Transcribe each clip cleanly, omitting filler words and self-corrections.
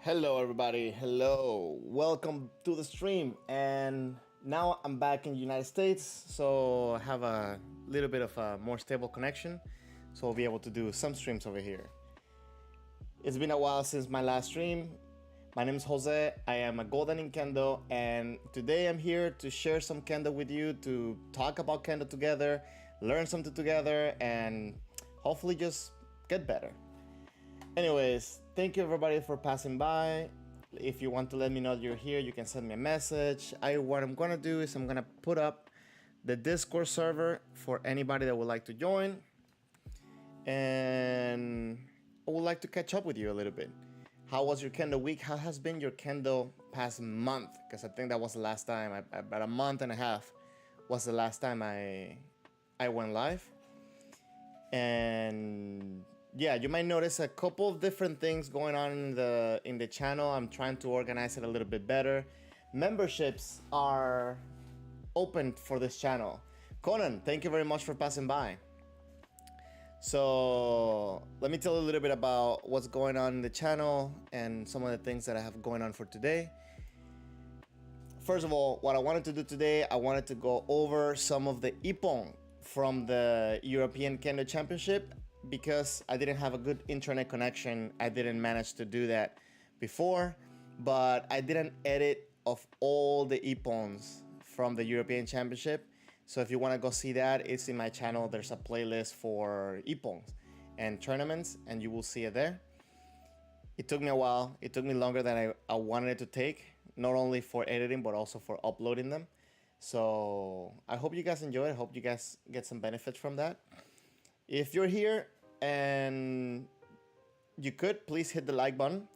Hello, everybody. Hello. Welcome to the stream. And now I'm back in the United States, so I have a little bit of a more stable connection, so I'll be able to do some streams over here. It's been a while since my last stream. My name is Jose. I am a Golden in Kendo, and today I'm here to share some Kendo with you, to talk about Kendo together, learn something together, and hopefully just get better. Anyways, thank you everybody for passing by. If you want to let me know that you're here, you can send me a message. What I'm gonna do is I'm gonna put up the Discord server for anybody that would like to join. And I would like to catch up with you a little bit. How was your Kendo week? How has been your Kendo past month? Because I think that was the last time, about a month and a half was the last time I went live. And yeah, you might notice a couple of different things going on in the channel. I'm trying to organize it a little bit better. Memberships are open for this channel. Conan, thank you very much for passing by. So let me tell you a little bit about what's going on in the channel and some of the things that I have going on for today. First of all, what I wanted to do today, I wanted to go over some of the ippon from the European Kendo Championship. Because I didn't have a good internet connection, I didn't manage to do that before, but I did an edit of all the ippons from the European Championship. So if you want to go see that, it's in my channel. There's a playlist for ippons and tournaments, and you will see it there. It took me a while. It took me longer than I wanted it to take, not only for editing, but also for uploading them. So I hope you guys enjoy it. I hope you guys get some benefits from that. If you're here and you could, please hit the like button.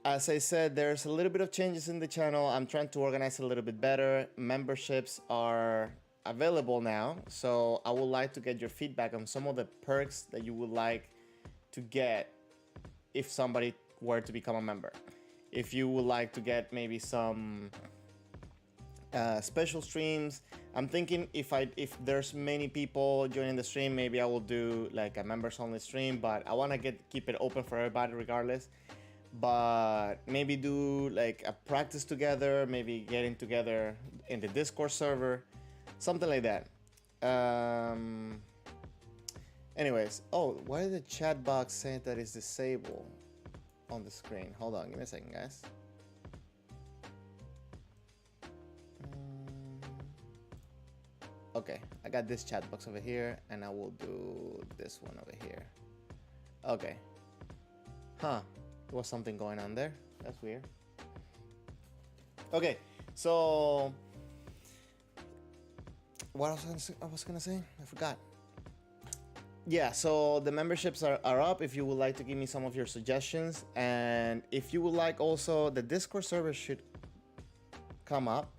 As I said, there's a little bit of changes in the channel. I'm trying to organize it a little bit better. Memberships are available now, so I would like to get your feedback on some of the perks that you would like to get if somebody were to become a member. If you would like to get maybe some special streams. I'm thinking if there's many people joining the stream, maybe I will do like a members only stream, but I want to keep it open for everybody regardless. But maybe do like a practice together, maybe getting together in the Discord server, something like that. Anyways, oh, why did the chat box say that it's disabled on the screen? Hold on, give me a second, guys. Okay, I got this chat box over here, and I will do this one over here. Okay. Huh. There was something going on there. That's weird. Okay, so what else I was gonna say? I forgot. Yeah, so the memberships are up if you would like to give me some of your suggestions. And if you would like also, the Discord server should come up.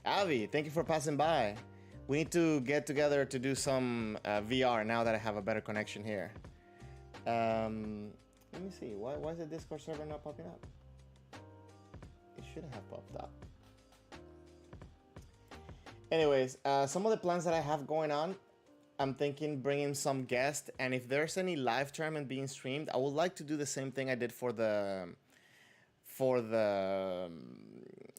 Avi, thank you for passing by. We need to get together to do some VR now that I have a better connection here. Let me see. Why is the Discord server not popping up? It should have popped up. Anyways, some of the plans that I have going on, I'm thinking bringing some guests, and if there's any live tournament being streamed, I would like to do the same thing I did for the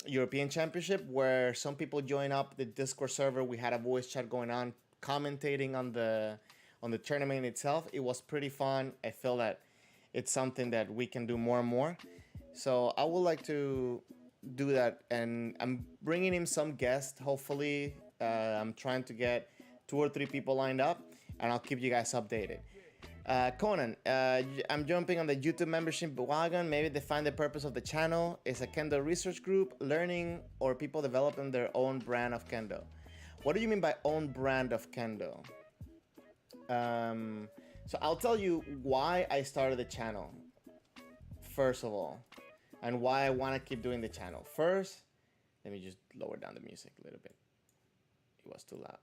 European Championship, where some people join up the Discord server. We had a voice chat going on, commentating on the tournament itself. It was pretty fun. I feel that it's something that we can do more and more. So I would like to do that, and I'm bringing in some guests. Hopefully, I'm trying to get 2 or 3 people lined up, and I'll keep you guys updated. Conan, I'm jumping on the YouTube membership wagon. Maybe define the purpose of the channel. It's a Kendo research group, learning, or people developing their own brand of Kendo. What do you mean by own brand of Kendo? So I'll tell you why I started the channel, first of all, and why I want to keep doing the channel. First, let me just lower down the music a little bit. It was too loud.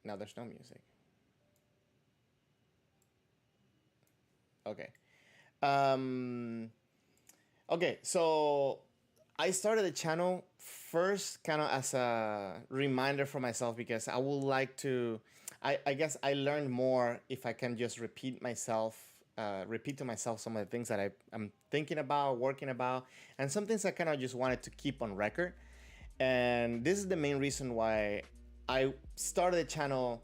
Now there's no music. Okay. Okay, so I started the channel first kind of as a reminder for myself, because I would like to, I guess I learned more if I can just repeat to myself some of the things that I'm thinking about, working about, and some things I kind of just wanted to keep on record. And this is the main reason why I started the channel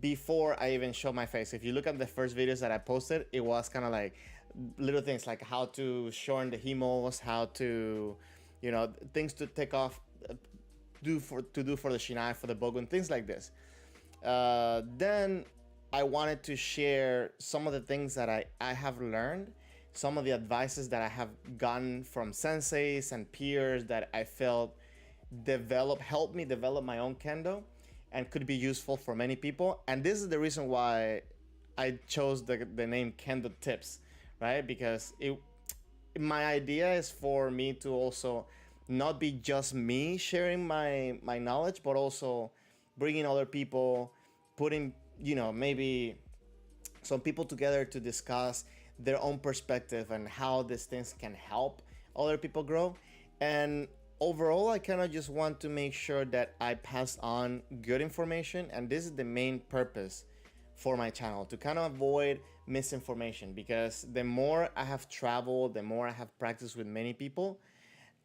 before I even showed my face. If you look at the first videos that I posted, it was kind of like little things like how to shorten the hemos, how to, you know, things to take off, do for the shiai, for the bogun, things like this. Then I wanted to share some of the things that I have learned, some of the advices that I have gotten from senseis and peers that I felt helped me develop my own Kendo and could be useful for many people. And this is the reason why I chose the name Kendo Tips, right? Because my idea is for me to also not be just me sharing my knowledge, but also bringing other people, putting, you know, maybe some people together to discuss their own perspective and how these things can help other people grow. And overall, I kind of just want to make sure that I pass on good information, and this is the main purpose for my channel, to kind of avoid misinformation, because the more I have traveled, the more I have practiced with many people,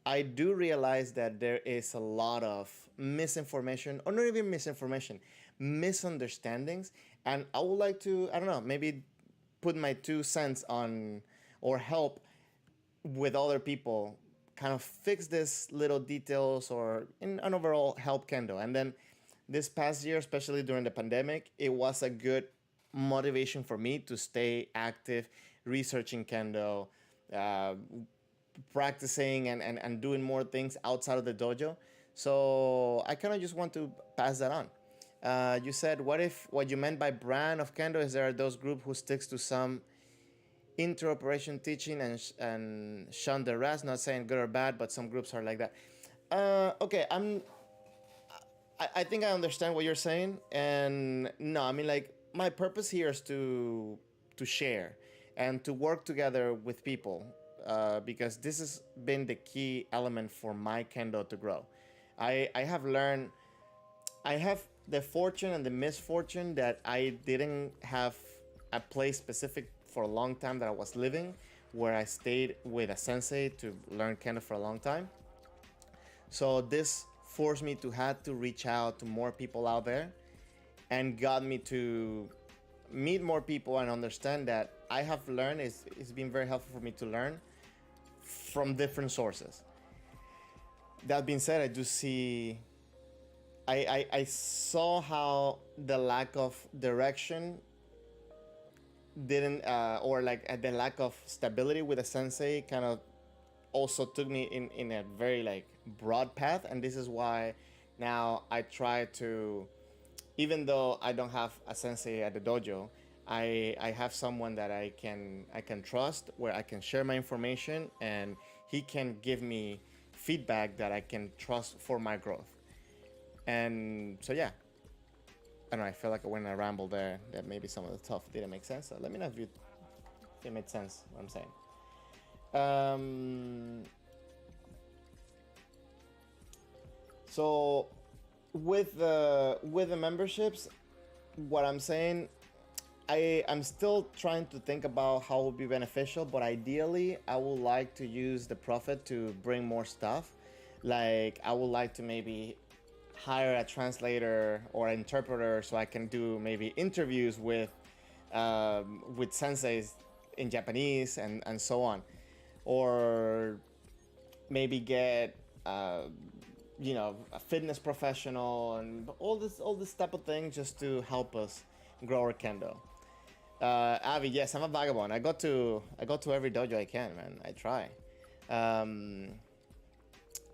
I do realize that there is a lot of misinformation, or not even misinformation, misunderstandings. And I would like to, I don't know, maybe put my 2 cents on, or help with other people kind of fix these little details, or in an overall help Kendo. And then this past year, especially during the pandemic, it was a good motivation for me to stay active, researching Kendo, practicing and doing more things outside of the dojo. So I kind of just want to pass that on. You said, what you meant by brand of Kendo is there are those group who sticks to some interoperation teaching and shun the rest. Not saying good or bad, but some groups are like that. Okay, I think I understand what you're saying, and no, I mean, like, my purpose here is to share and to work together with people, because this has been the key element for my Kendo to grow. I have learned, I have the fortune and the misfortune that I didn't have a place specific for a long time that I was living, where I stayed with a sensei to learn Kendo for a long time. So this forced me to have to reach out to more people out there, and got me to meet more people and understand that I have learned, it's been very helpful for me to learn from different sources. That being said, I do see, I saw how the lack of direction didn't, or like the lack of stability with a sensei kind of also took me in a very like broad path. And this is why now I try to, even though I don't have a sensei at the dojo, I have someone that I can trust, where I can share my information and he can give me feedback that I can trust for my growth. And so yeah, I don't know, I feel like I went on a ramble there, that maybe some of the stuff didn't make sense. So let me know if it made sense what I'm saying. So with the memberships, what I'm saying, I'm still trying to think about how it would be beneficial, but ideally I would like to use the profit to bring more stuff. Like I would like to maybe hire a translator or an interpreter so I can do maybe interviews with senseis in Japanese and so on, or maybe get a fitness professional and all this type of thing just to help us grow our kendo. Avi, yes, I'm a vagabond. I go to every dojo I can, man. I try. Um,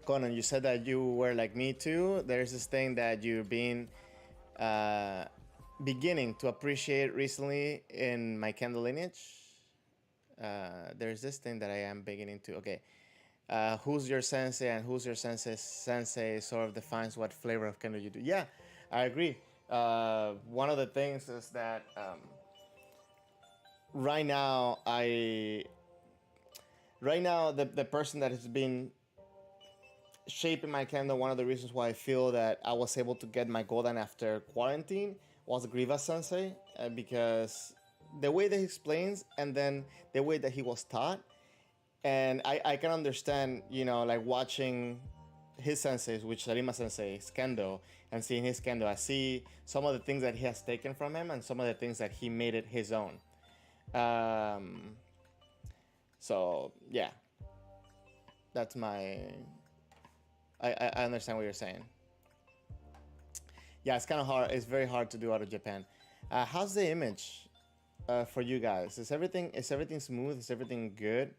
Conan, you said that you were like me too. There's this thing that you've been uh, beginning to appreciate recently in my kendo lineage. There's this thing that I am beginning to. Okay, who's your sensei and who's your sensei sort of defines what flavor of kendo you do. Yeah, I agree. One of the things is that right now I right now the person that has been shaping my kendo, one of the reasons why I feel that I was able to get my godan after quarantine was Griva Sensei, because the way that he explains and then the way that he was taught, and I can understand, like watching his senseis, which Sarima Sensei's Kendo, and seeing his Kendo, I see some of the things that he has taken from him and some of the things that he made it his own. So yeah, that's my. I understand what you're saying. Yeah, it's kind of hard. It's very hard to do out of Japan. How's the image for you guys? Is everything smooth? Is everything good?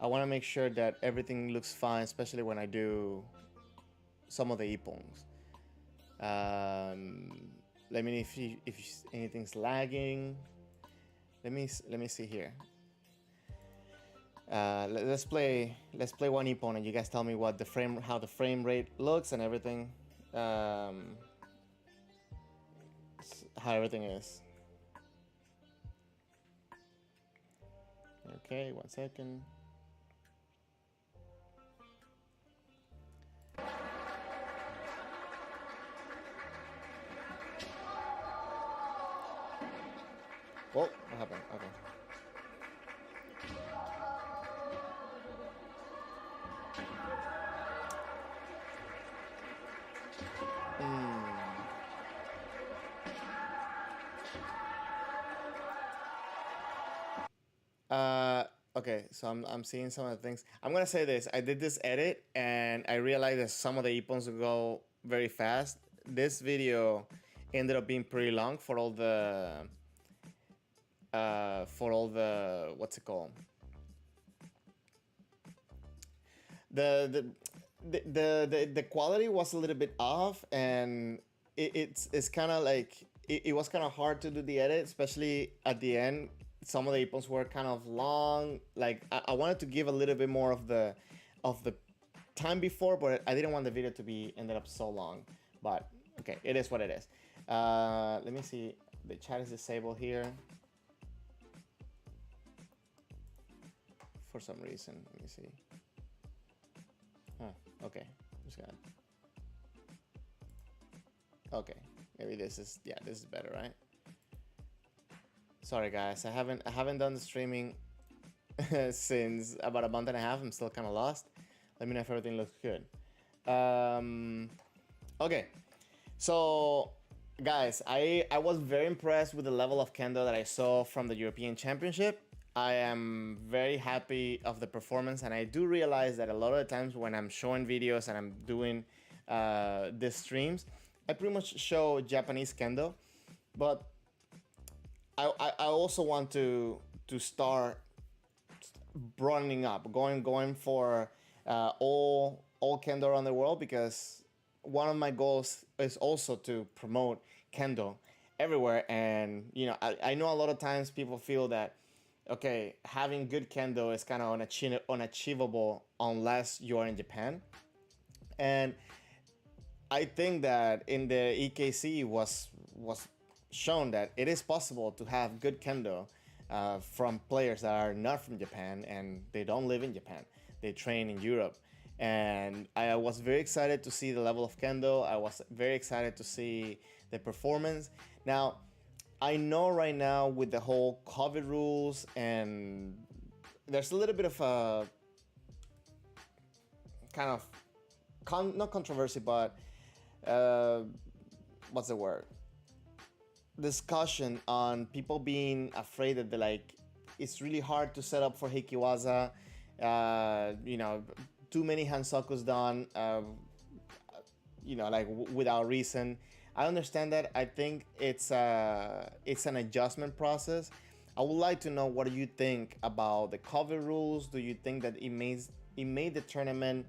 I want to make sure that everything looks fine, especially when I do some of the ippons. Let me know if anything's lagging. Let me see here. Let's play one ippon and you guys tell me how the frame rate looks and everything. How everything is. Okay, 1 second. Oh, what happened? Okay. Okay, so I'm seeing some of the things. I'm gonna say this. I did this edit and I realized that some of the ippons go very fast. This video ended up being pretty long for all the what's it called? The quality was a little bit off, and it's kind of like it was kind of hard to do the edit, especially at the end. Some of the ippons were kind of long. Like I wanted to give a little bit more of the time before, but I didn't want the video to be ended up so long. But okay, it is what it is. Let me see. The chat is disabled here for some reason. Let me see. Huh, okay, just got. Okay, maybe this is better, right? Sorry guys, I haven't done the streaming since about a month and a half. I'm still kind of lost. Let me know if everything looks good. Okay, so guys, I was very impressed with the level of kendo that I saw from the European Championship. I am very happy of the performance, and I do realize that a lot of the times when I'm showing videos and I'm doing these streams, I pretty much show Japanese kendo, but I also want to start broadening up, going for all kendo around the world, because one of my goals is also to promote kendo everywhere. And I know a lot of times people feel that okay, having good kendo is kind of unachievable unless you are in Japan. And I think that in the EKC was shown that it is possible to have good kendo from players that are not from Japan and they don't live in Japan. They train in Europe. And I was very excited to see the level of kendo. I was very excited to see the performance. Now, I know right now with the whole COVID rules, and there's a little bit of a kind of not controversy, but uh, what's the word, discussion on people being afraid that they like it's really hard to set up for Hikiwaza. You know, too many hansokus done. You know, like without reason. I understand that. I think it's an adjustment process. I would like to know, what do you think about the cover rules? Do you think that it made the tournament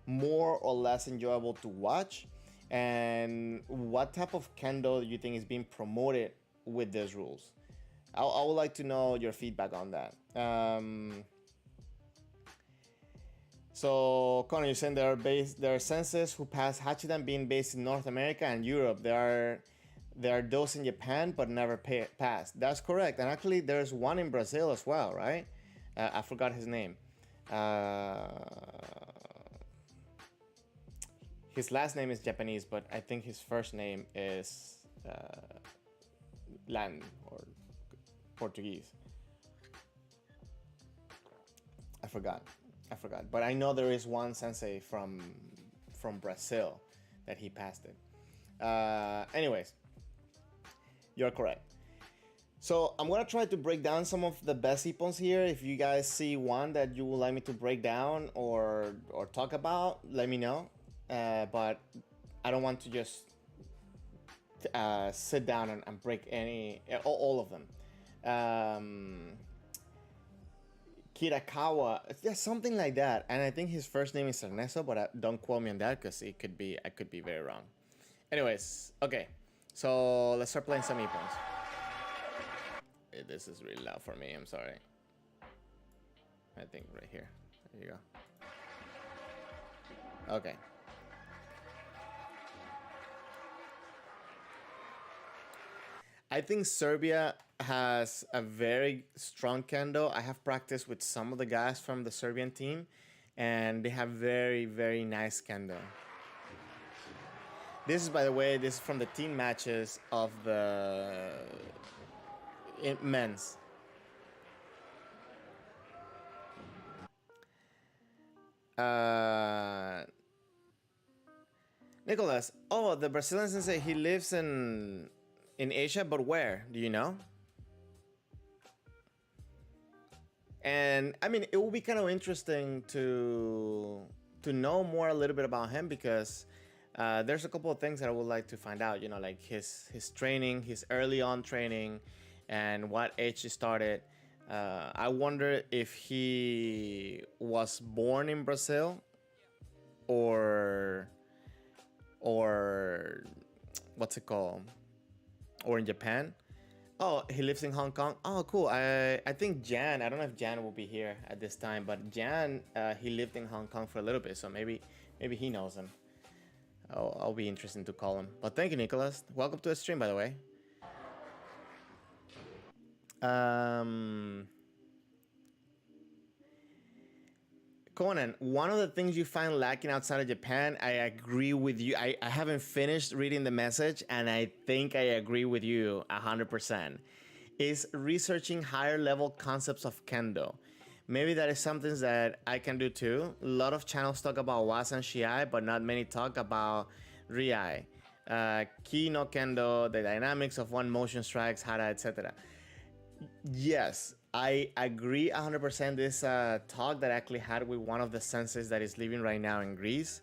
more or less enjoyable to watch? And what type of kendo do you think is being promoted with these rules? I would like to know your feedback on that. So Connor, you're saying there are senses who pass Hachidan being based in North America and Europe. There are those in Japan but never passed. That's correct. And actually, there's one in Brazil as well, right? I forgot his name. His last name is Japanese, but I think his first name is Latin or Portuguese. I forgot. But I know there is one sensei from Brazil that he passed it. Anyways, you're correct. So I'm gonna try to break down some of the best ippons here. If you guys see one that you would like me to break down or talk about, let me know. But I don't want to just sit down and break all of them. Kirakawa, yeah, something like that. And I think his first name is Ernesto, but don't quote me on that because I could be very wrong. Anyways, okay. So let's start playing some ippons. This is really loud for me. I'm sorry. I think right here. There you go. Okay. I think Serbia has a very strong kendo. I have practiced with some of the guys from the Serbian team, and they have very, very nice kendo. This is, by the way, this is from the team matches of the men's. Nicholas, oh, the Brazilian sensei, he lives in Asia, but where? Do you know? And I mean, it will be kind of interesting to know more a little bit about him because there's a couple of things that I would like to find out. You know, like his training, his early on training, and what age he started. I wonder if he was born in Brazil or what's it called? Or in Japan. Oh, he lives in Hong Kong. Oh, cool. I think Jan, I don't know if Jan will be here at this time, but Jan, he lived in Hong Kong for a little bit, so maybe he knows him. I'll be interested to call him. But thank you, Nicholas. Welcome to the stream, by the way. Conan, one of the things you find lacking outside of Japan, I agree with you. I haven't finished reading the message, and I think I agree with you 100%, is researching higher level concepts of Kendo. Maybe that is something that I can do too. A lot of channels talk about Waza and Shiai, but not many talk about Riai. Ki no Kendo, the dynamics of one motion strikes, hara, etc. Yes, I agree 100%. This talk that I actually had with one of the senseis that is living right now in Greece.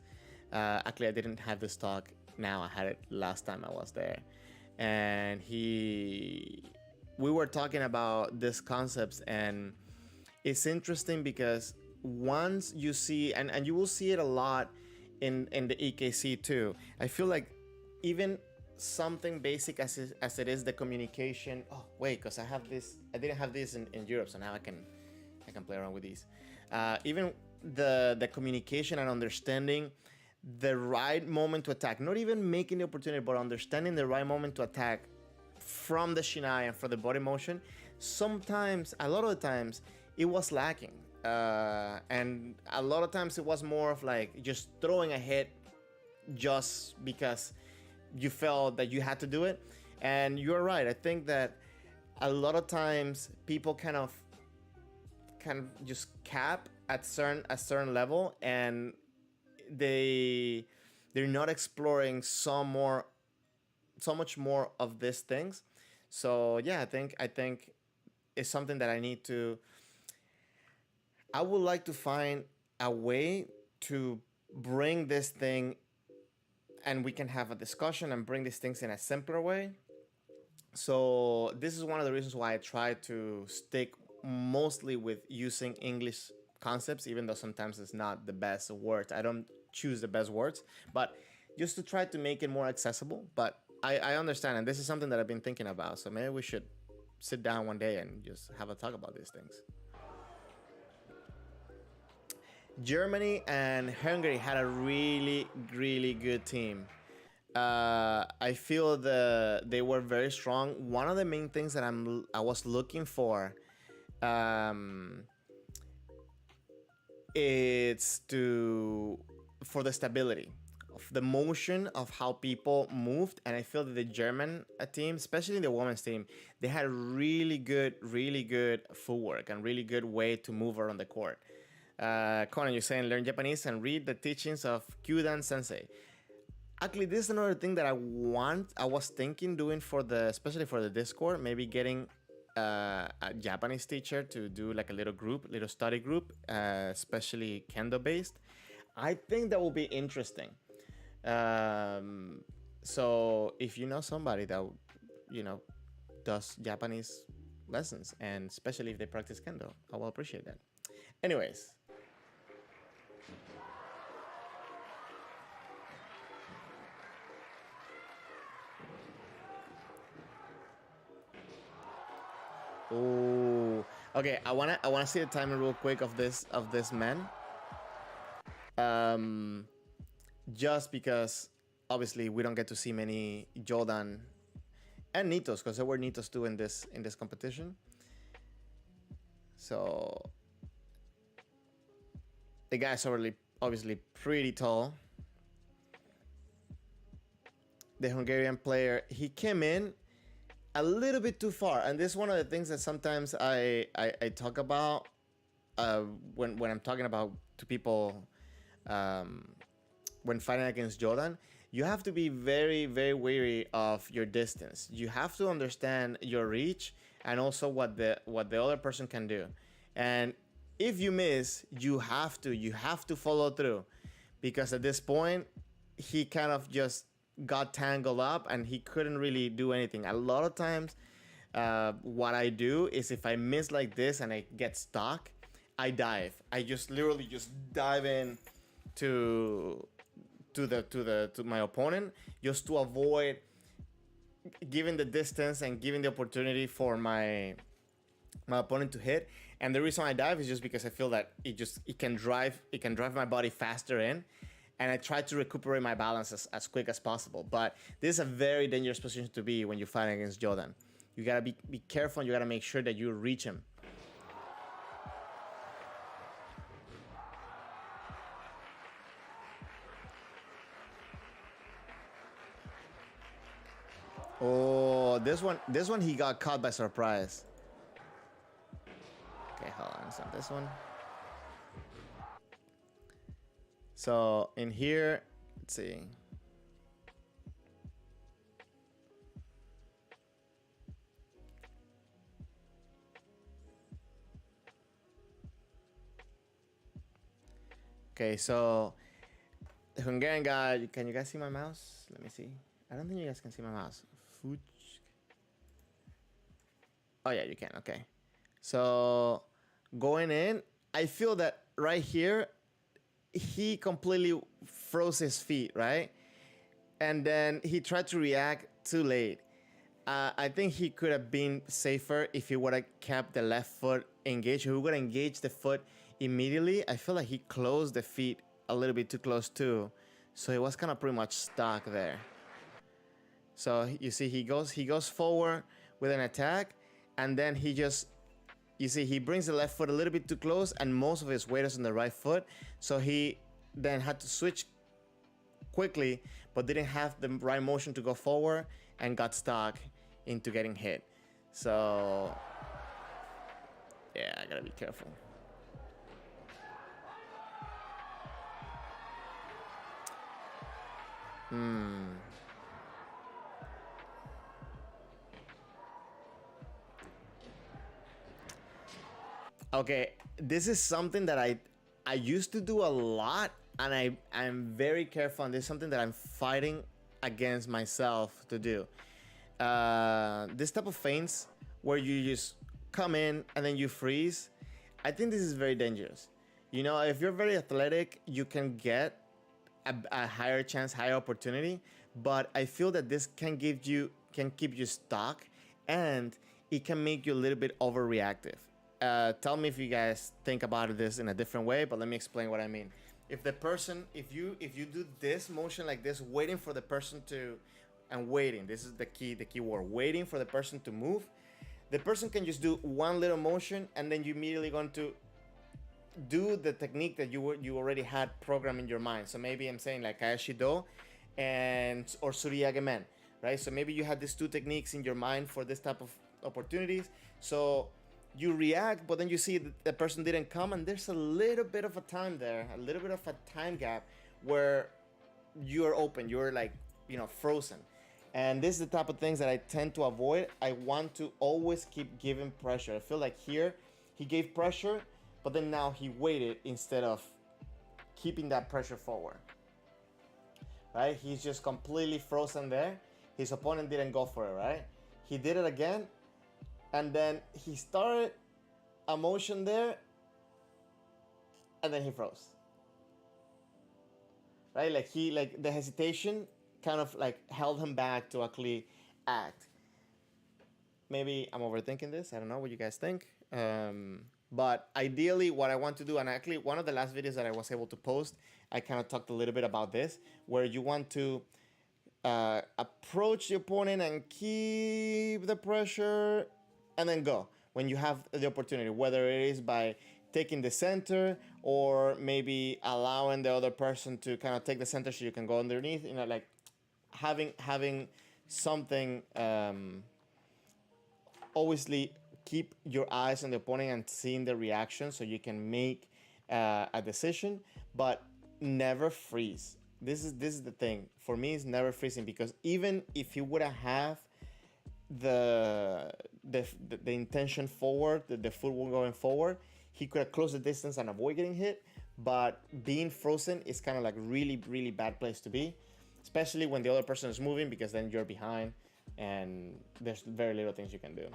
Actually, I didn't have this talk now. I had it last time I was there. And we were talking about these concepts, and it's interesting because once you see, and you will see it a lot in the EKC too. I feel like even something basic as it is the communication. Oh wait, because I didn't have this in Europe, so now I can play around with these. Even the communication and understanding the right moment to attack, not even making the opportunity, but understanding the right moment to attack from the shinai and for the body motion. Sometimes, a lot of the times, it was lacking, and a lot of times it was more of like just throwing a hit just because you felt that you had to do it. And you're right. I think that a lot of times people kind of just cap at a certain level, and they they're not exploring so much more of these things. So yeah, I think it's something that I would like to find a way to bring this thing, and we can have a discussion and bring these things in a simpler way. So this is one of the reasons why I try to stick mostly with using English concepts, even though sometimes it's not the best words. I don't choose the best words, but just to try to make it more accessible. But I understand, and this is something that I've been thinking about. So maybe we should sit down one day and just have a talk about these things. Germany and Hungary had a really, really good team. I feel they were very strong. One of the main things that I was looking for, um, it's to for the stability of the motion of how people moved, and I feel that the German team, especially the women's team, they had really good footwork and really good way to move around the court. Conan, you're saying learn Japanese and read the teachings of Kyudan Sensei. Actually, this is another thing that I was thinking doing especially for the Discord, maybe getting a Japanese teacher to do like a little study group, especially Kendo based. I think that will be interesting. So if you know somebody that, you know, does Japanese lessons, and especially if they practice Kendo, I will appreciate that. Anyways, oh, okay. I wanna see the timer real quick of this man. Um, just because obviously we don't get to see many Jordan and Nitos, because there were Nitos too in this competition. So the guy's already obviously pretty tall. The Hungarian player, he came in a little bit too far, and this is one of the things that sometimes I talk about when I'm talking about to people, um, when fighting against Jordan. You have to be very very wary of your distance. You have to understand your reach and also what the other person can do. And if you miss, you have to follow through, because at this point he kind of just got tangled up and he couldn't really do anything. A lot of times, what I do is if I miss like this and I get stuck, I dive. I just literally just dive in to to my opponent, just to avoid giving the distance and giving the opportunity for my opponent to hit. And the reason I dive is just because I feel that it can drive my body faster in, and I try to recuperate my balance as quick as possible. But this is a very dangerous position to be when you're fighting against Jordan. You gotta be careful, and you gotta make sure that you reach him. Oh, this one he got caught by surprise. Okay, hold on. So this one. So in here, let's see. Okay, so the Hungarian guy. Can you guys see my mouse? Let me see. I don't think you guys can see my mouse. Oh yeah, you can. Okay. So going in, I feel that right here, he completely froze his feet, right? And then he tried to react too late. I think he could have been safer if he would have kept the left foot engaged. He would have engaged the foot immediately. I feel like he closed the feet a little bit too close too, so he was kind of pretty much stuck there. So you see, he goes forward with an attack, and then he brings the left foot a little bit too close, and most of his weight is on the right foot. So he then had to switch quickly, but didn't have the right motion to go forward and got stuck into getting hit. So yeah, I gotta be careful. Hmm. Okay, this is something that I used to do a lot, and I'm very careful. And this is something that I'm fighting against myself to do. This type of feints where you just come in and then you freeze. I think this is very dangerous. You know, if you're very athletic, you can get a higher chance, higher opportunity. But I feel that this can keep you stuck, and it can make you a little bit overreactive. Tell me if you guys think about this in a different way, but let me explain what I mean. If you do this motion like this, waiting for the person to, and waiting. This is the key word. Waiting for the person to move. The person can just do one little motion, and then you immediately going to do the technique that you already had programmed in your mind. So maybe I'm saying like Kaeshi Do and or Suriyage Men, right? So maybe you had these two techniques in your mind for this type of opportunities. So you react, but then you see that the person didn't come, and there's a little bit of a time there, a little bit of a time gap where you're open, you're like, frozen. And this is the type of things that I tend to avoid. I want to always keep giving pressure. I feel like here he gave pressure, but then now he waited instead of keeping that pressure forward. Right? He's just completely frozen there. His opponent didn't go for it, right? He did it again, and then he started a motion there, and then he froze. Right? Like the hesitation kind of like held him back to actually act. Maybe I'm overthinking this. I don't know what you guys think. But ideally, what I want to do, and actually one of the last videos that I was able to post, I kind of talked a little bit about this, where you want to approach the opponent and keep the pressure, and then go when you have the opportunity, whether it is by taking the center or maybe allowing the other person to kind of take the center so you can go underneath, like having something. Obviously, keep your eyes on the opponent and seeing the reaction so you can make a decision, but never freeze. This is the thing for me. Is never freezing, because even if you would have the intention forward, the footwork going forward, he could have closed the distance and avoid getting hit. But being frozen is kind of like really, really bad place to be, especially when the other person is moving, because then you're behind and there's very little things you can do.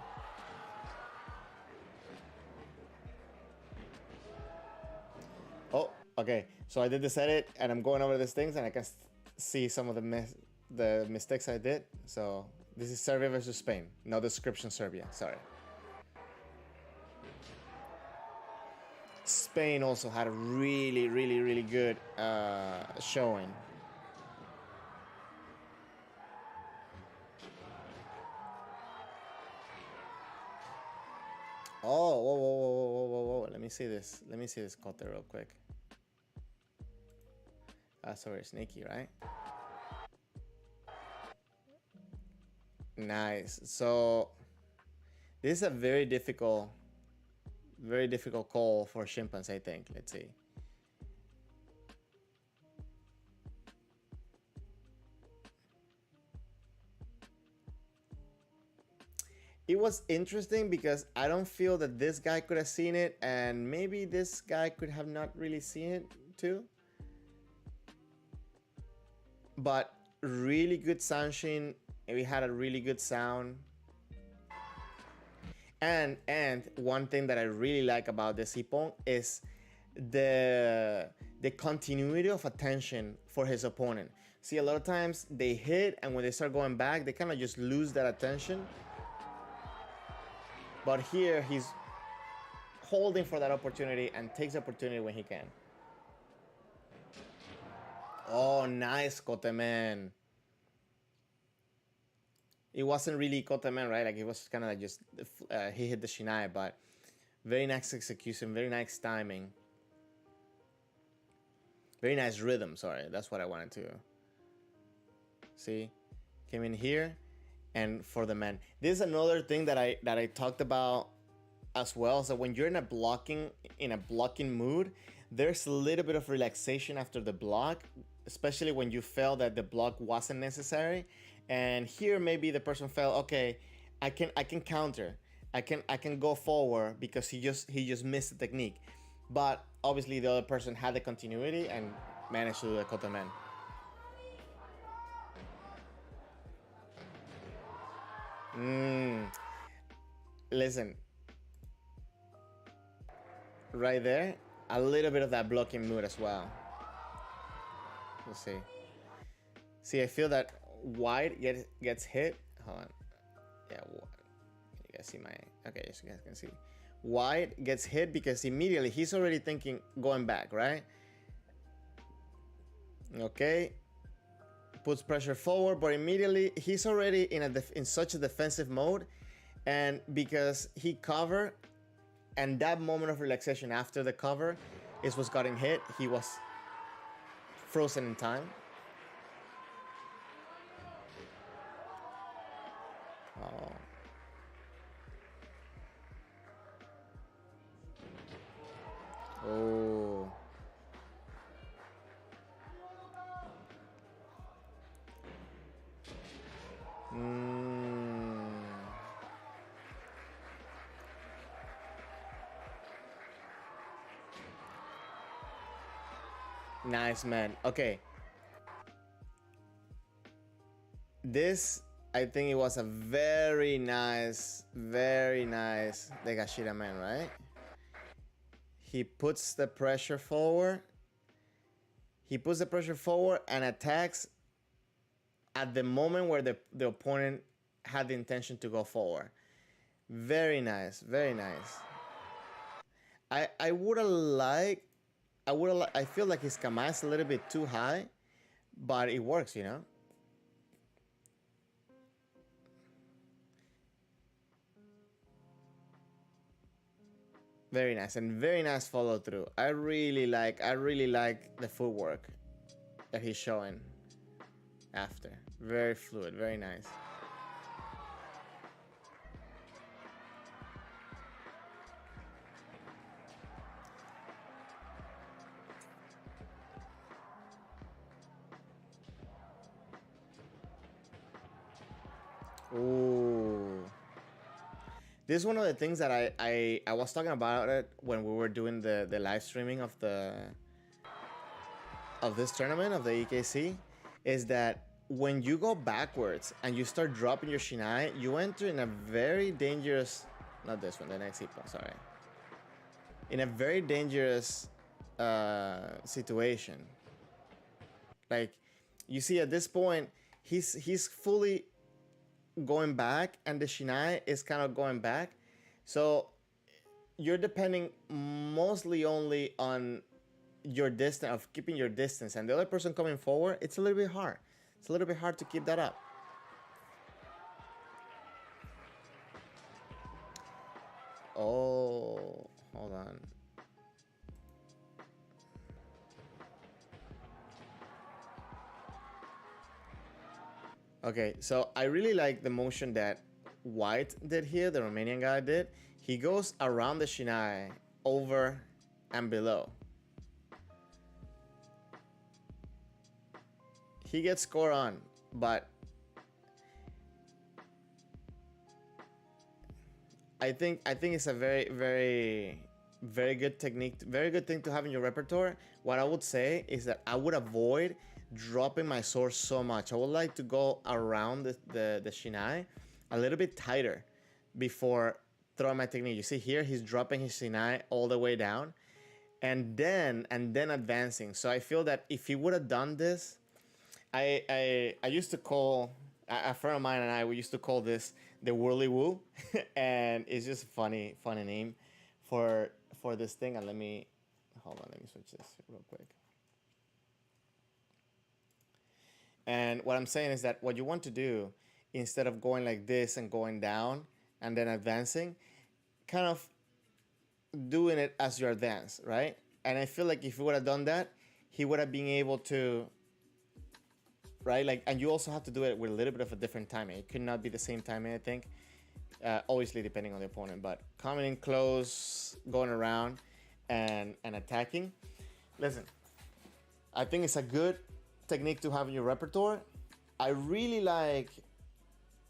Oh, okay. So I did this edit, and I'm going over these things, and I can see some of the mistakes I did. So this is Serbia versus Spain. No description Serbia. Sorry. Spain also had a really, really, really good showing. Oh, whoa, whoa, whoa, whoa, whoa, whoa, whoa. Let me see this. Let me see this kote real quick. Sorry, sneaky, right? Nice. So this is a very difficult call for chimpanzees, I think. Let's see. It was interesting because I don't feel that this guy could have seen it, and maybe this guy could have not really seen it too. But really good sanshin. We had a really good sound. And one thing that I really like about this ippon is the continuity of attention for his opponent. See, a lot of times they hit, and when they start going back, they kind of just lose that attention. But here he's holding for that opportunity and takes the opportunity when he can. Oh, nice, Koteman. It wasn't really Koteman, right? Like, it was kind of like just he hit the shiai, but very nice execution, very nice timing, very nice rhythm. Sorry, that's what I wanted to see. Came in here, and for the man. This is another thing that I talked about as well. So when you're in a blocking mood, there's a little bit of relaxation after the block especially when you felt that the block wasn't necessary. And here maybe the person felt, okay, I can counter, I can go forward because he just missed the technique. But obviously the other person had the continuity and managed to do the kotemen. Listen, right there, a little bit of that blocking mood as well. We'll see. See, I feel that white gets hit. Hold on. Yeah, you guys see my... Okay, yes, you guys can see. White gets hit because immediately he's already thinking going back, right? Okay. Puts pressure forward, but immediately he's already in such a defensive mode. And because he covered, and that moment of relaxation after the cover is what's got him hit, he was frozen in time. Oh. Oh. Nice, man. Okay. This, I think it was a very nice Degashira man, right? He puts the pressure forward. He puts the pressure forward and attacks at the moment where the opponent had the intention to go forward. Very nice, very nice. I would have liked, I feel like his kama is a little bit too high, but it works, you know? Very nice, and very nice follow through. I really like the footwork that he's showing after. Very fluid, very nice. Ooh. This is one of the things that I was talking about it when we were doing the live streaming of this tournament of the EKC, is that when you go backwards and you start dropping your shiai, you enter in a very dangerous, not this one, the next ippon, sorry, in a very dangerous situation. Like, you see at this point, he's fully going back and the shiai is kind of going back, so you're depending mostly only on your distance, of keeping your distance, and the other person coming forward, it's a little bit hard. It's a little bit hard to keep that up. Oh, hold on. Okay, so I really like the motion that White did here, the Romanian guy did. He goes around the shiai, over and below. He gets score on, but I think it's a very good technique, very good thing to have in your repertoire. What I would say is that I would avoid dropping my sword so much. I would like to go around the shiai a little bit tighter before throwing my technique. You see here, he's dropping his shiai all the way down and then advancing. So I feel that if he would have done this, I used to call, a friend of mine and I, we used to call this the whirly woo, and it's just a funny name for this thing. And let me switch this real quick. And what I'm saying is that what you want to do, instead of going like this and going down and then advancing, kind of doing it as you advance, right? And I feel like if he would have done that, he would have been able to, right? Like, and you also have to do it with a little bit of a different timing. It could not be the same timing, I think. Obviously, depending on the opponent, but coming in close, going around, and attacking. Listen, I think it's a good technique to have in your repertoire. I really like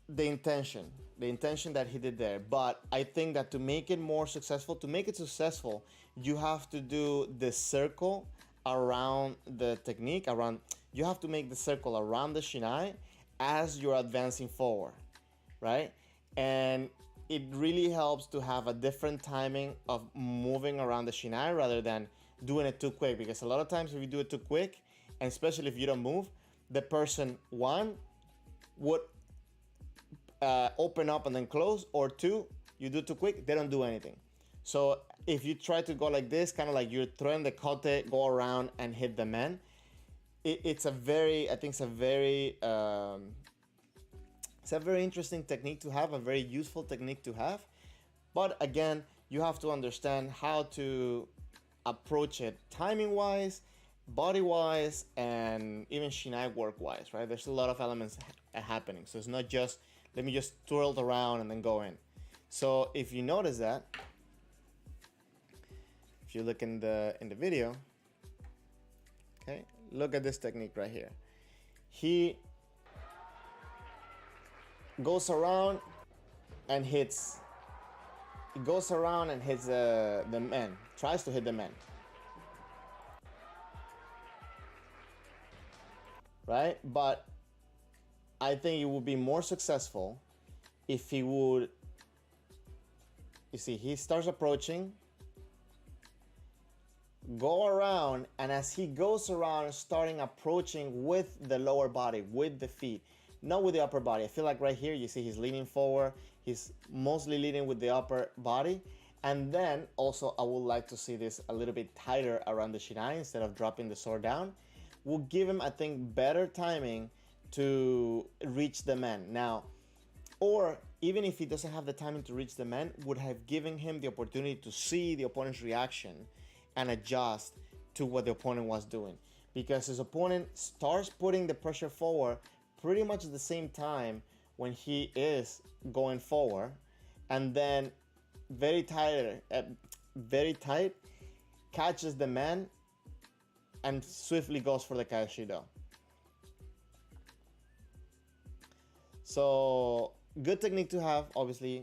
the intention that he did there. But I think that to make it more successful, to make it successful, you have to do the circle around the technique, around, you have to make the circle around the shiai as you're advancing forward, right? And it really helps to have a different timing of moving around the shiai rather than doing it too quick, because a lot of times if you do it too quick, and especially if you don't move, the person, one, would open up and then close, or two, you do too quick, they don't do anything. So if you try to go like this, kind of like you're throwing the kote, go around and hit the man, it's a very, I think it's a very interesting technique to have, a very useful technique to have. But again, you have to understand how to approach it timing wise, body wise, and even shiai work wise, right? There's a lot of elements happening. So it's not just, let me just twirl it around and then go in. So if you notice that, if you look in the video, okay, look at this technique right here. He goes around and hits. He goes around and hits the man. Tries to hit the man. Right? But I think it would be more successful if he would. You see, he starts approaching, go around, and as he goes around, starting approaching with the lower body, with the feet, not with the upper body. I feel like right here, you see he's leaning forward. He's mostly leaning with the upper body. And then also, I would like to see this a little bit tighter around the shiai instead of dropping the sword down. Will give him, I think, better timing to reach the man. Now, or even if he doesn't have the timing to reach the man, would have given him the opportunity to see the opponent's reaction and adjust to what the opponent was doing. Because his opponent starts putting the pressure forward pretty much at the same time when he is going forward, and then very tight, catches the man and swiftly goes for the kaishido. So good technique to have. Obviously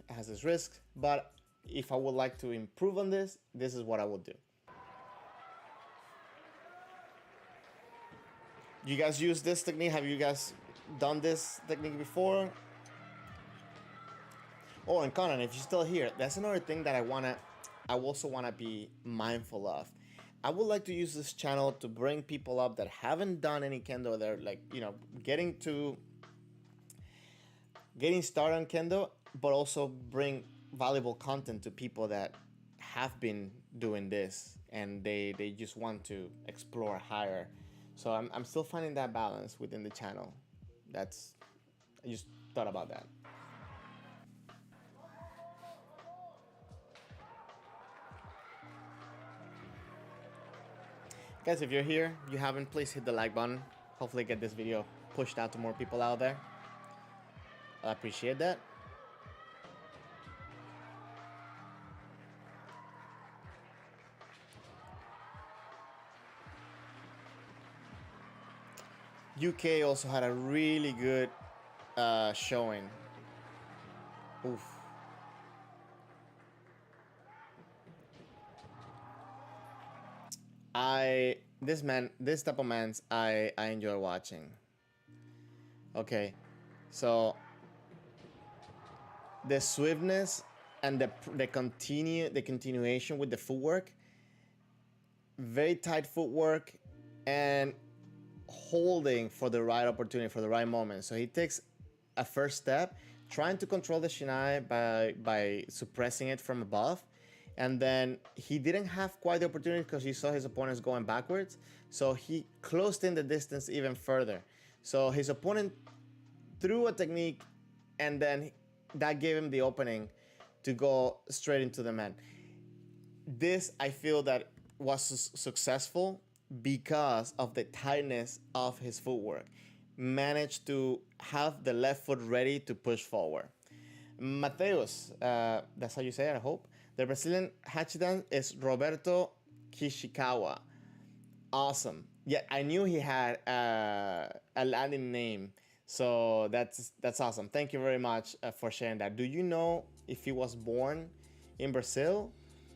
it has its risks, but if I would like to improve on this, this is what I would do. You guys use this technique? Have you guys done this technique before? Oh, and Conan, if you're still here, that's another thing that I also wanna be mindful of. I would like to use this channel to bring people up that haven't done any Kendo. They're like, you know, getting started on Kendo, but also bring valuable content to people that have been doing this and they just want to explore higher. So I'm still finding that balance within the channel. I just thought about that. Guys, if you're here, you haven't, please hit the like button. Hopefully get this video pushed out to more people out there. I appreciate that. UK also had a really good showing. Oof. This type of mans I enjoy watching. Okay, so the swiftness and the continuation with the footwork, very tight footwork, and holding for the right opportunity, for the right moment. So he takes a first step, trying to control the shiai by suppressing it from above. And then he didn't have quite the opportunity because he saw his opponents going backwards. So he closed in the distance even further. So his opponent threw a technique, and then that gave him the opening to go straight into the man. This, I feel that was successful because of the tightness of his footwork. Managed to have the left foot ready to push forward. Mateus, that's how you say it, I hope. The Brazilian Hachidan is Roberto Kishikawa. Awesome. Yeah, I knew he had a Latin name, so that's awesome. Thank you very much for sharing that. Do you know if he was born in Brazil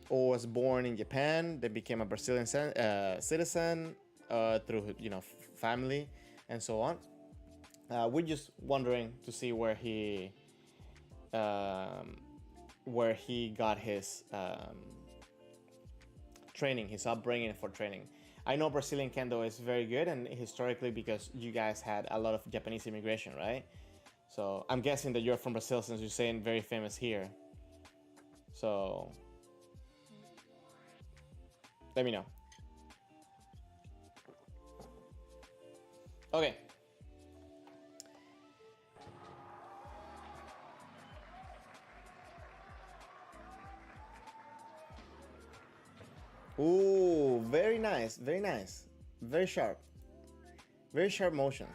or was born in Japan? Then became a Brazilian citizen through family and so on. We're just wondering to see um, where he got his training, his upbringing for training. I know Brazilian Kendo is very good, and historically because you guys had a lot of Japanese immigration, right? So I'm guessing that you're from Brazil since you're saying very famous here. So let me know. Okay. Ooh, very nice, very nice. Very sharp. Very sharp motions.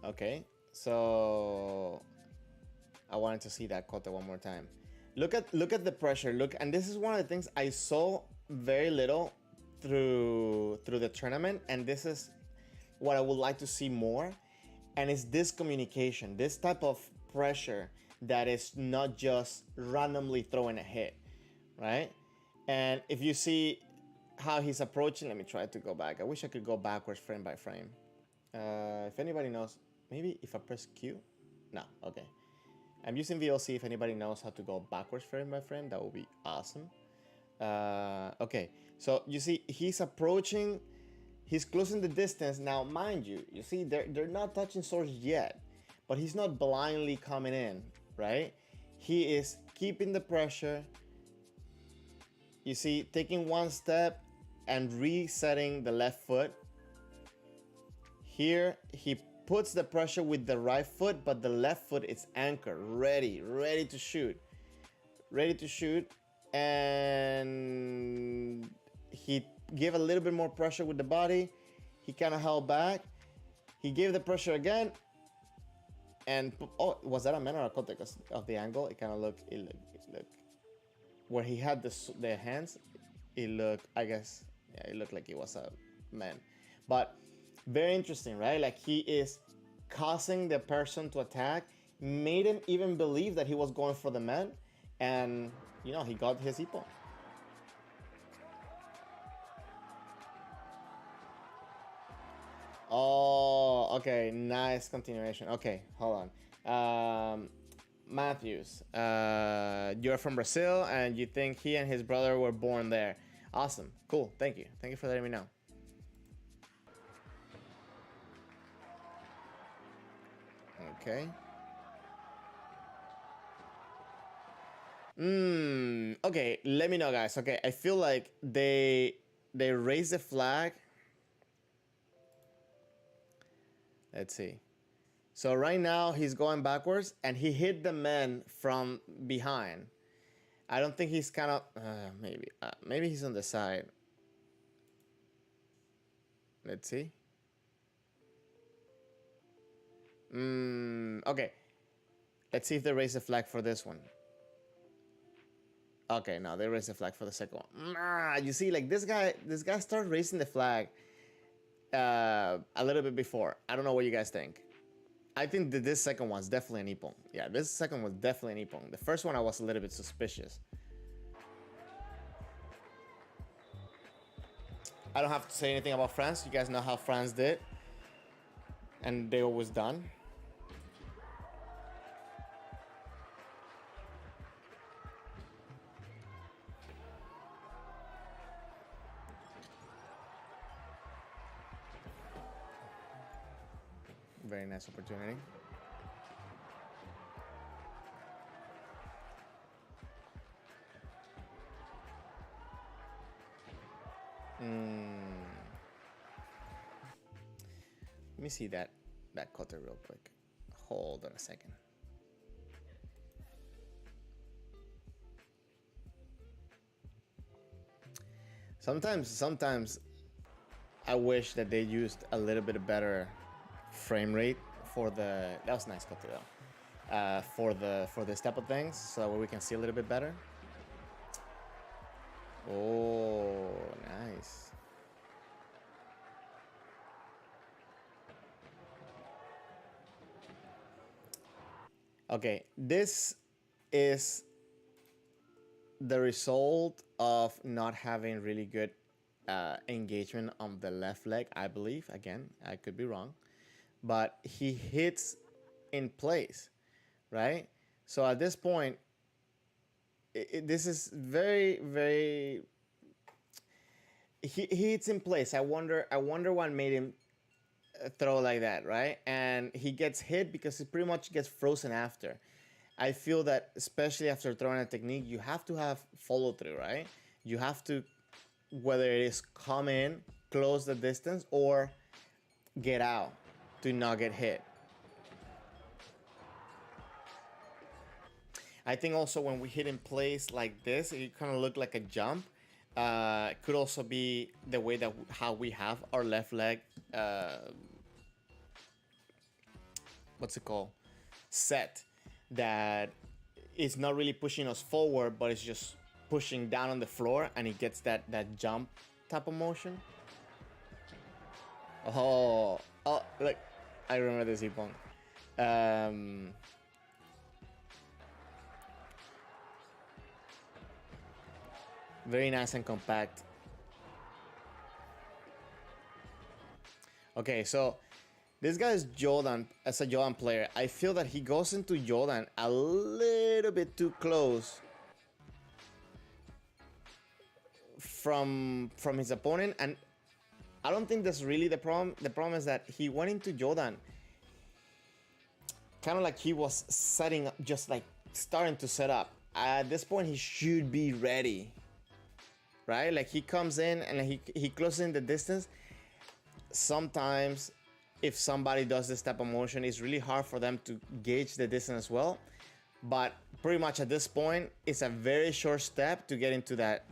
Okay, so I wanted to see that kote one more time. Look at the pressure. Look, and this is one of the things I saw very little through the tournament, and this is what I would like to see more. And it's this communication, this type of pressure that is not just randomly throwing a hit, right? And if you see how he's approaching, let me try to go back. I wish I could go backwards frame by frame. If anybody knows, maybe if I press Q? No, okay. I'm using VLC. If anybody knows how to go backwards frame by frame, that would be awesome. Okay, so you see he's approaching, he's closing the distance. Now, mind you, you see they're not touching swords yet, but he's not blindly coming in, right? He is keeping the pressure. You see, taking one step and resetting the left foot. Here, he puts the pressure with the right foot, but the left foot is anchored, ready to shoot. Ready to shoot. And he gave a little bit more pressure with the body. He kind of held back. He gave the pressure again. And, oh, was that a man or a kote? Because of the angle, it kind of looked, it looked, where he had the hands, it looked, I guess, yeah, it looked like it was a man. But very interesting, right? Like he is causing the person to attack, made him even believe that he was going for the man, and he got his ippon. Oh, okay, nice continuation. Okay, hold on. Matthews, you're from Brazil and you think he and his brother were born there. Awesome, cool, thank you for letting me know. Okay. Okay, let me know, guys. Okay, I feel like they raise the flag. Let's see. So right now he's going backwards and he hit the man from behind. I don't think he's kind of maybe he's on the side. Let's see. Okay. Let's see if they raise the flag for this one. Okay, no, they raised the flag for the second one. You see, like this guy started raising the flag a little bit before. I don't know what you guys think. I think that this second one's definitely an ippon. Yeah, this second one's definitely an ippon. The first one I was a little bit suspicious. I don't have to say anything about France. You guys know how France did. And they always done. Very nice opportunity. Let me see that kote real quick. Hold on a second. Sometimes I wish that they used a little bit better frame rate for the. That was nice kote though. for this type of things, so we can see a little bit better. Oh, nice. Okay, this is the result of not having really good engagement on the left leg, I believe. Again, I could be wrong, but he hits in place, right? So at this point, this is very, very. He hits in place. I wonder what made him throw like that, right? And he gets hit because he pretty much gets frozen after. I feel that especially after throwing a technique, you have to have follow through, right? You have to, whether it is come in, close the distance, or get out to not get hit. I think also when we hit in place like this, it kind of look like a jump. Could also be the way that how we have our left leg. What's it called? Set that is not really pushing us forward, but it's just pushing down on the floor, and it gets that jump type of motion. Oh, look, I remember this ippon. Um, Very nice and compact. Okay, so this guy is Jordan as a Jordan player. I feel that he goes into Jordan a little bit too close from his opponent, and I don't think that's really the problem. The problem is that he went into Jordan kind of like he was setting up, just like starting to set up. At this point, he should be ready, right? Like he comes in and he closes in the distance. Sometimes if somebody does this type of motion, it's really hard for them to gauge the distance as well. But pretty much at this point, it's a very short step to get into that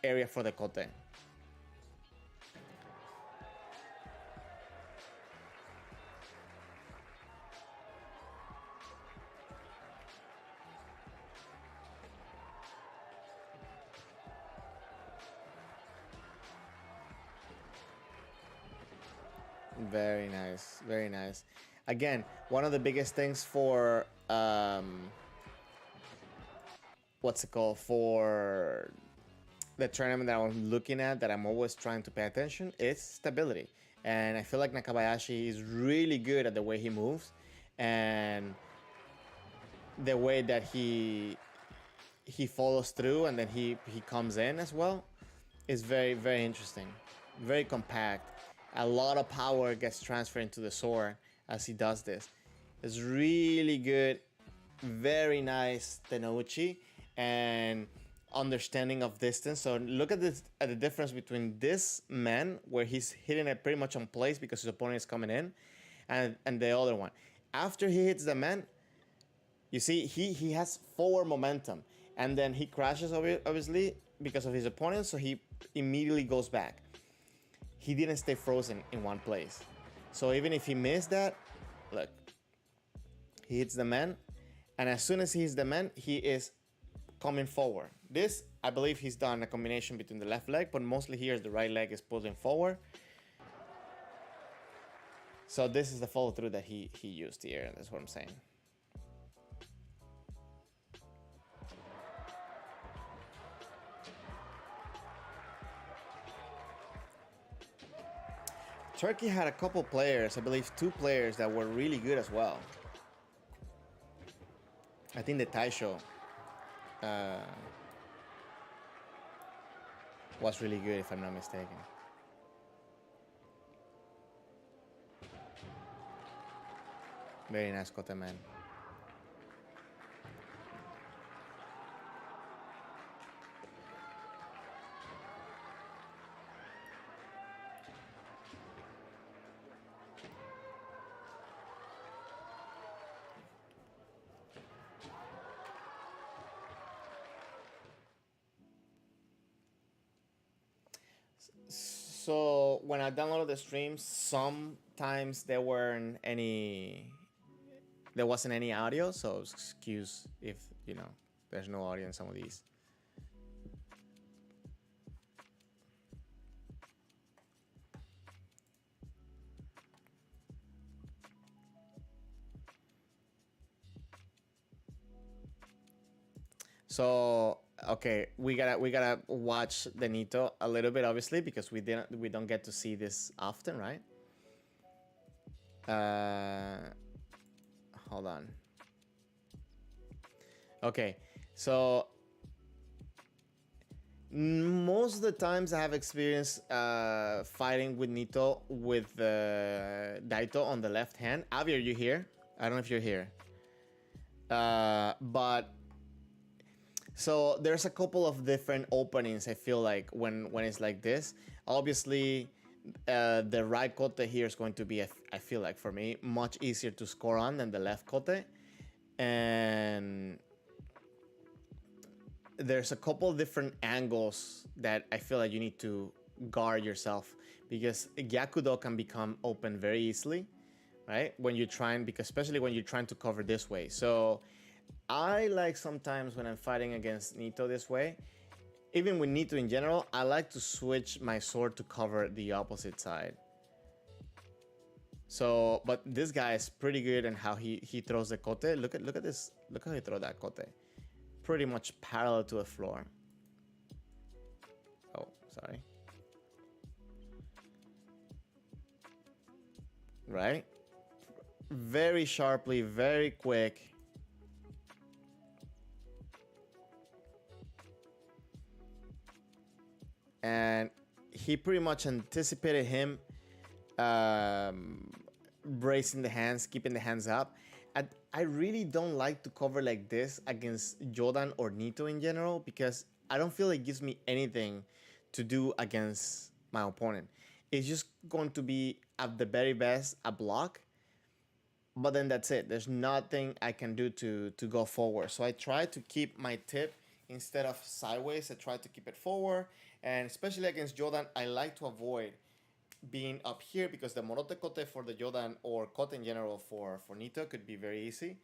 area for the kote. Very nice, very nice. Again, one of the biggest things for what's it called, for the tournament that I'm looking at, that I'm always trying to pay attention, is stability. And I feel like Nakabayashi is really good at the way he moves and the way that he follows through, and then he comes in as well, is very, very interesting. Very compact. A lot of power gets transferred into the sword as he does this. It's really good. Very nice Tenouchi and understanding of distance. So look at this, at the difference between this man, where he's hitting it pretty much on place because his opponent is coming in, and the other one. After he hits the man, you see he has forward momentum, and then he crashes obviously because of his opponent, so he immediately goes back. He didn't stay frozen in one place. So even if he missed that, look, he hits the man, and as soon as he hits the man, he is coming forward. This, I believe he's done a combination between the left leg, but mostly here the right leg is pulling forward. So this is the follow through that he used here, and that's what I'm saying. Turkey had a couple players, I believe 2 players that were really good as well. I think the Taisho was really good, if I'm not mistaken. Very nice kote, man. So when I downloaded the streams, sometimes there weren't any there wasn't any audio, so excuse if, you know, there's no audio in some of these. So okay, we gotta watch the Nito a little bit, obviously, because we don't get to see this often, right? Hold on. Okay, so most of the times I have experience fighting with Nito with the Daito on the left hand. Avi, are you here? I don't know if you're here. But so there's a couple of different openings. I feel like when it's like this, obviously, the right kote here is going to be, I feel like for me, much easier to score on than the left kote, and there's a couple different angles that I feel like you need to guard yourself, because Gyakudo can become open very easily, right? When you're trying, because especially when you're trying to cover this way. So I like sometimes when I'm fighting against Nito this way, even with Nito in general, I like to switch my sword to cover the opposite side. So, but this guy is pretty good in how he throws the kote. Look at this. Look how he throws that kote. Pretty much parallel to the floor. Oh, sorry. Right? Very sharply, very quick. And he pretty much anticipated him bracing the hands, keeping the hands up. And I really don't like to cover like this against Jordan or Nito in general, because I don't feel it gives me anything to do against my opponent. It's just going to be, at the very best, a block. But then that's it. There's nothing I can do to go forward. So I try to keep my tip, instead of sideways, I try to keep it forward. And especially against Jordan, I like to avoid being up here, because the morote kote for the Jordan, or kote in general for Nito, could be very easy.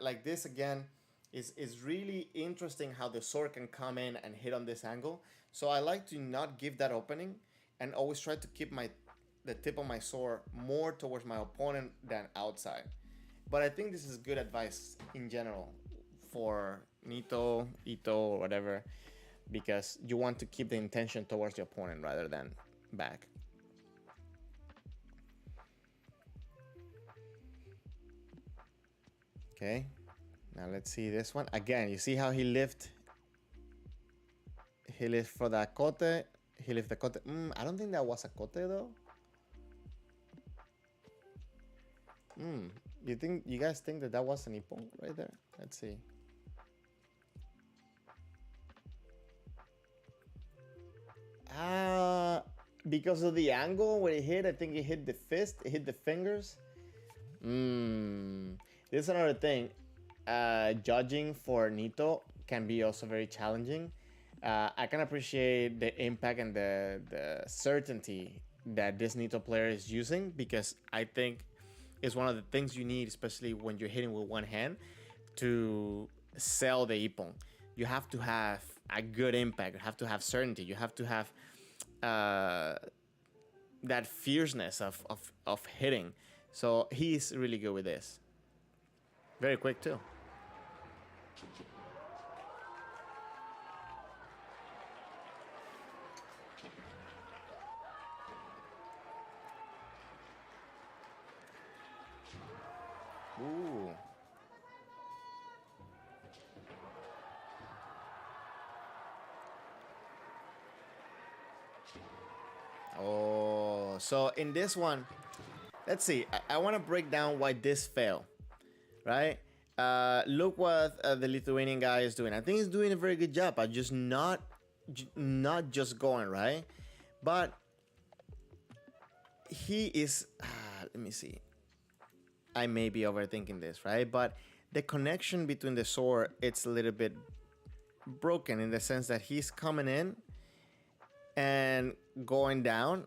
Like this again is really interesting how the sword can come in and hit on this angle. So I like to not give that opening, and always try to keep the tip of my sword more towards my opponent than outside. But I think this is good advice in general for Nito, Ito, or whatever, because you want to keep the intention towards the opponent rather than back. Okay, now let's see this one. Again, you see how he lift for that kote. He lift the kote. I don't think that was a kote though. You guys think that was an ippon right there? Let's see. Because of the angle where it hit, I think it hit the fist, it hit the fingers. This is another thing. Judging for Nito can be also very challenging. I can appreciate the impact and the certainty that this Nito player is using, because I think it's one of the things you need, especially when you're hitting with one hand, to sell the ippon. You have to have a good impact. You have to have certainty. You have to have that fierceness of hitting. So he's really good with this. Very quick too. Ooh. Oh, so in this one, let's see. I want to break down why this failed, right? Look what the Lithuanian guy is doing. I think he's doing a very good job. I just not just going right, but he is. Let me see. I may be overthinking this, right? But the connection between the sword, it's a little bit broken, in the sense that he's coming in and going down,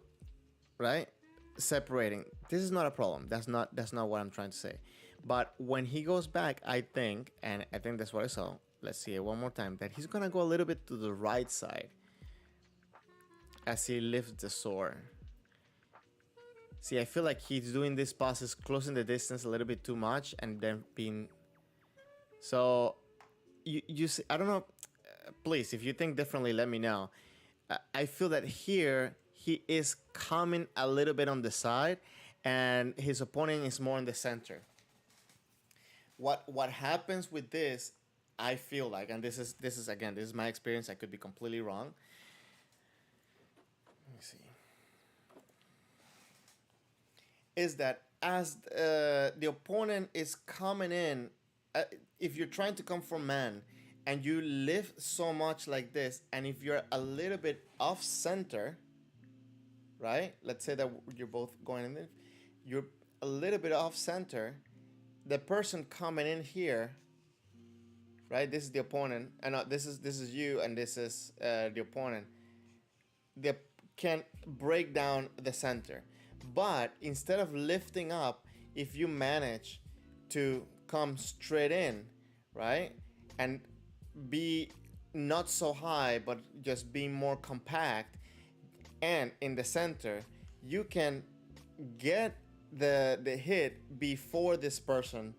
right? Separating. This is not a problem. That's not what I'm trying to say. But when he goes back, I think, and I think that's what I saw. Let's see it one more time. That he's gonna go a little bit to the right side as he lifts the sword. See, I feel like he's doing this process, closing the distance a little bit too much, and then being. So, you see, I don't know. Please, if you think differently, let me know. I feel that here he is coming a little bit on the side, and his opponent is more in the center. What happens with this? I feel like, and this is again, this is my experience. I could be completely wrong. Let me see. Is that as the opponent is coming in, if you're trying to come from man and you lift so much like this, and if you're a little bit off center, right? Let's say that you're both going in there, you're a little bit off center, the person coming in here, right? This is the opponent, and this is you, and this is the opponent. They can break down the center. But instead of lifting up, if you manage to come straight in, right, and be not so high, but just being more compact and in the center, you can get the hit before this person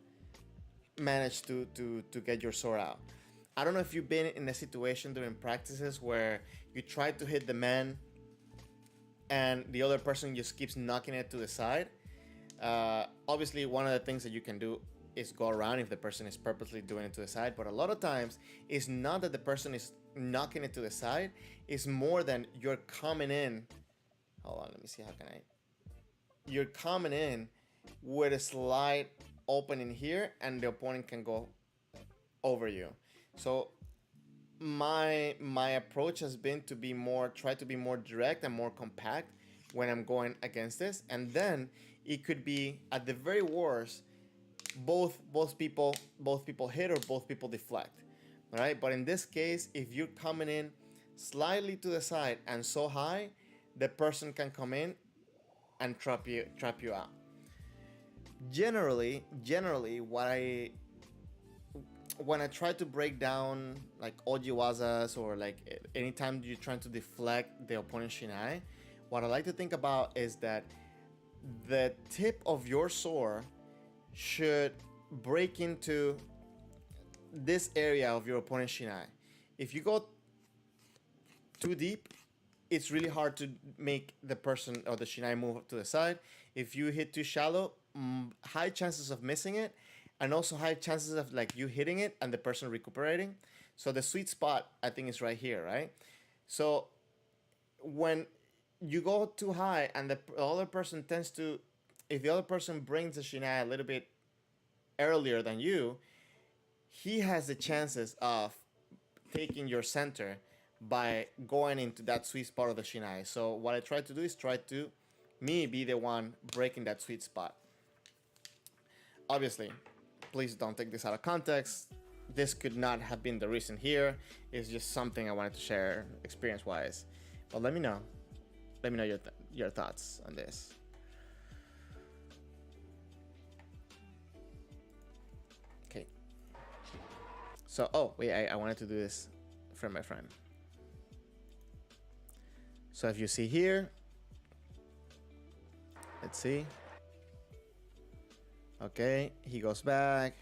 managed to get your sword out. I don't know if you've been in a situation during practices where you try to hit the man and the other person just keeps knocking it to the side. Obviously, one of the things that you can do is go around if the person is purposely doing it to the side. But a lot of times, it's not that the person is knocking it to the side. It's more than you're coming in. Hold on, let me see how can I. You're coming in with a slight opening here, and the opponent can go over you. So my approach has been to try to be more direct and more compact when I'm going against this, and then it could be at the very worst both people hit or both people deflect. All right, but in this case, if you're coming in slightly to the side and so high, the person can come in and trap you out. Generally, when I try to break down like ojiwazas or like anytime you're trying to deflect the opponent's shiai, what I like to think about is that the tip of your sword should break into this area of your opponent's shiai. If you go too deep, it's really hard to make the person or the shiai move to the side. If you hit too shallow, high chances of missing it, and also high chances of like you hitting it and the person recuperating. So the sweet spot, I think, is right here, right? So when you go too high and the other person tends to, if the other person brings the shiai a little bit earlier than you, he has the chances of taking your center by going into that sweet spot of the shiai. So what I try to do is try to me be the one breaking that sweet spot. Obviously, please don't take this out of context. This could not have been the reason here. It's just something I wanted to share experience-wise. But let me know. Let me know your thoughts on this. Okay. So, oh, wait, I wanted to do this frame by frame. So if you see here, let's see. Okay, he goes back.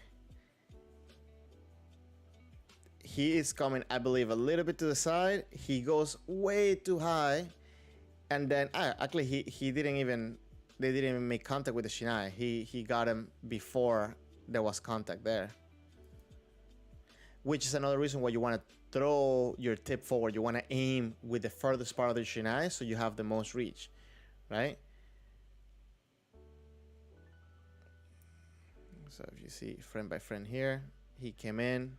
He is coming, I believe, a little bit to the side. He goes way too high. And then, actually, they didn't even make contact with the shiai. He got him before there was contact there. Which is another reason why you want to throw your tip forward. You want to aim with the furthest part of the shiai so you have the most reach, right? So if you see frame by frame here, he came in,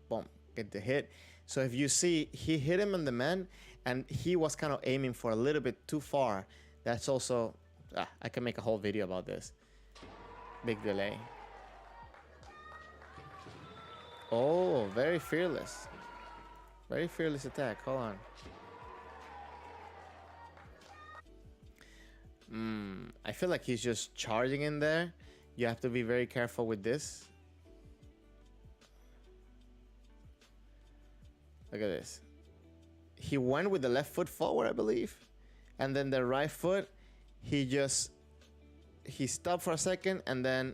boom, get the hit. So if you see, he hit him on the man, and he was kind of aiming for a little bit too far. That's also, I can make a whole video about this. Big delay. Oh, very fearless. Very fearless attack. Hold on. I feel like he's just charging in there. You have to be very careful with this. Look at this. He went with the left foot forward, I believe. And then the right foot, he stopped for a second and then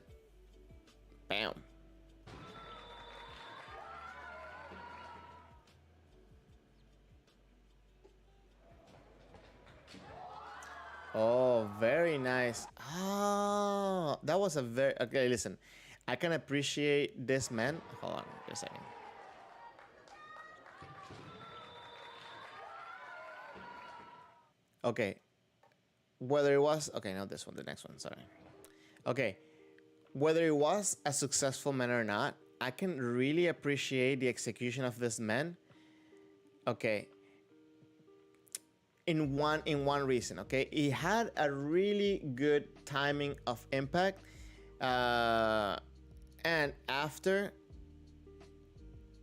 bam. Oh, very nice. Oh, that was a very... Okay, listen. I can appreciate this man. Hold on a second. Okay. Whether it was... Okay, not this one. The next one. Sorry. Okay. Whether it was a successful man or not, I can really appreciate the execution of this man. Okay. In one reason, okay, he had a really good timing of impact, and after,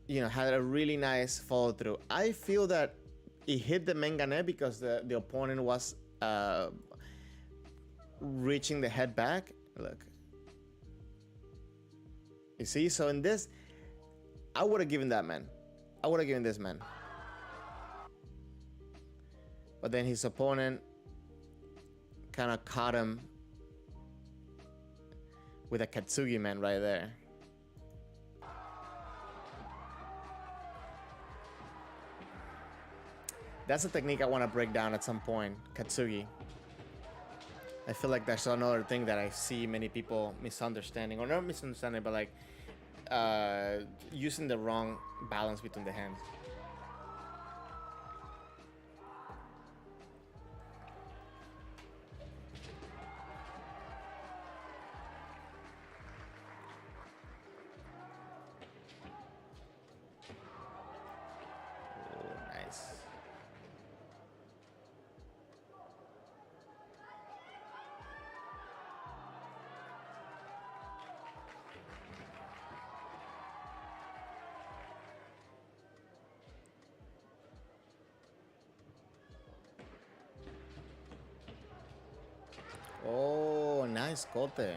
had a really nice follow through. I feel that he hit the mengane because the opponent was reaching the head back. Look, you see. So in this, I would have given that man. I would have given this man. But then his opponent kind of caught him with a Katsugi man right there. That's a technique I want to break down at some point, Katsugi. I feel like that's another thing that I see many people misunderstanding, or not misunderstanding, but like using the wrong balance between the hands. Oh, nice kote.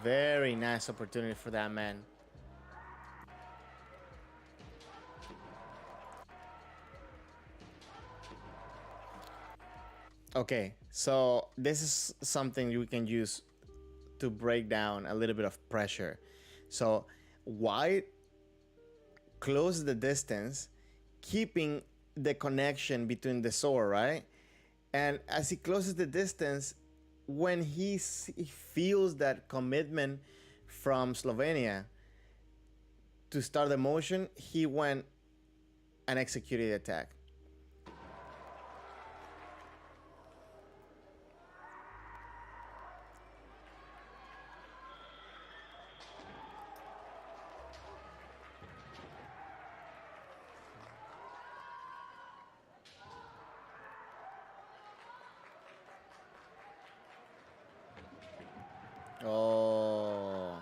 Very nice opportunity for that man. Okay, so this is something you can use to break down a little bit of pressure. So White closes the distance, keeping the connection between the sword, right? And as he closes the distance, when he feels that commitment from Slovenia to start the motion, he went and executed the attack. Oh.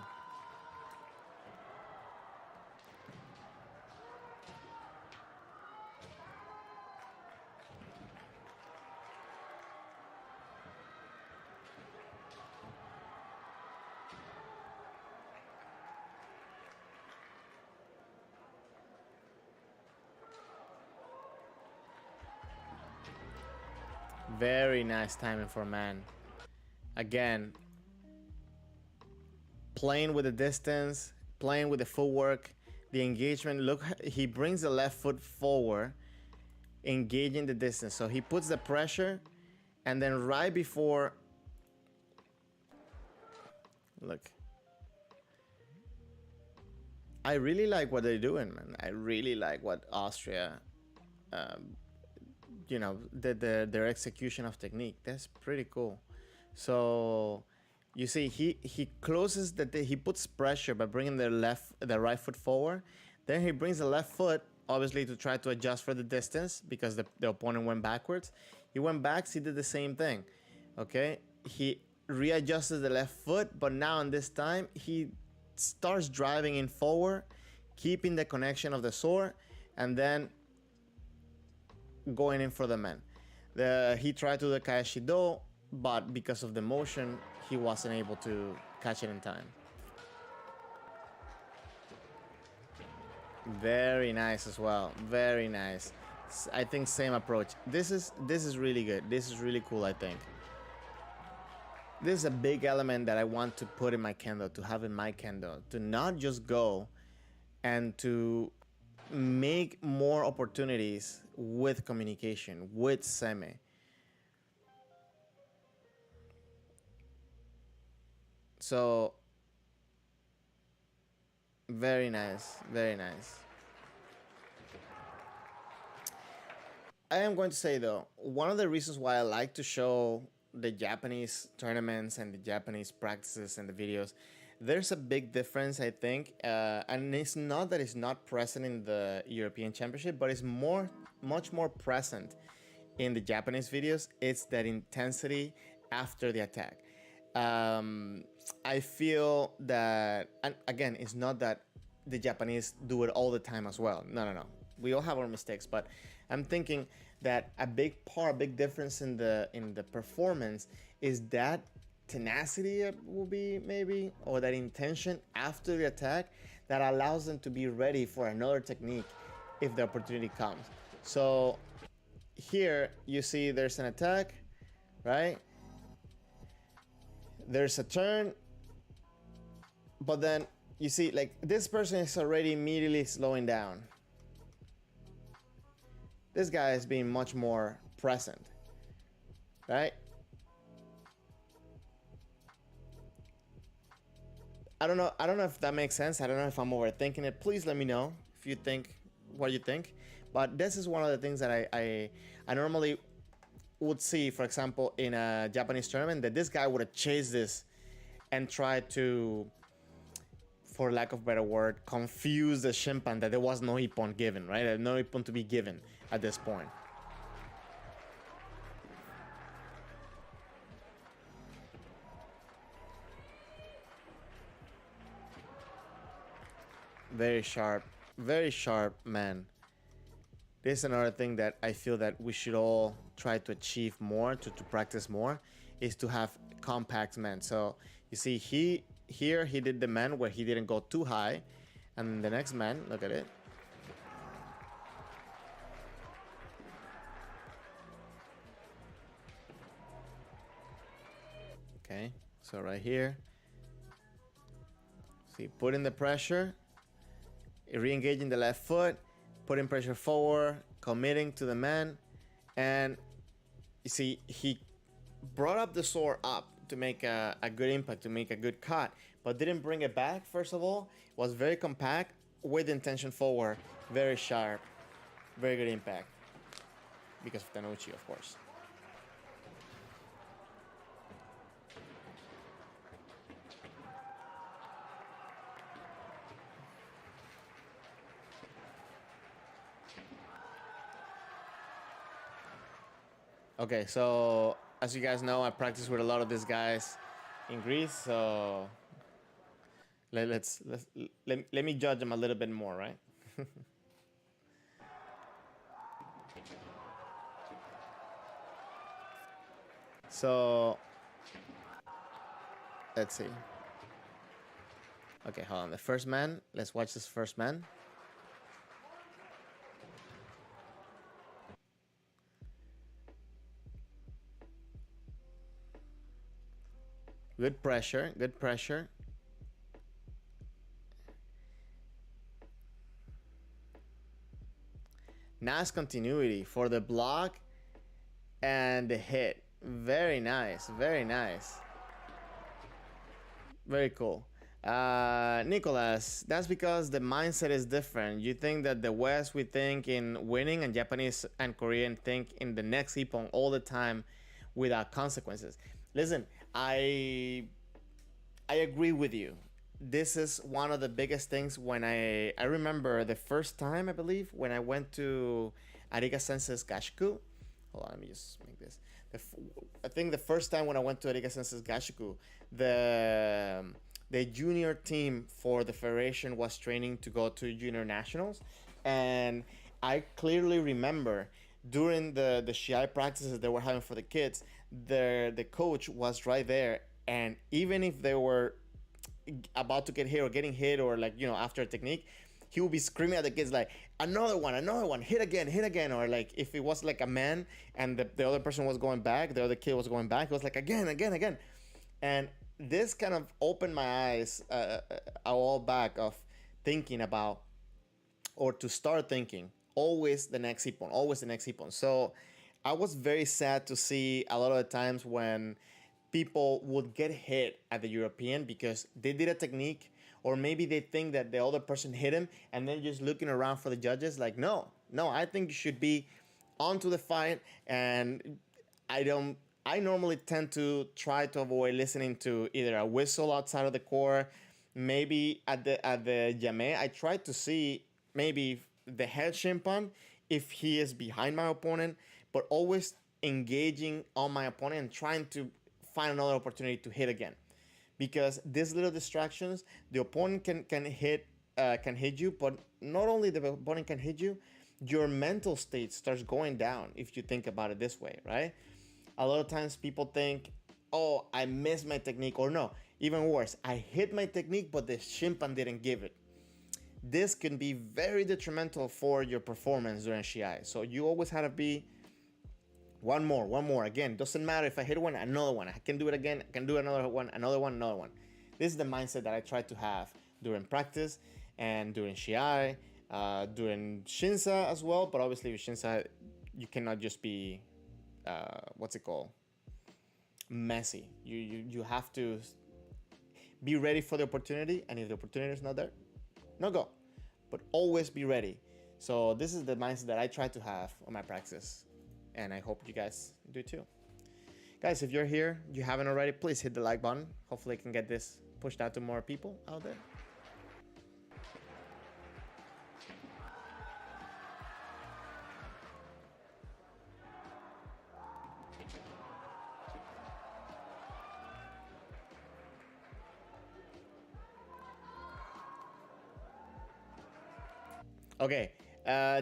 Very nice timing for man. Again, playing with the distance, playing with the footwork, the engagement. Look, he brings the left foot forward, engaging the distance. So he puts the pressure, and then right before, look. I really like what they're doing, man. I really like what Austria, their execution of technique. That's pretty cool. So You see, he closes he puts pressure by bringing the right foot forward. Then he brings the left foot, obviously to try to adjust for the distance because the opponent went backwards. He went back, he did the same thing. Okay, he readjusted the left foot, but now in this time he starts driving in forward, keeping the connection of the sword, and then going in for the man. He tried to do the Kayashido, but because of the motion, he wasn't able to catch it in time. Very nice as well. Very nice. I think same approach. This is really good. This is really cool, I think. This is a big element that I want to put in my Kendo, to have in my Kendo, to not just go and to make more opportunities with communication, with seme. So, very nice, very nice. I am going to say though, one of the reasons why I like to show the Japanese tournaments and the Japanese practices and the videos, there's a big difference, I think, and it's not that it's not present in the European Championship, but it's much more present in the Japanese videos. It's that intensity after the attack. I feel that, and again, it's not that the Japanese do it all the time as well. No. We all have our mistakes, but I'm thinking that a big difference in the performance is that tenacity will be maybe, or that intention after the attack that allows them to be ready for another technique if the opportunity comes. So here you see there's an attack, right? There's a turn, but then you see like this person is already immediately slowing down. This guy is being much more present, right? I don't know if that makes sense. I don't know if I'm overthinking it. Please let me know if you think what you think. But this is one of the things that I normally would see, for example, in a Japanese tournament, that this guy would have chased this and tried to, for lack of a better word, confuse the shimpan that there was no ippon given, right? No ippon to be given at this point. Very sharp, man. This is another thing that I feel that we should all try to achieve more, to practice more, is to have compact men. So you see, he did the man where he didn't go too high, and the next man, look at it. Okay, so right here, see, put in the pressure, re-engaging the left foot, putting pressure forward, committing to the man, and you see, he brought up the sword up to make a good impact, to make a good cut, but didn't bring it back. First of all, was very compact with intention forward, very sharp, very good impact, because of Tanuchi, of course. Okay, so as you guys know, I practice with a lot of these guys in Greece, so let me judge them a little bit more, right? So let's see. Okay, hold on. The first man. Let's watch this first man. Good pressure, good pressure. Nice continuity for the block and the hit. Very nice, very nice. Very cool. Nicholas, that's because the mindset is different. You think that the West, we think in winning, and Japanese and Korean think in the next ippon all the time without consequences. Listen, I I agree with you. This is one of the biggest things. When I remember the first time, I believe, when I went to Ariga Sensei's Gashiku. Hold on, let me just make this. I think the first time when I went to Ariga Sensei's Gashiku, the the junior team for the federation was training to go to junior nationals, and I clearly remember during the shiai practices they were having for the kids, the coach was right there, and even if they were about to get hit or getting hit or like after a technique, he would be screaming at the kids like another one, hit again, or like if it was like a man and the other person was going back, the other kid was going back, it was like again, and this kind of opened my eyes a while back of thinking about, or to start thinking, always the next ippon, always the next ippon. So I was very sad to see a lot of the times when people would get hit at the European because they did a technique, or maybe they think that the other person hit him, and then just looking around for the judges like, no, I think you should be onto the fight. And I don't. I normally tend to try to avoid listening to either a whistle outside of the court, maybe at the yame. I try to see maybe the head shimpan if he is behind my opponent, but always engaging on my opponent and trying to find another opportunity to hit again, because these little distractions, the opponent can hit you, but not only the opponent can hit you, your mental state starts going down if you think about it this way, right? A lot of times people think, oh, I missed my technique, or no, even worse, I hit my technique but the shimpan didn't give it. This can be very detrimental for your performance during shiai. So you always have to be one more. Again, doesn't matter if I hit one, another one. I can do it again. I can do another one. This is the mindset that I try to have during practice and during shiai, during shinsa as well. But obviously with shinsa, you cannot just be, what's it called? Messy. You have to be ready for the opportunity, and if the opportunity is not there, no go. But always be ready. So this is the mindset that I try to have on my practice, and I hope you guys do too. Guys, if you're here, you haven't already, please hit the like button. Hopefully I can get this pushed out to more people out there. Okay,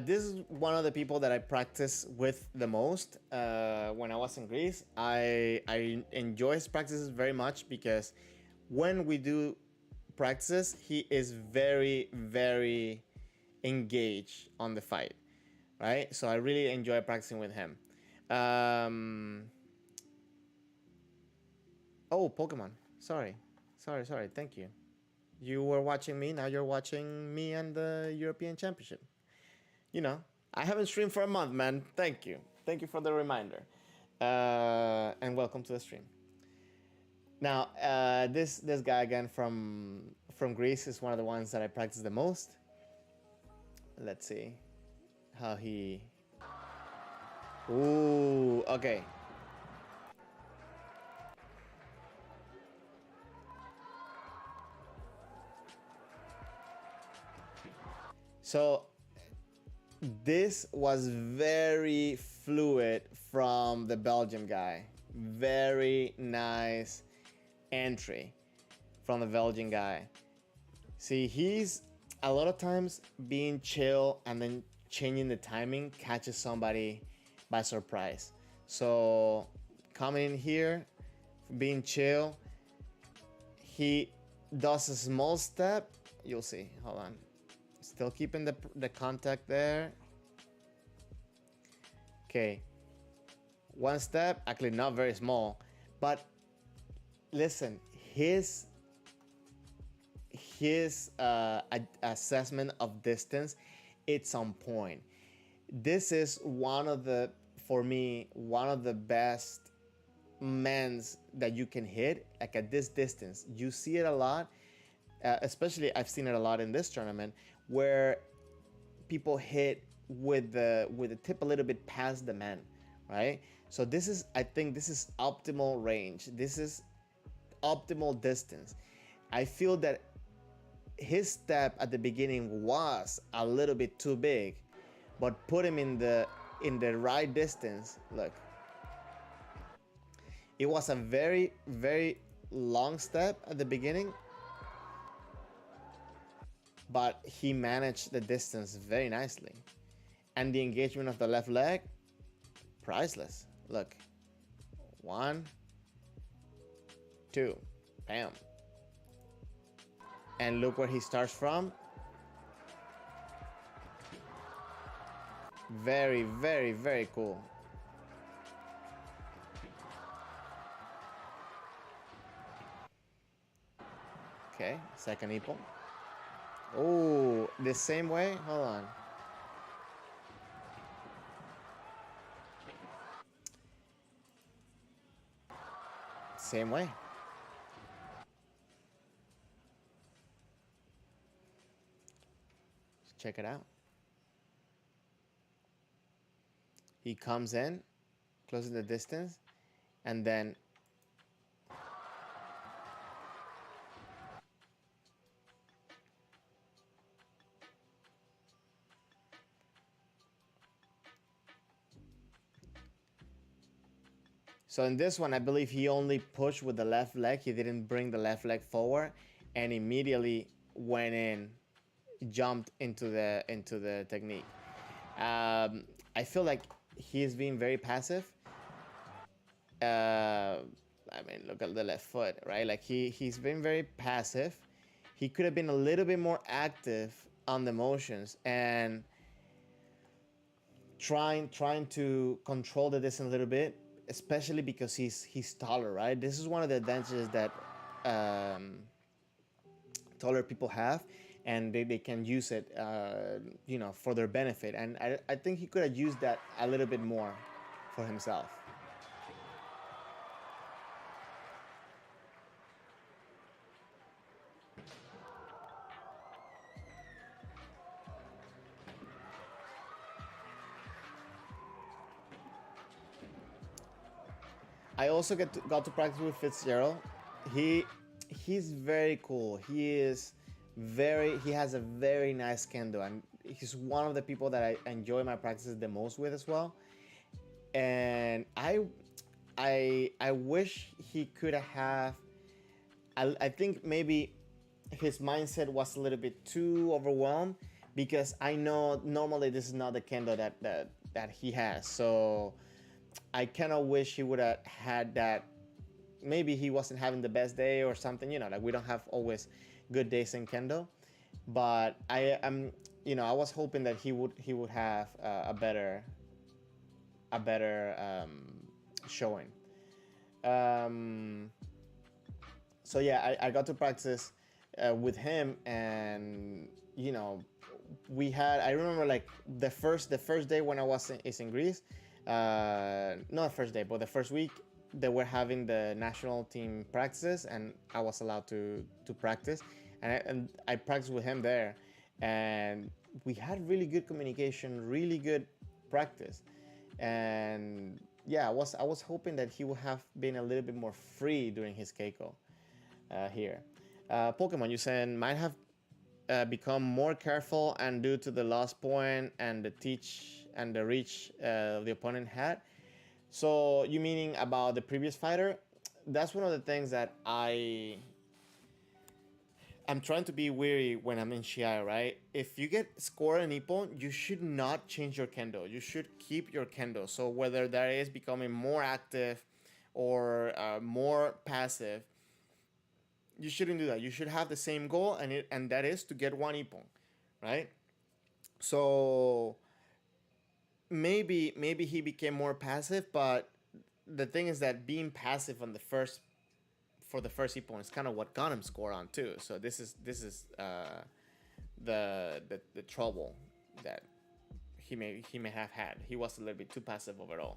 this is one of the people that I practice with the most. When I was in Greece, I enjoy his practices very much because when we do practices, he is very, very engaged on the fight, right? So I really enjoy practicing with him. Um, oh, Pokemon. Sorry. Thank you. You were watching me, now you're watching me and the European Championship. You know, I haven't streamed for a month, man. Thank you. Thank you for the reminder. And welcome to the stream. Now, this guy again from Greece is one of the ones that I practice the most. Let's see how he. Ooh, okay. So this was very fluid from the Belgian guy. Very nice entry from the Belgian guy. See, he's a lot of times being chill and then changing the timing catches somebody by surprise. So coming in here, being chill, he does a small step. You'll see. Hold on. Still keeping the contact there. Okay. One step, actually not very small, but listen, his assessment of distance, it's on point. This is for me, one of the best men's that you can hit, like at this distance. You see it a lot, especially I've seen it a lot in this tournament, where people hit with the tip a little bit past the man, right? So I think this is optimal range. This is optimal distance. I feel that his step at the beginning was a little bit too big, but put him in the right distance. Look, it was a very, very long step at the beginning, but he managed the distance very nicely. And the engagement of the left leg, priceless. Look, 1, 2, bam. And look where he starts from. Very, very, very cool. Okay, second ippon. Oh, the same way? Hold on. Same way. Check it out. He comes in, closing the distance, and then so in this one, I believe he only pushed with the left leg. He didn't bring the left leg forward, and immediately went in, jumped into the technique. I feel like he's being very passive. I mean, look at the left foot, right? Like he's been very passive. He could have been a little bit more active on the motions and trying to control the distance a little bit, especially because he's taller, right? This is one of the advantages that taller people have, and they can use it, for their benefit. And I think he could have used that a little bit more for himself. I also got to practice with Fitzgerald. He's very cool. He has a very nice kendo, and he's one of the people that I enjoy my practices the most with as well. And I wish he could have. I think maybe his mindset was a little bit too overwhelmed, because I know normally this is not the kendo that he has. So I kind of wish he would have had that. Maybe he wasn't having the best day or something. Like we don't have always good days in kendo. But I am, I was hoping that he would have a better showing. So yeah, I got to practice with him, and I remember like the first day when I was in Greece. Not the first day, but the first week, they were having the national team practices, and I was allowed to practice, and I practiced with him there, and we had really good communication, really good practice. And yeah, I was hoping that he would have been a little bit more free during his Keiko here. Pokemon, you said, might have become more careful, and due to the lost point and the teach and the reach the opponent had. So you meaning about the previous fighter? That's one of the things that I'm trying to be wary when I'm in shiai, right? If you get scored an ippon, you should not change your kendo. You should keep your kendo. So whether that is becoming more active or more passive, you shouldn't do that. You should have the same goal, and that is to get one ippon, right? So maybe he became more passive, but the thing is that being passive on the first ippon is kind of what got him scored on too. So this is the trouble that he may have had. He was a little bit too passive overall.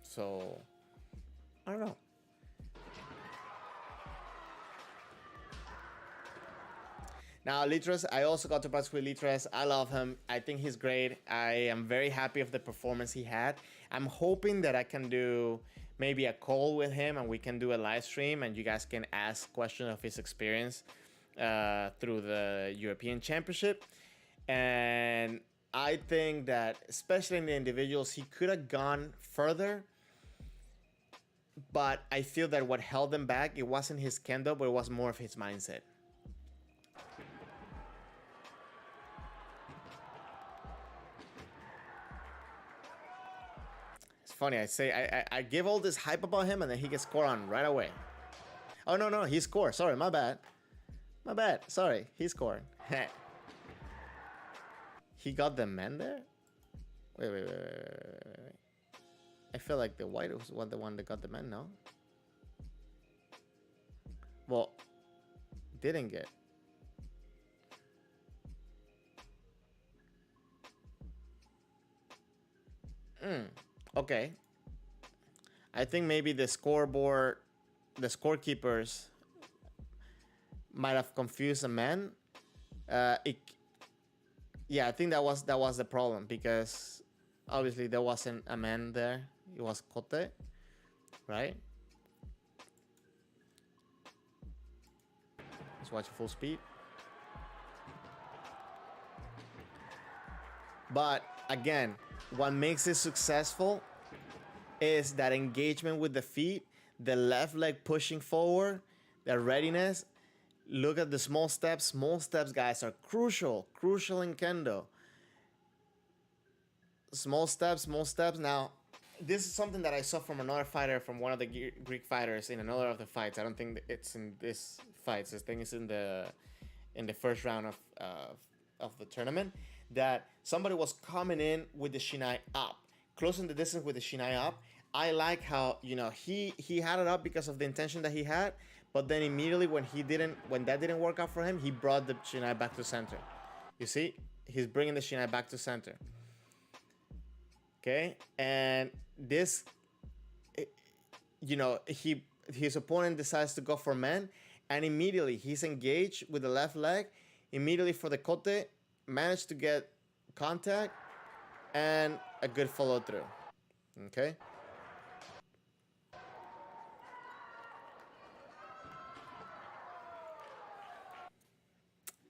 So I don't know. Now, Litras, I also got to practice with Litras. I love him. I think he's great. I am very happy of the performance he had. I'm hoping that I can do maybe a call with him and we can do a live stream and you guys can ask questions of his experience through the European Championship. And I think that, especially in the individuals, he could have gone further. But I feel that what held him back, it wasn't his kendo, but it was more of his mindset. It's funny, I give all this hype about him and then he gets scored on right away. Oh, no, he scored. Sorry, my bad. Sorry, he scored. He got the man there? Wait. I feel like the white was the one that got the man, no? Well, didn't get. Okay. I think maybe the scoreboard, the scorekeepers might have confused the man. Yeah, I think that was the problem, because obviously there wasn't a man there. It was Kote, right? Let's watch full speed. But again, what makes it successful is that engagement with the feet, the left leg pushing forward, the readiness. Look at the small steps. Small steps, guys, are crucial in Kendo. Small steps. Now, this is something that I saw from another fighter, from one of the Greek fighters in another of the fights. I don't think it's in this fight. This thing is in the first round of the tournament. That somebody was coming in with the shiai up, closing the distance with the shiai up. I like how, you know, he had it up because of the intention that he had, but then immediately when that didn't work out for him, he brought the shiai back to center. You see, he's bringing the shiai back to center. Okay, and this, you know, his opponent decides to go for man, and immediately he's engaged with the left leg. Immediately for the kote, managed to get contact and a good follow through. Okay.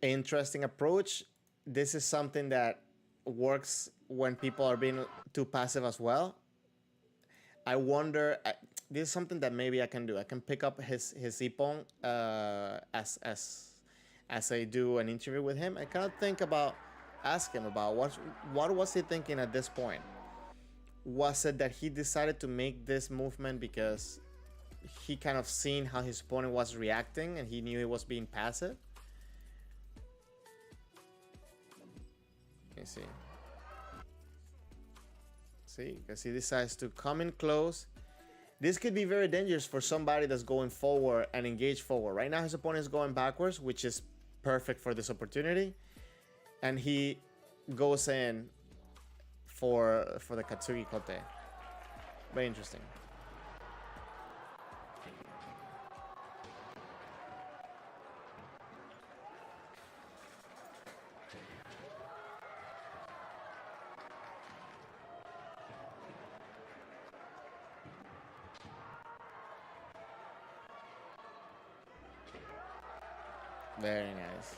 Interesting approach. This is something that works when people are being too passive as well. I wonder, this is something that maybe I can do. I can pick up his ippon as I do an interview with him. I kind of think about, ask him about what was he thinking at this point. Was it that he decided to make this movement because he kind of seen how his opponent was reacting and he knew he was being passive? Let me see. See, because he decides to come in close. This could be very dangerous for somebody that's going forward and engage forward. Right now his opponent is going backwards, which is perfect for this opportunity. And he goes in for the Katsugi Kote. Very interesting. Very nice.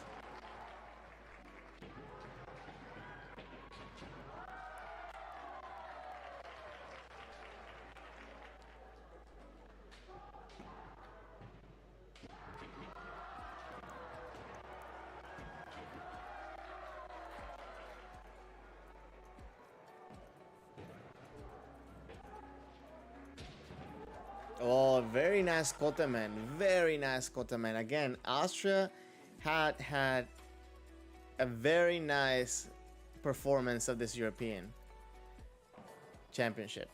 Oh, very nice Koteman. Very nice Koteman. Again, Austria had a very nice performance of this European Championship.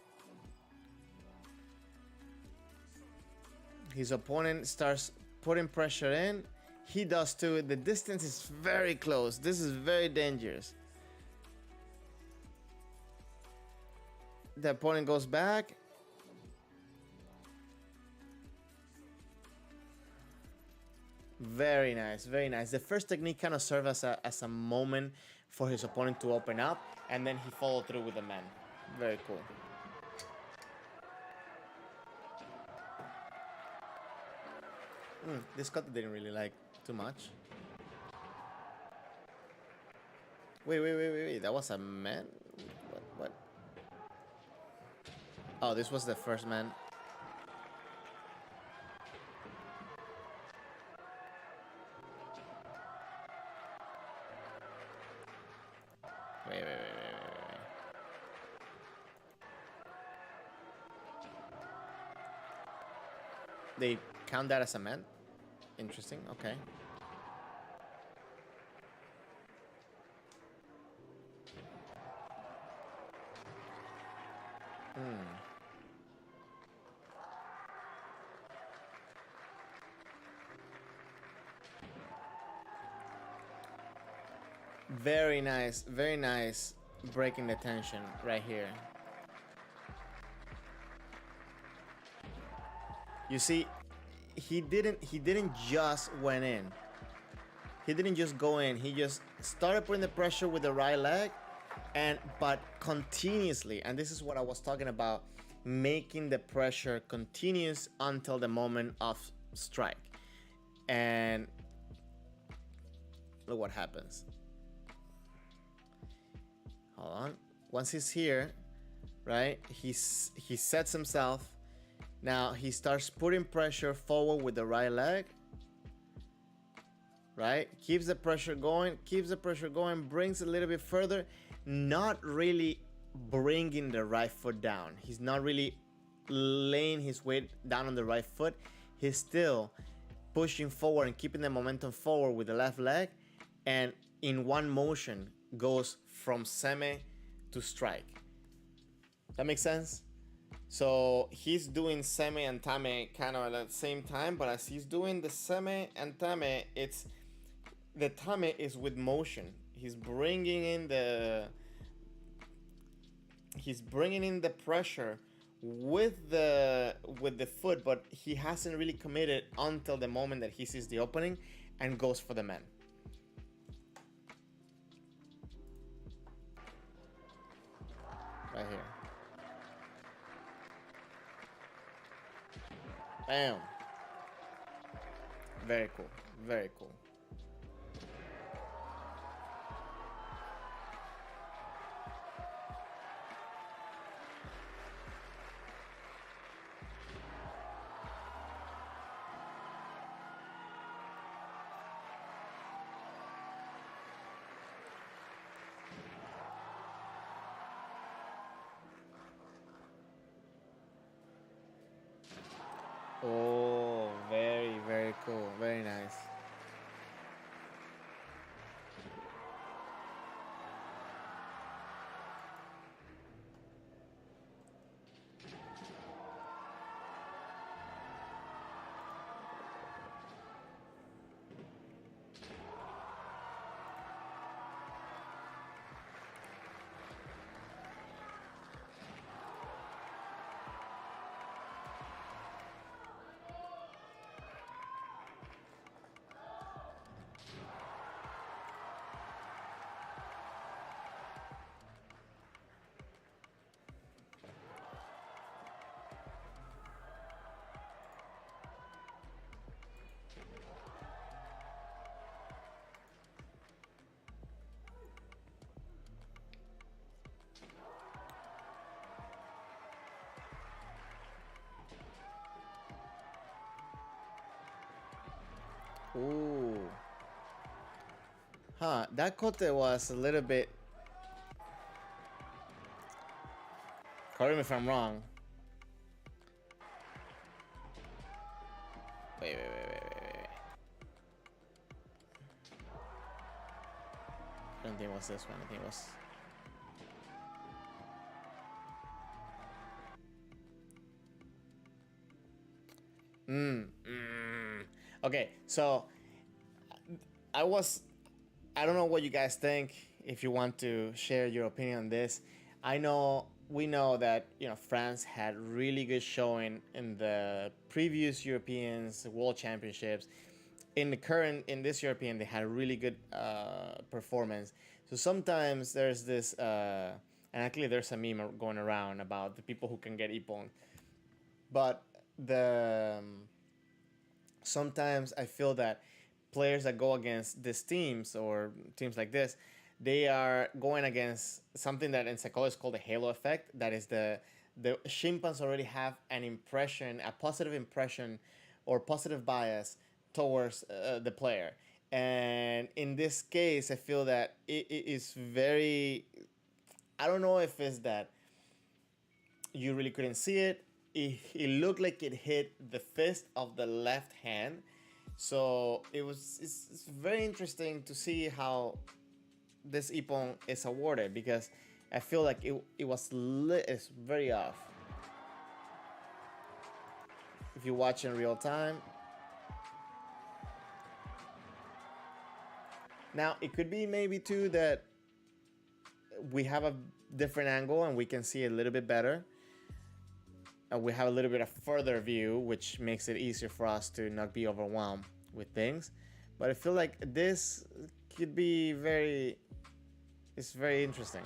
His opponent starts putting pressure in. He does too. The distance is very close. This is very dangerous. The opponent goes back. Very nice, very nice. The first technique kind of served as a moment for his opponent to open up, and then he followed through with the man. Very cool. This cut didn't really like too much. Wait. That was a man? What? Oh, this was the first man. Wait. They count that as a man? Interesting, okay. Very nice breaking the tension right here. You see, he didn't just went in. He didn't just go in. He just started putting the pressure with the right leg, and but continuously. And this is what I was talking about, making the pressure continuous until the moment of strike. And look what happens. Hold on. Once he's here, right? He sets himself. Now he starts putting pressure forward with the right leg. Right? Keeps the pressure going, brings it a little bit further, not really bringing the right foot down. He's not really laying his weight down on the right foot. He's still pushing forward and keeping the momentum forward with the left leg, and in one motion goes from seme to strike. That makes sense? So he's doing seme and tame kind of at the same time, but as he's doing the seme and tame, the tame is with motion. He's bringing in the pressure with the foot, but he hasn't really committed until the moment that he sees the opening and goes for the man. Right here. Bam. Very cool. Very cool. Oh, very cool. Very nice. Ooh. Huh, that kote was a little bit. Correct me if I'm wrong. Wait. I don't think it was this one. I think it was. Okay, so I don't know what you guys think. If you want to share your opinion on this, we know that France had really good showing in the previous Europeans, World Championships. In this European, they had a really good performance. So sometimes there's this, and actually there's a meme going around about the people who can get ippon, but sometimes I feel that players that go against these teams or teams like this, they are going against something that in psychology is called the halo effect. That is the chimpanzees already have an impression, a positive impression, or positive bias towards the player. And in this case, I feel that it is very. I don't know if it's that you really couldn't see it. It looked like it hit the fist of the left hand. So it's very interesting to see how this ippon is awarded, because I feel like it's very off. If you watch in real time. Now it could be maybe too that we have a different angle and we can see a little bit better. We have a little bit of further view, which makes it easier for us to not be overwhelmed with things. But I feel like this could be it's very interesting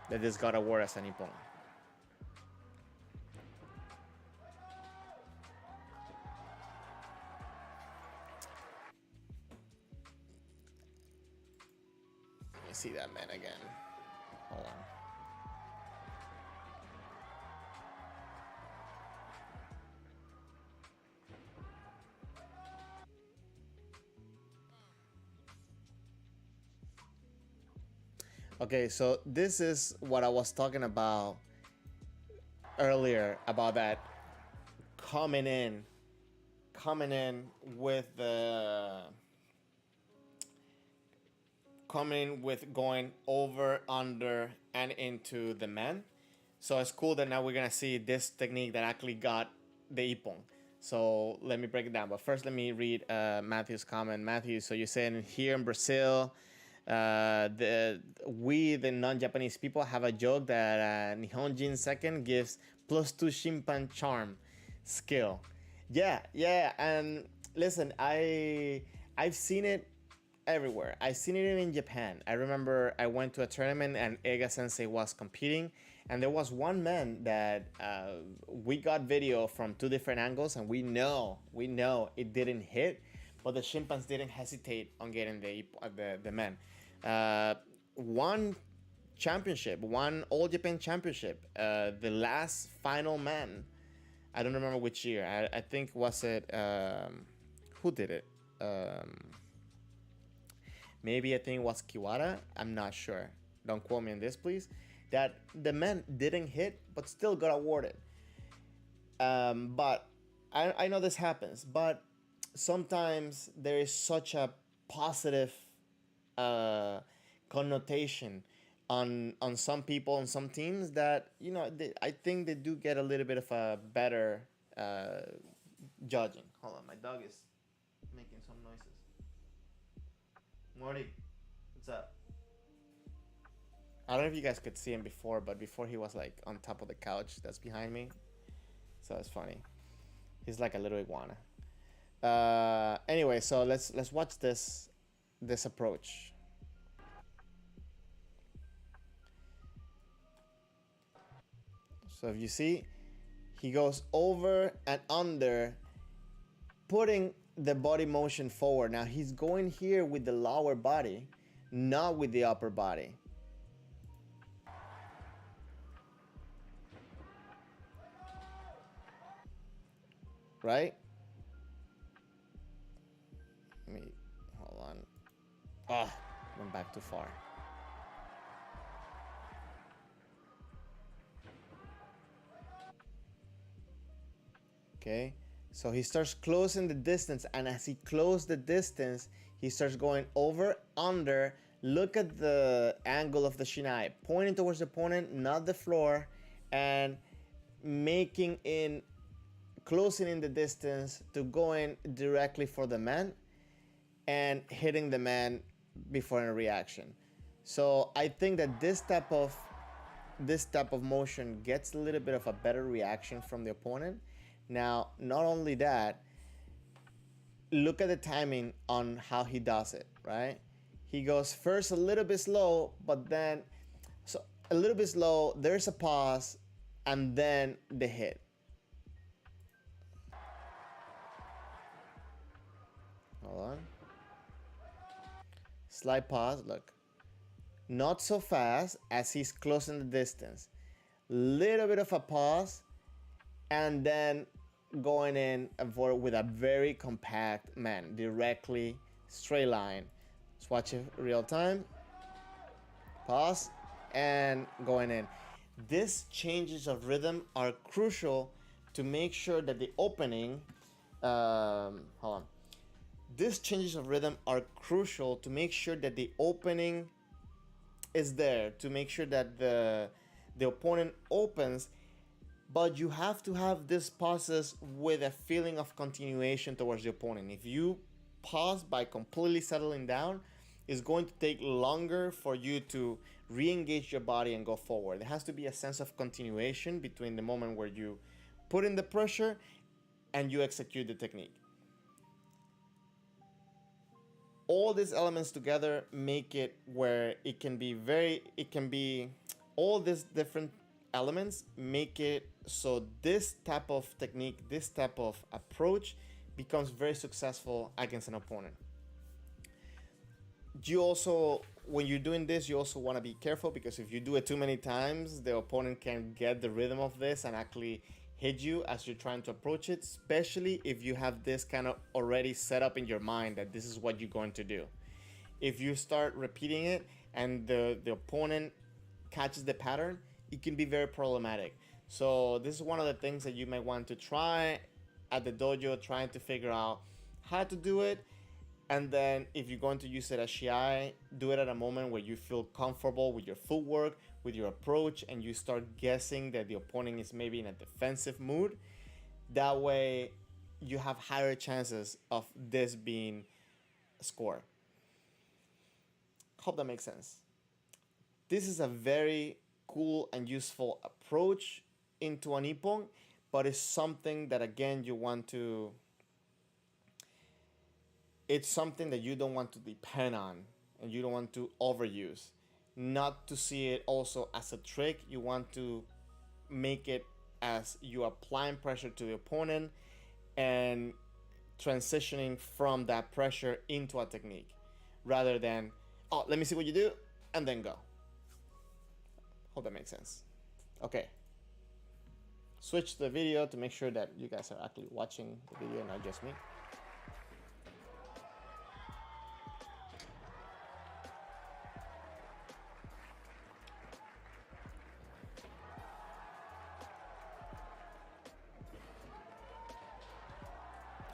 that this got awarded as an ippon. Let me see that man again. Hold on. Okay, so this is what I was talking about earlier, about that coming in with the coming with going over, under, and into the man. So it's cool that now we're gonna see this technique that actually got the ippon. So let me break it down. But first, let me read Matthew's comment. Matthew, so you're saying here in Brazil, the non-Japanese people have a joke that Nihonjin second gives +2 shimpan charm skill. Yeah, and listen, I've seen it everywhere. I've seen it even in Japan. I remember I went to a tournament and Ega Sensei was competing, and there was one man that we got video from two different angles, and we know it didn't hit, but the chimpanzees didn't hesitate on getting the man. One championship, one All Japan championship, the last final man. I don't remember which year. I think was it who did it? Maybe I think it was Kiwara. I'm not sure. Don't quote me on this, please. That the man didn't hit, but still got awarded. But I know this happens, but sometimes there is such a positive connotation on some people on some teams that I think they do get a little bit of a better judging. Hold on, my dog is making some noises. Morty, what's up? I don't know if you guys could see him before, but before he was like on top of the couch that's behind me, so it's funny. He's like a little iguana. Anyway, so let's watch this approach. So if you see, he goes over and under, putting the body motion forward. Now he's going here with the lower body, not with the upper body. Right? Let me, hold on. Ah, went back too far. Okay, so he starts closing the distance, and as he closes the distance, he starts going over, under. Look at the angle of the shiai, pointing towards the opponent, not the floor, and closing in the distance to going directly for the man and hitting the man before a reaction. So I think that this type of motion gets a little bit of a better reaction from the opponent. Now, not only that, look at the timing on how he does it, right? He goes first a little bit slow, but then, so a little bit slow, there's a pause, and then the hit. Hold on. Slight pause, look. Not so fast as he's closing the distance. Little bit of a pause, and then going in with a very compact man, directly, straight line. Let's watch it real time. Pause, and going in. These changes of rhythm are crucial to make sure that the opening, hold on. These changes of rhythm are crucial to make sure that the opening is there, to make sure that the opponent opens, but you have to have this process with a feeling of continuation towards the opponent. If you pause by completely settling down, it's going to take longer for you to re-engage your body and go forward. There has to be a sense of continuation between the moment where you put in the pressure and you execute the technique. All these elements together make it where it can be all these different elements make it so this type of technique, this type of approach becomes very successful against an opponent. You also, when you're doing this, you also want to be careful, because if you do it too many times, the opponent can get the rhythm of this and actually hit you as you're trying to approach it, especially if you have this kind of already set up in your mind that this is what you're going to do. If you start repeating it and the opponent catches the pattern, it can be very problematic. So this is one of the things that you might want to try at the dojo, trying to figure out how to do it. And then if you're going to use it as shiai, do it at a moment where you feel comfortable with your footwork, with your approach, and you start guessing that the opponent is maybe in a defensive mood. That way you have higher chances of this being a score. Hope that makes sense. This is a very cool and useful approach into an ippon, but it's something that, again, it's something that you don't want to depend on and you don't want to overuse. Not to see it also as a trick. You want to make it as you applying pressure to the opponent and transitioning from that pressure into a technique, rather than, oh, let me see what you do and then go. Hope that makes sense. Okay. Switch the video to make sure that you guys are actually watching the video, not just me.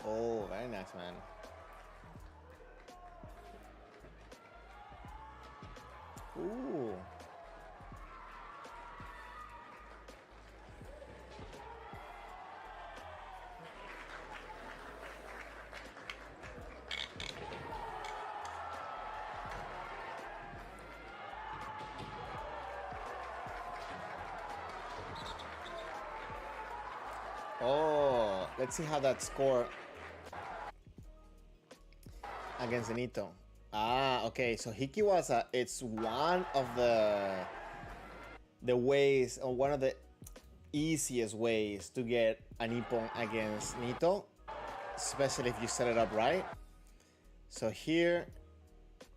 Oh, very nice, man. Ooh. Oh, let's see how that score against Benito. Ah, okay. So Hikiwasa, it's one of the ways, or one of the easiest ways to get an ippon against Nito, especially if you set it up right. So here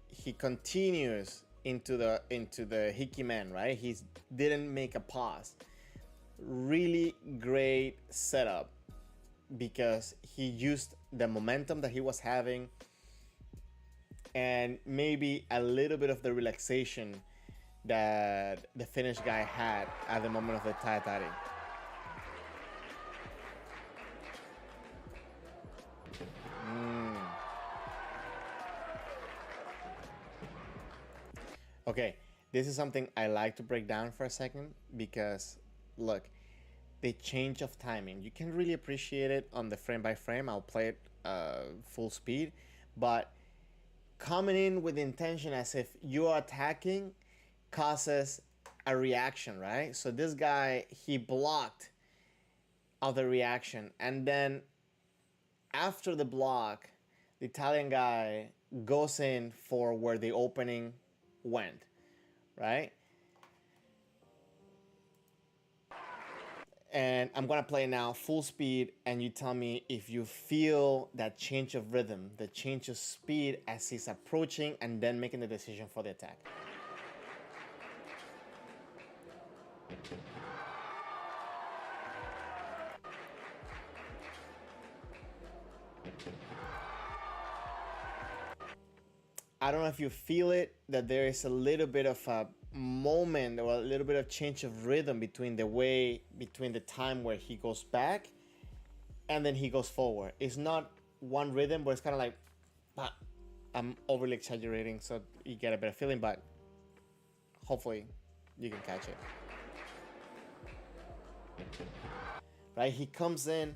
he continues into the Hikimen, right? He didn't make a pause. Really great setup, because he used the momentum that he was having and maybe a little bit of the relaxation that the Finnish guy had at the moment of the taitari. Okay, this is something I like to break down for a second, because look, the change of timing, you can really appreciate it on the frame by frame. I'll play it full speed, but coming in with intention as if you are attacking causes a reaction, right? So this guy, he blocked of the reaction, and then after the block, the Italian guy goes in for where the opening went, right? And I'm gonna play now full speed, and you tell me if you feel that change of rhythm, the change of speed as he's approaching and then making the decision for the attack. I don't know if you feel it, that there is a little bit of a moment or a little bit of change of rhythm between the time where he goes back and then he goes forward. It's not one rhythm, but it's kind of like, I'm overly exaggerating so you get a better feeling, but hopefully you can catch it. Right? He comes in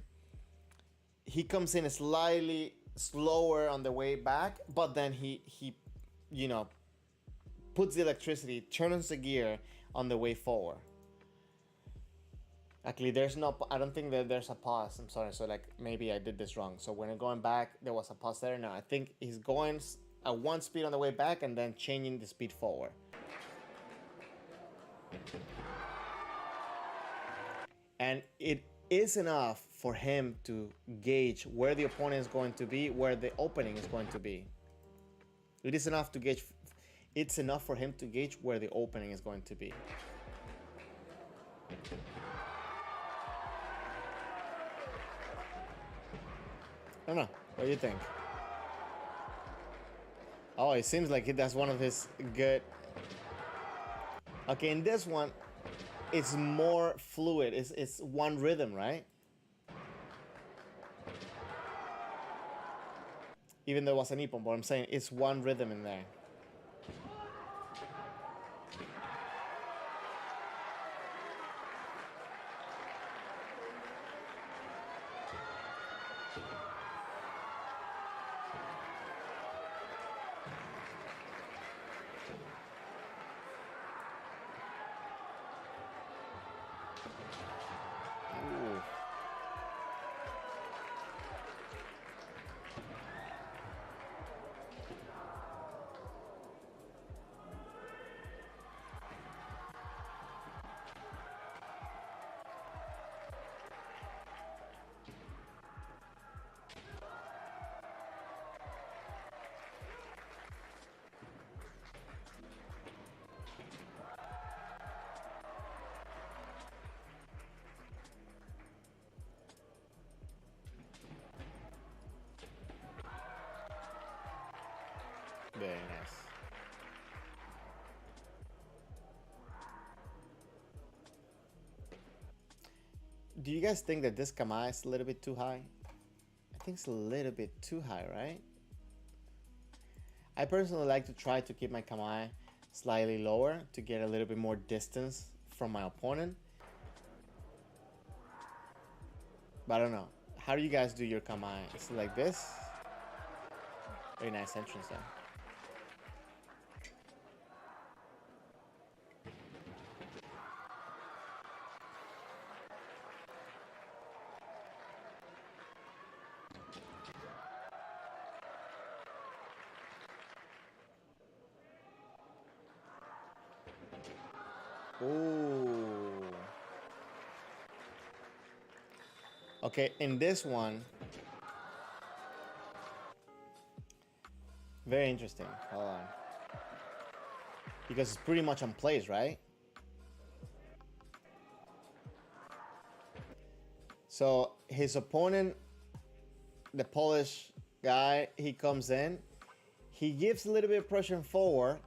slightly slower on the way back, but then he you know, puts the electricity, turns the gear on the way forward. Actually, I don't think that there's a pause. I'm sorry. So like maybe I did this wrong. So when I'm going back, there was a pause there. No, I think he's going at one speed on the way back and then changing the speed forward. And it is enough for him to gauge where the opponent is going to be, where the opening is going to be. It is enough to gauge. It's enough for him to gauge where the opening is going to be. I don't know. What do you think? Oh, it seems like that's one of his good. Okay, in this one, it's more fluid. It's one rhythm, right? Even though it was an ippon, but I'm saying it's one rhythm in there. Ooh. Very nice. Do you guys think that this kamae is a little bit too high? I think it's a little bit too high, right? I personally like to try to keep my kamae slightly lower to get a little bit more distance from my opponent. But I don't know. How do you guys do your kamae? Is it like this? Very nice entrance there. Ooh. Okay, in this one, very interesting. Hold on. Because it's pretty much on place, right? So his opponent, the Polish guy, he comes in. He gives a little bit of pressure forward.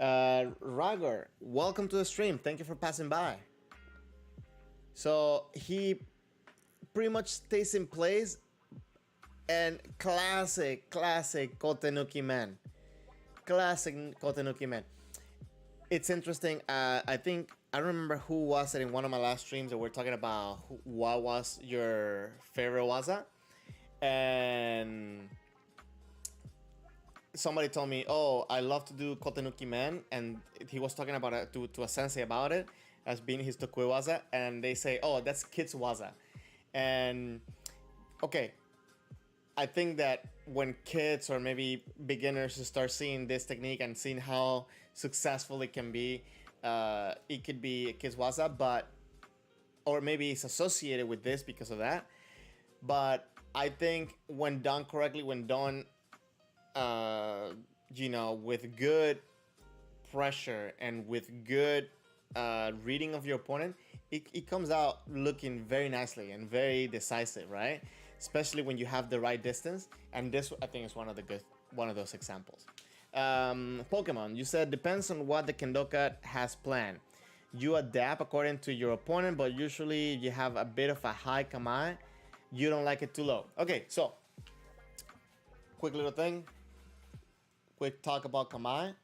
Ragor, welcome to the stream. Thank you for passing by. So he pretty much stays in place, and classic Kotenuki man. Classic Kotenuki man. It's interesting. I think I don't remember who was it in one of my last streams that we're talking about what was your favorite waza, and somebody told me, "Oh, I love to do Kotenuki man," and he was talking about it to a sensei about it as being his Tokue waza, and they say, "Oh, that's kids waza," and okay, I think that when kids or maybe beginners start seeing this technique and seeing how successful it can be, it could be a kids waza, but or maybe it's associated with this because of that. But I think when done correctly, when done, uh, with good pressure and with good reading of your opponent, it comes out looking very nicely and very decisive, right? Especially when you have the right distance. And this, I think, is one of those examples. Pokemon, you said depends on what the Kendoka has planned. You adapt according to your opponent, but usually you have a bit of a high kamae. You don't like it too low. Okay, so quick little thing. Quick talk about kamae.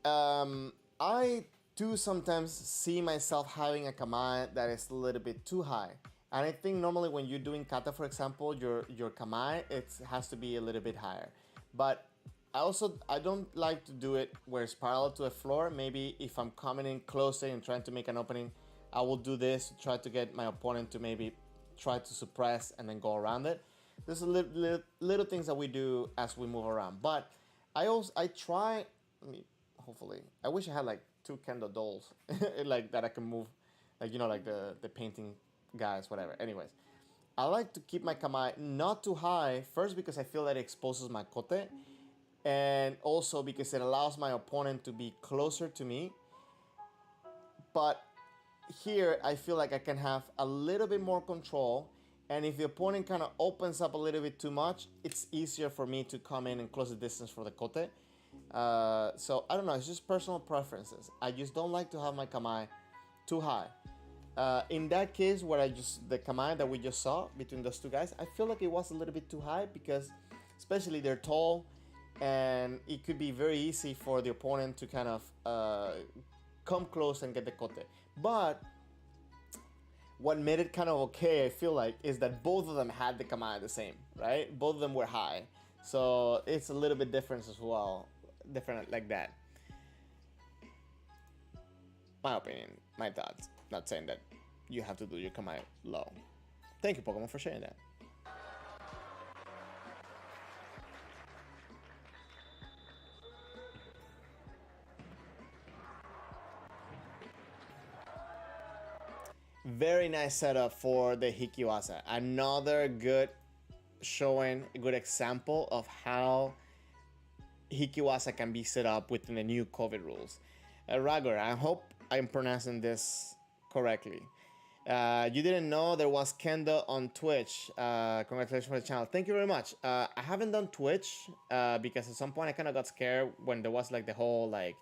I do sometimes see myself having a kamae that is a little bit too high. And I think normally when you're doing kata, for example, your kamae, it has to be a little bit higher. But I don't like to do it where it's parallel to a floor. Maybe if I'm coming in closer and trying to make an opening, I will do this to try to get my opponent to maybe try to suppress and then go around it. There's a little things that we do as we move around. But I try. Hopefully, I wish I had like two Kendo dolls like that I can move, like like the painting guys, whatever. Anyways, I like to keep my kamae not too high. First, because I feel that it exposes my kote, and also because it allows my opponent to be closer to me. But here, I feel like I can have a little bit more control. And if the opponent kind of opens up a little bit too much, it's easier for me to come in and close the distance for the kote. So I don't know, it's just personal preferences. I just don't like to have my kamae too high. In that case, where the kamae that we just saw between those two guys, I feel like it was a little bit too high because especially they're tall and it could be very easy for the opponent to kind of come close and get the kote. But what made it kind of okay, I feel like, is that both of them had the kamae the same, right? Both of them were high. So it's a little bit different as well. Different like that. My opinion, my thoughts. Not saying that you have to do your kamae low. Thank you, Pokemon, for sharing that. Very nice setup for the Hikiwasa. Another good showing, a good example of how Hikiwasa can be set up within the new COVID rules. Ragor, I hope I'm pronouncing this correctly. You didn't know there was Kendo on Twitch. Congratulations for the channel. Thank you very much. I haven't done Twitch because at some point I kind of got scared when there was like the whole like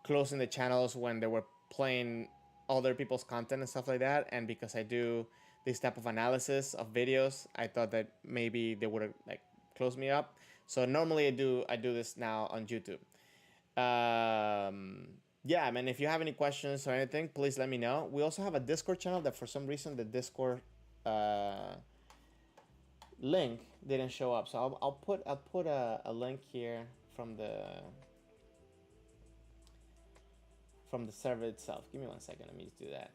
closing the channels when they were playing other people's content and stuff like that. And because I do this type of analysis of videos, I thought that maybe they would have like closed me up. So normally I do this now on YouTube. Yeah, I mean, if you have any questions or anything, please let me know. We also have a Discord channel that for some reason the Discord link didn't show up. So I'll put a link here from the server itself. Give me 1 second. Let me just do that.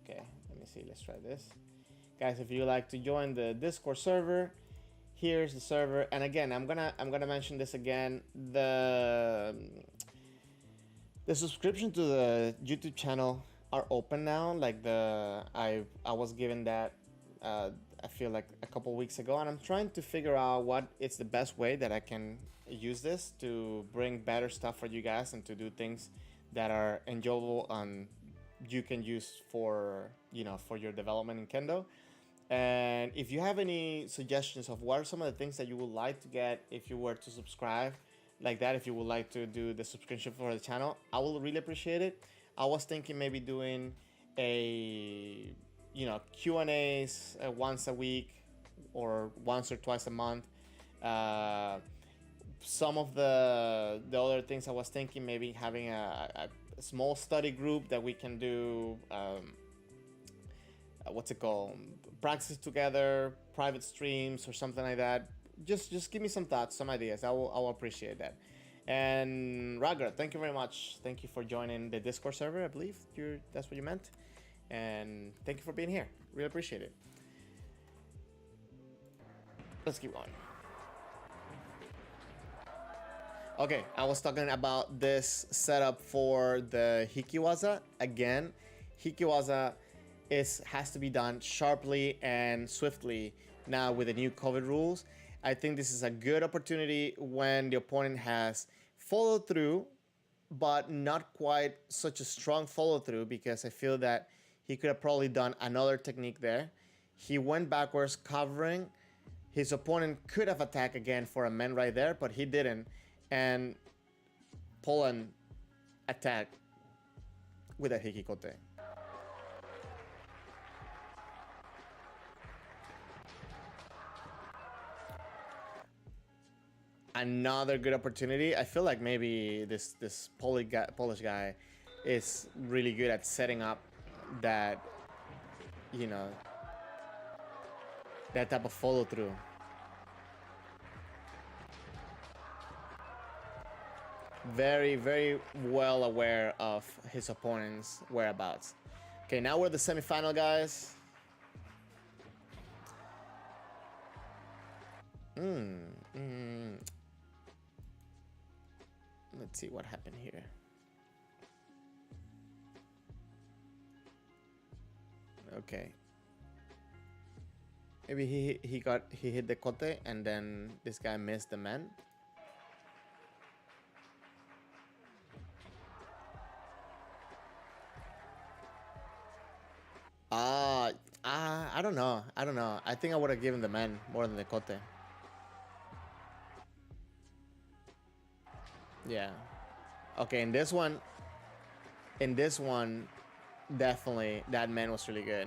Okay, let me see. Let's try this. Guys, if you like to join the Discord server, here's the server. And again, I'm gonna mention this again. The subscription to the YouTube channel are open now. Like I was given that I feel like a couple weeks ago, and I'm trying to figure out what is the best way that I can use this to bring better stuff for you guys and to do things that are enjoyable and you can use for for your development in Kendo. And if you have any suggestions of what are some of the things that you would like to get if you were to subscribe like that, if you would like to do the subscription for the channel, I will really appreciate it. I was thinking maybe doing a Q&As once a week or once or twice a month. Some of the other things I was thinking, maybe having a small study group that we can do what's it called, practice together, private streams or something like that. Just give me some thoughts, some ideas. I will appreciate that. And Ragar, thank you very much. Thank you for joining the Discord server. I believe that's what you meant. And thank you for being here. Really appreciate it. Let's keep going. Okay, I was talking about this setup for the hikiwaza. Again, hikiwaza has to be done sharply and swiftly now with the new COVID rules. I think this is a good opportunity when the opponent has followed through, but not quite such a strong follow through, because I feel that he could have probably done another technique there. He went backwards covering. His opponent could have attacked again for a men right there, but he didn't. And Poland attacked with a hikikote. Another good opportunity. I feel like maybe this Polish guy is really good at setting up that, you know, that type of follow through. Very, very well aware of his opponent's whereabouts. Okay, now we're the semifinal, guys. Let's see what happened here. Okay. Maybe he hit the kote and then this guy missed the man. I don't know. I think I would have given the man more than the kote. Yeah. Okay, in this one, definitely that man was really good.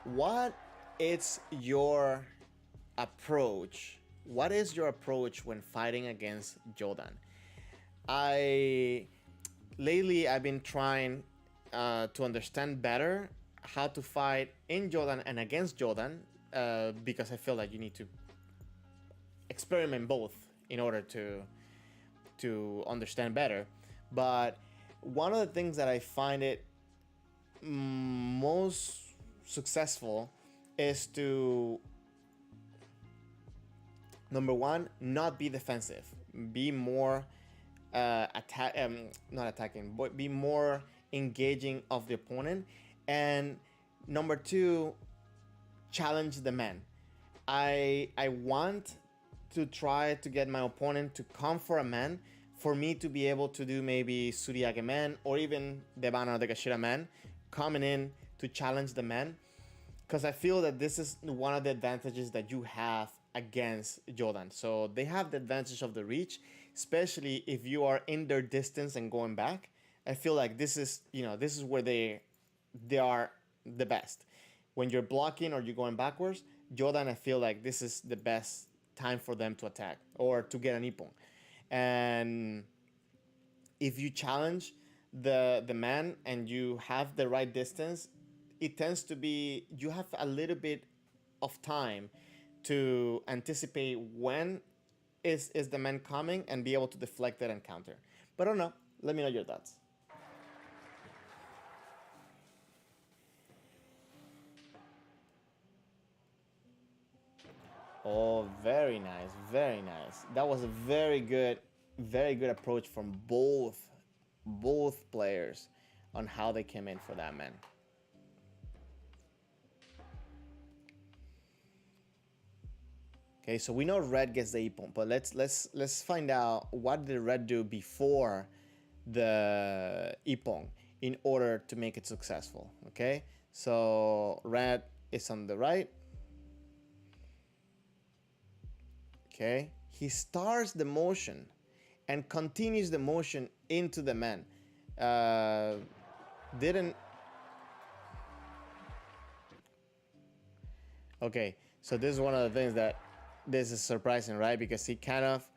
What is your approach? What is your approach when fighting against Jordan? Lately I've been trying to understand better how to fight in Jordan and against Jordan, because I feel like you need to experiment both in order to understand better. But one of the things that I find it most successful is to, number one, not be defensive, be more not attacking, but be more engaging of the opponent. And number two, challenge the man. I want to try to get my opponent to come for a man, for me to be able to do maybe Suriage man or even Debana or the Gashira man, coming in to challenge the man. Because I feel that this is one of the advantages that you have against Jordan. So they have the advantage of the reach, especially if you are in their distance and going back. I feel like this is where they are the best. When you're blocking or you're going backwards, Jordan, I feel like this is the best time for them to attack or to get an ippon. And if you challenge the man and you have the right distance, it tends to be, you have a little bit of time to anticipate when is the man coming and be able to deflect it and counter. But I don't know. Let me know your thoughts. Oh, very nice, very nice. That was a very good approach from both players on how they came in for that man. Okay, so we know red gets the ippon, but let's find out what did red do before the ippon in order to make it successful. Okay, so red is on the right. Okay, he starts the motion and continues the motion into the man. Didn't. Okay, so this is one of the things that this is surprising, right? Because he kind of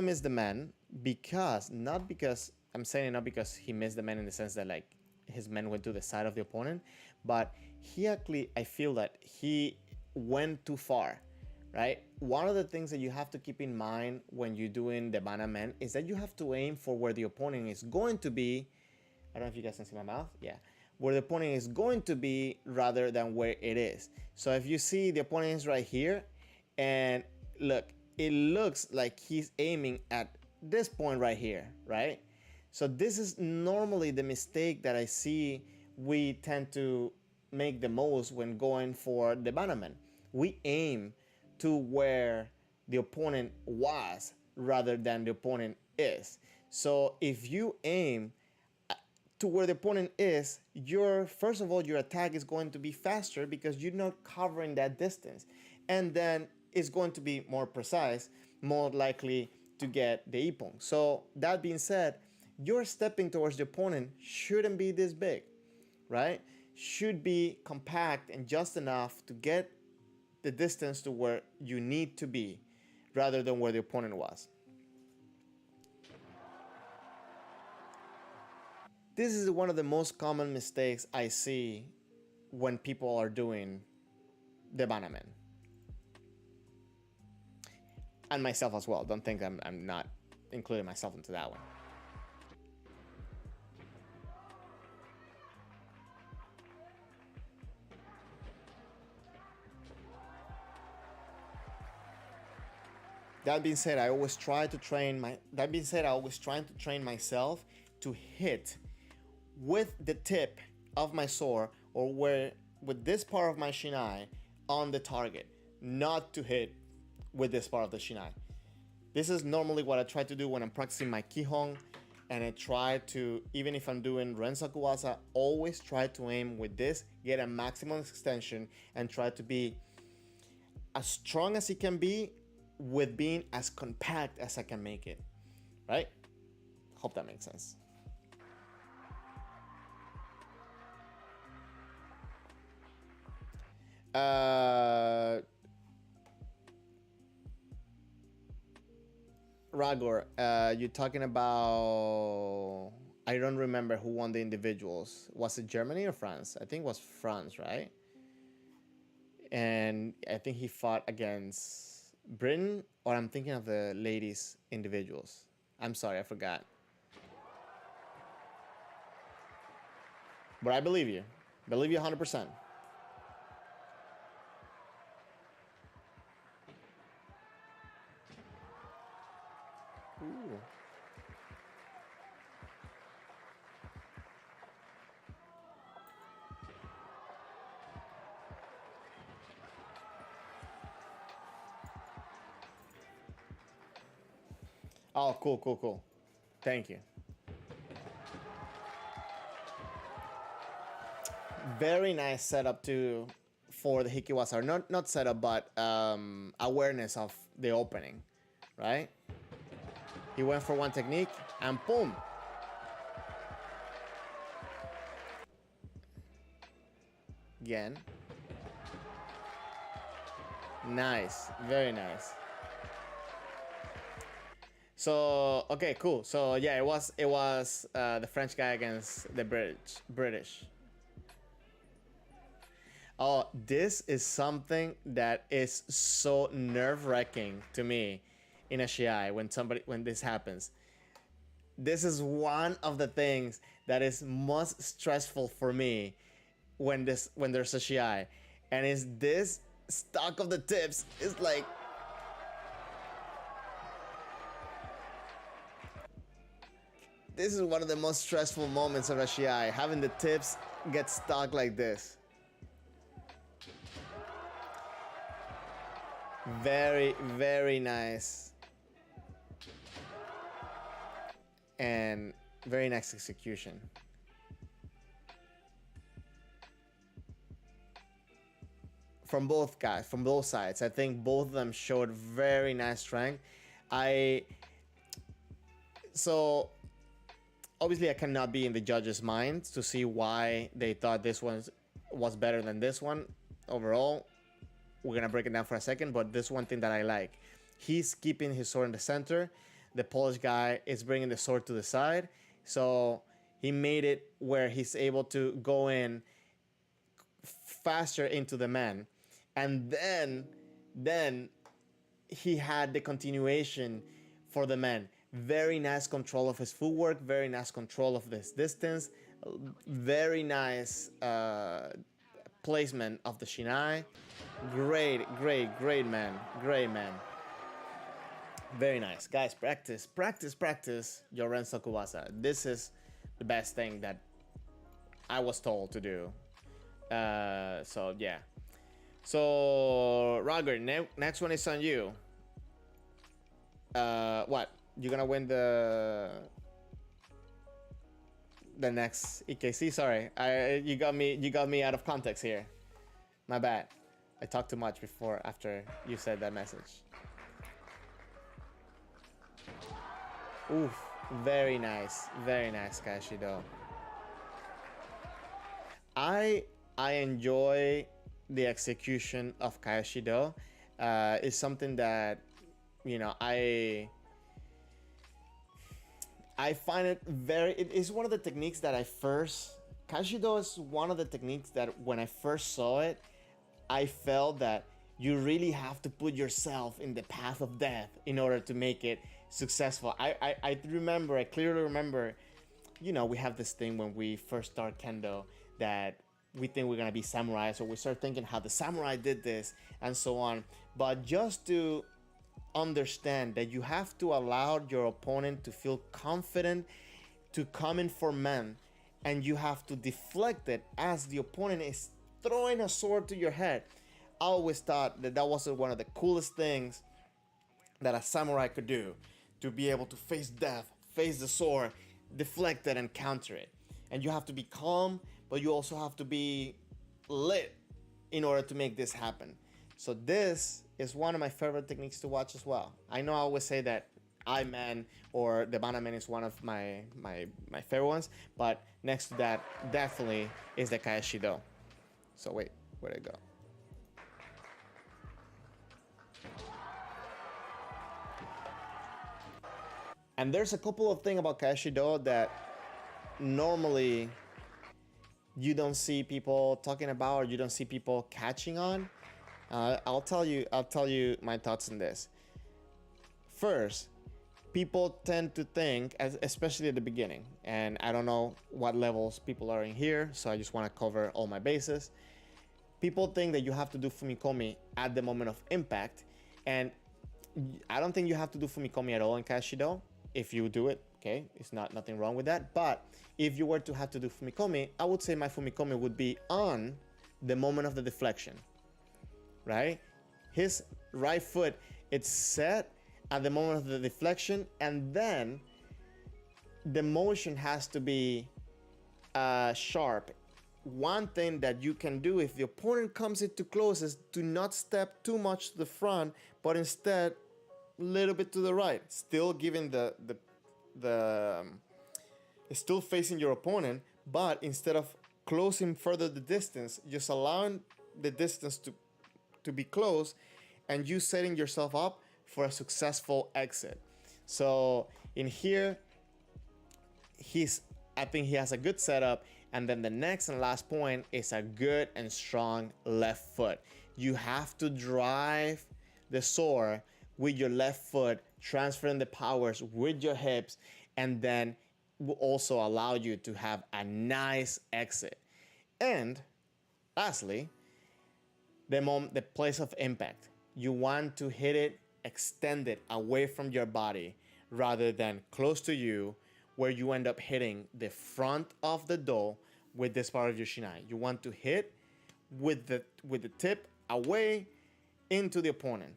missed the man, because not because I'm saying not because he missed the man in the sense that like his man went to the side of the opponent, but he actually, I feel that he went too far. Right? One of the things that you have to keep in mind when you're doing the Bana man is that you have to aim for where the opponent is going to be. I don't know if you guys can see my mouth. Yeah. where the opponent is going to be rather than where it is. So if you see the opponent is right here, and look, it looks like he's aiming at this point right here, right? So this is normally the mistake that I see we tend to make the most when going for the bannerman. We aim to where the opponent was rather than the opponent is. So if you aim to where the opponent is, your first of all, your attack is going to be faster because you're not covering that distance. And then it's going to be more precise, more likely to get the ippon. So that being said, your stepping towards the opponent shouldn't be this big, right? Should be compact and just enough to get the distance to where you need to be rather than where the opponent was. This is one of the most common mistakes I see when people are doing the bannerman. And myself as well. Don't think I'm not including myself into that one. That being said, I always try to train myself to hit with the tip of my sword or with this part of my shiai on the target, not to hit with this part of the shiai. This is normally what I try to do when I'm practicing my kihon, and I try to, even if I'm doing rensakuwasa, always try to aim with this, get a maximum extension, and try to be as strong as it can be with being as compact as I can make it, right? Hope that makes sense. Ragor, you're talking about, I don't remember who won the individuals. Was it Germany or France? I think it was France, right? And I think he fought against Britain, or I'm thinking of the ladies individuals. I'm sorry, I forgot. But I believe you. Believe you 100%. Ooh. Oh, cool, cool, cool. Thank you. Very nice setup too for the Hikiwasa. Not setup, but awareness of the opening, right? He went for one technique and boom. Again. Nice, very nice. So okay, cool. So yeah, it was the French guy against the British. Oh, this is something that is so nerve-wracking to me in a shiai when this happens. This is one of the things that is most stressful for me when there's a shiai, and is this stock of the tips is like. This is one of the most stressful moments of a shiai, having the tips get stuck like this. Very, very nice. And very nice execution. From both guys, from both sides. I think both of them showed very nice strength. So obviously I cannot be in the judges' minds to see why they thought this one was better than this one overall. We're gonna break it down for a second, but this one thing that I like. He's keeping his sword in the center. The Polish guy is bringing the sword to the side. So he made it where he's able to go in faster into the man. And then he had the continuation for the man. Very nice control of his footwork, very nice control of this distance, very nice placement of the shiai. Great, great, great man, great man. Very nice. Guys, practice, practice, practice your Renso Kubasa. This is the best thing that I was told to do. So yeah. So Roger, next one is on you. What? You're gonna win the next EKC? Sorry, you got me out of context here. My bad. I talked too much before after you said that message. Oof, very nice, Kashido. I enjoy the execution of Kashido. It's something that, you know, I find it very. It is one of the techniques that Kashido is one of the techniques that when I first saw it, I felt that you really have to put yourself in the path of death in order to make it successful. I clearly remember, you know, we have this thing when we first start Kendo that we think we're gonna be samurai, so we start thinking how the samurai did this and so on. But just to understand that you have to allow your opponent to feel confident to come in for men, and you have to deflect it as the opponent is throwing a sword to your head. I always thought that was one of the coolest things that a samurai could do, to be able to face death, face the sword, deflect it and counter it. And you have to be calm, but you also have to be lit in order to make this happen. So this is one of my favorite techniques to watch as well. I know I always say that I-Man or the Banamen is one of my favorite ones, but next to that definitely is the Kaeshido. So wait, where'd it go? And there's a couple of things about Kaeshido that normally you don't see people talking about, or you don't see people catching on. I'll tell you my thoughts on this. First, people tend to think, especially at the beginning, and I don't know what levels people are in here, so I just want to cover all my bases. People think that you have to do Fumikomi at the moment of impact, and I don't think you have to do Fumikomi at all in Kaeshido. If you do it, okay, it's nothing wrong with that. But if you were to have to do Fumikomi, I would say my Fumikomi would be on the moment of the deflection, right? His right foot, it's set at the moment of the deflection, and then the motion has to be sharp. One thing that you can do if the opponent comes in too close is to not step too much to the front, but instead a little bit to the right, still giving still facing your opponent, but instead of closing further the distance, just allowing the distance to be close, and you setting yourself up for a successful exit. So in here, I think he has a good setup. And then the next and last point is a good and strong left foot. You have to drive the sword with your left foot, transferring the powers with your hips, and then will also allow you to have a nice exit. And lastly, the place of impact. You want to hit it extended away from your body rather than close to you, where you end up hitting the front of the do with this part of your shinai. You want to hit with the tip away into the opponent.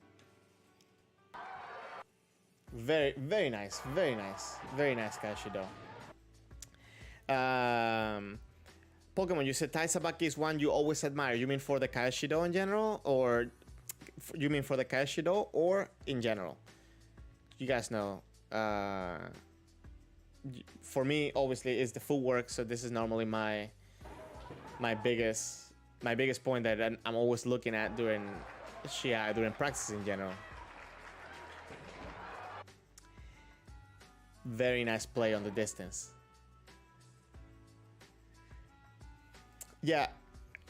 Very, very nice, very nice, very nice Kaeshido. Pokemon, you said Tai Sabaki is one you always admire. You mean for the Kaeshido in general, or you mean for the Kaeshido or in general? You guys know. For me, obviously, is the footwork. So this is normally my biggest point that I'm always looking at during shiai, during practice in general. Very nice play on the distance. Yeah,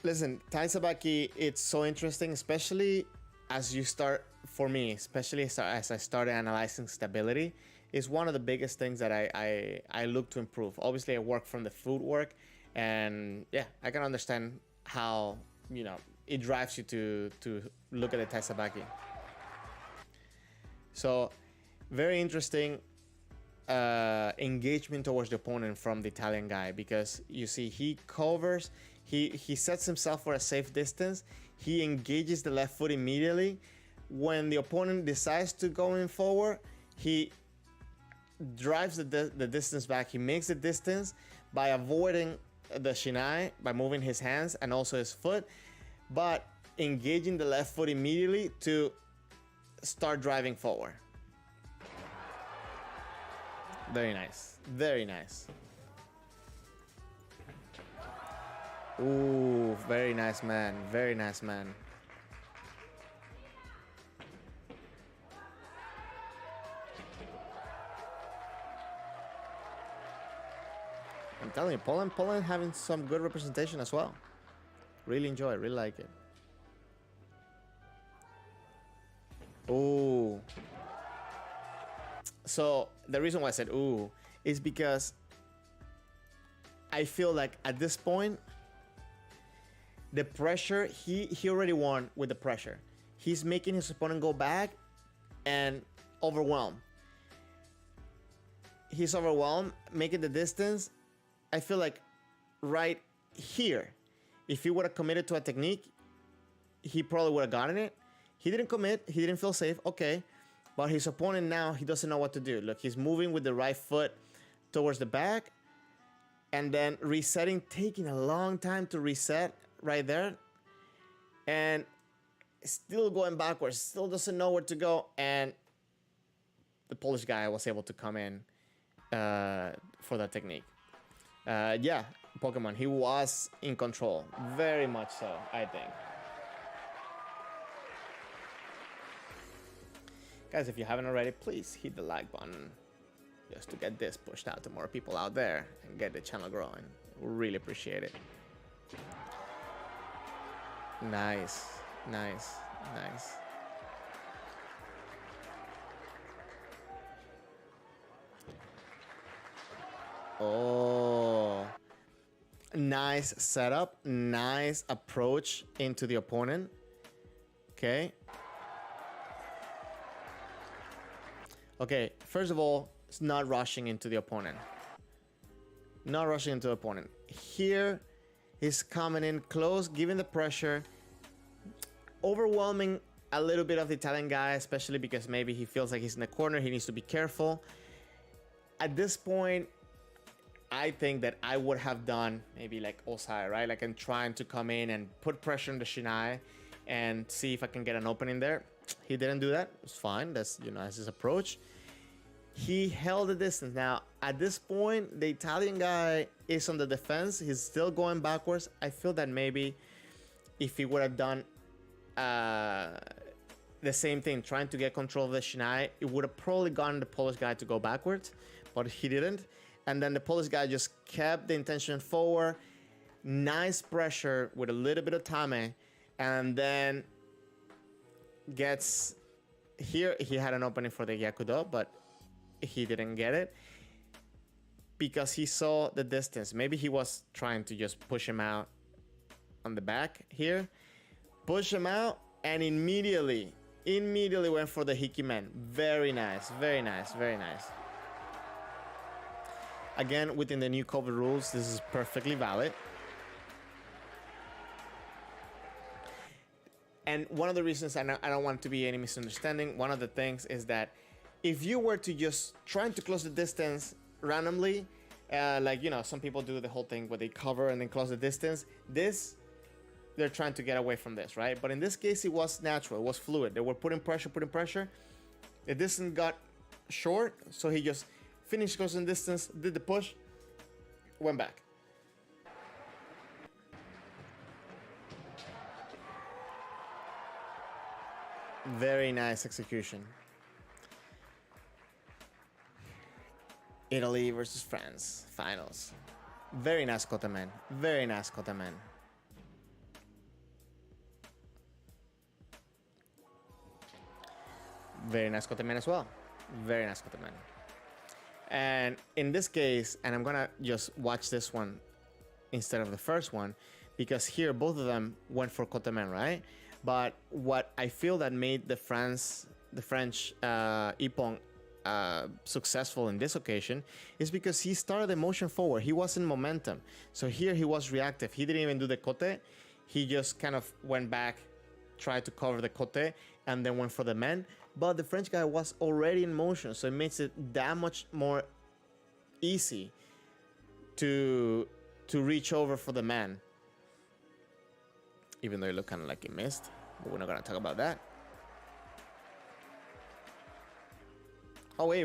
listen, Tai Sabaki, it's so interesting, especially as you start, for me, especially as I started analyzing stability is one of the biggest things that I look to improve. Obviously, I work from the footwork, and yeah, I can understand how, you know, it drives you to look at the Tai Sabaki. So very interesting engagement towards the opponent from the Italian guy, because you see he covers, he sets himself for a safe distance, he engages the left foot immediately. When the opponent decides to go in forward, he drives the distance back. He makes the distance by avoiding the shiai, by moving his hands and also his foot, but engaging the left foot immediately to start driving forward. Very nice. Very nice. Ooh, very nice, man. Very nice, man. I'm telling you, Poland having some good representation as well. Really enjoy it, really like it. Ooh. So the reason why I said ooh is because I feel like at this point, the pressure, he already won with the pressure. He's making his opponent go back and overwhelm. He's overwhelmed, making the distance. I feel like right here, if he would have committed to a technique, he probably would have gotten it. He didn't commit, he didn't feel safe, okay. But his opponent now, he doesn't know what to do. Look, he's moving with the right foot towards the back and then resetting, taking a long time to reset right there. And still going backwards, still doesn't know where to go. And the Polish guy was able to come in for that technique. Yeah, Pokemon, he was in control. Very much so, I think. Guys, if you haven't already, please hit the like button just to get this pushed out to more people out there and get the channel growing. We really appreciate it. Nice, nice, nice. Oh, nice setup, nice approach into the opponent. Okay. Okay, first of all, it's not rushing into the opponent. Not rushing into the opponent. Here, he's coming in close, giving the pressure, overwhelming a little bit of the Italian guy, especially because maybe he feels like he's in the corner, he needs to be careful. At this point, I think that I would have done maybe like Osai, right? Like I'm trying to come in and put pressure on the Shinai and see if I can get an opening there. He didn't do that. It's fine. That's, you know, that's his approach. He held the distance. Now, at this point, the Italian guy is on the defense. He's still going backwards. I feel that maybe if he would have done the same thing, trying to get control of the Shinai, it would have probably gotten the Polish guy to go backwards, but he didn't. And then the Polish guy just kept the intention forward. Nice pressure with a little bit of tame, and then gets here. He had an opening for the Yakudo, but he didn't get it because he saw the distance. Maybe he was trying to just push him out on the back here, push him out, and immediately went for the Hikimen. Very nice, very nice, very nice. Again, within the new COVID rules, this is perfectly valid. And one of the reasons I don't want to be any misunderstanding, one of the things is that if you were to just trying to close the distance randomly, like, you know, some people do the whole thing where they cover and then close the distance. This, they're trying to get away from this, right? But in this case, it was natural, it was fluid. They were putting pressure. The distance got short, so he just finished closing distance, did the push, went back. Very nice execution. Italy versus France, finals. Very nice Kotemen. Very nice Kotemen. Very nice Kotemen as well. Very nice Kotemen. And in this case, and I'm gonna just watch this one instead of the first one, because here both of them went for Coteman, right? But what I feel that made the French ippon successful in this occasion is because he started the motion forward. He was in momentum. So here he was reactive. He didn't even do the kote. He just kind of went back, tried to cover the kote, and then went for the man. But the French guy was already in motion, so it makes it that much more easy to reach over for the man. Even though it looked kind of like he missed, but we're not gonna talk about that. Oh wait.